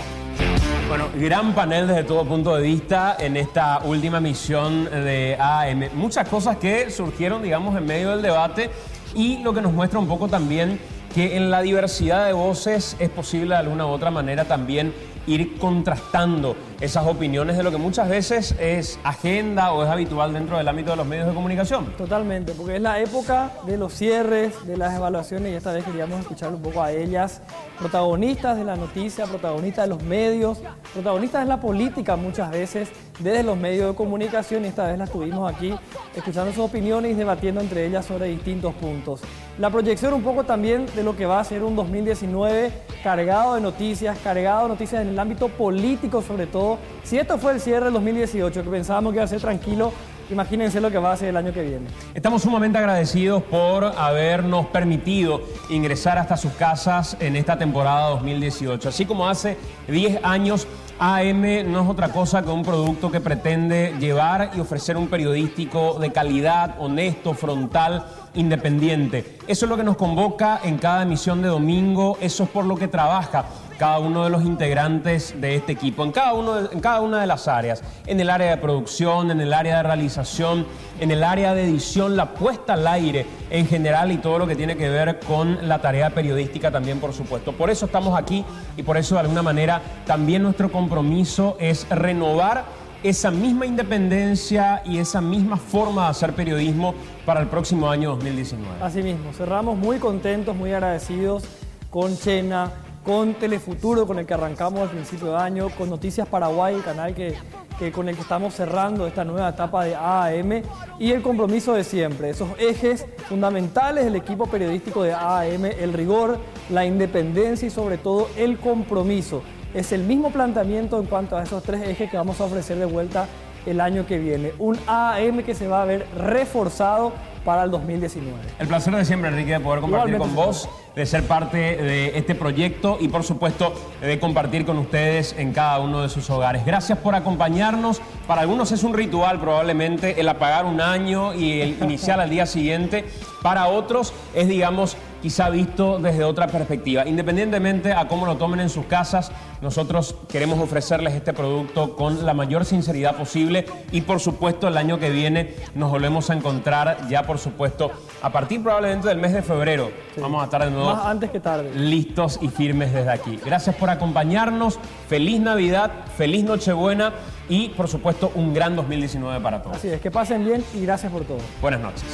Bueno, gran panel desde todo punto de vista en esta última misión de AM. Muchas cosas que surgieron, digamos, en medio del debate y lo que nos muestra un poco también que en la diversidad de voces es posible de alguna u otra manera también ir contrastando esas opiniones de lo que muchas veces es agenda o es habitual dentro del ámbito de los medios de comunicación. Totalmente, porque es la época de los cierres, de las evaluaciones y esta vez queríamos escuchar un poco a ellas, protagonistas de la noticia, protagonistas de los medios, protagonistas de la política muchas veces desde los medios de comunicación y esta vez las tuvimos aquí escuchando sus opiniones y debatiendo entre ellas sobre distintos puntos. La proyección un poco también de lo que va a ser un 2019 cargado de noticias en el ámbito político sobre todo. Si esto fue el cierre del 2018, que pensábamos que iba a ser tranquilo, imagínense lo que va a ser el año que viene. Estamos sumamente agradecidos por habernos permitido ingresar hasta sus casas en esta temporada 2018. Así como hace 10 años, AM no es otra cosa que un producto que pretende llevar y ofrecer un periodístico de calidad, honesto, frontal, independiente. Eso es lo que nos convoca en cada emisión de domingo, eso es por lo que trabaja cada uno de los integrantes de este equipo, en cada una de las áreas, en el área de producción, en el área de realización, en el área de edición, la puesta al aire en general y todo lo que tiene que ver con la tarea periodística también, por supuesto. Por eso estamos aquí y por eso de alguna manera también nuestro compromiso es renovar esa misma independencia y esa misma forma de hacer periodismo para el próximo año 2019. Así mismo, cerramos muy contentos, muy agradecidos con Chena, con Telefuturo, con el que arrancamos al principio de año, con Noticias Paraguay, el canal con el que estamos cerrando esta nueva etapa de AAM y el compromiso de siempre, esos ejes fundamentales del equipo periodístico de AAM, el rigor, la independencia y sobre todo el compromiso. Es el mismo planteamiento en cuanto a esos tres ejes que vamos a ofrecer de vuelta el año que viene. Un AAM que se va a ver reforzado para el 2019. El placer de siempre, Enrique, de poder compartir Igualmente, con vos, de ser parte de este proyecto y, por supuesto, de compartir con ustedes en cada uno de sus hogares. Gracias por acompañarnos. Para algunos es un ritual, probablemente, el apagar un año y el iniciar al día siguiente. Para otros es, digamos, quizá visto desde otra perspectiva. Independientemente a cómo lo tomen en sus casas, nosotros queremos ofrecerles este producto con la mayor sinceridad posible y, por supuesto, el año que viene nos volvemos a encontrar ya, por supuesto, a partir probablemente del mes de febrero. Sí. Vamos a estar de nuevo más antes que tarde, listos y firmes desde aquí. Gracias por acompañarnos. Feliz Navidad, feliz Nochebuena y, por supuesto, un gran 2019 para todos. Así es, que pasen bien y gracias por todo. Buenas noches.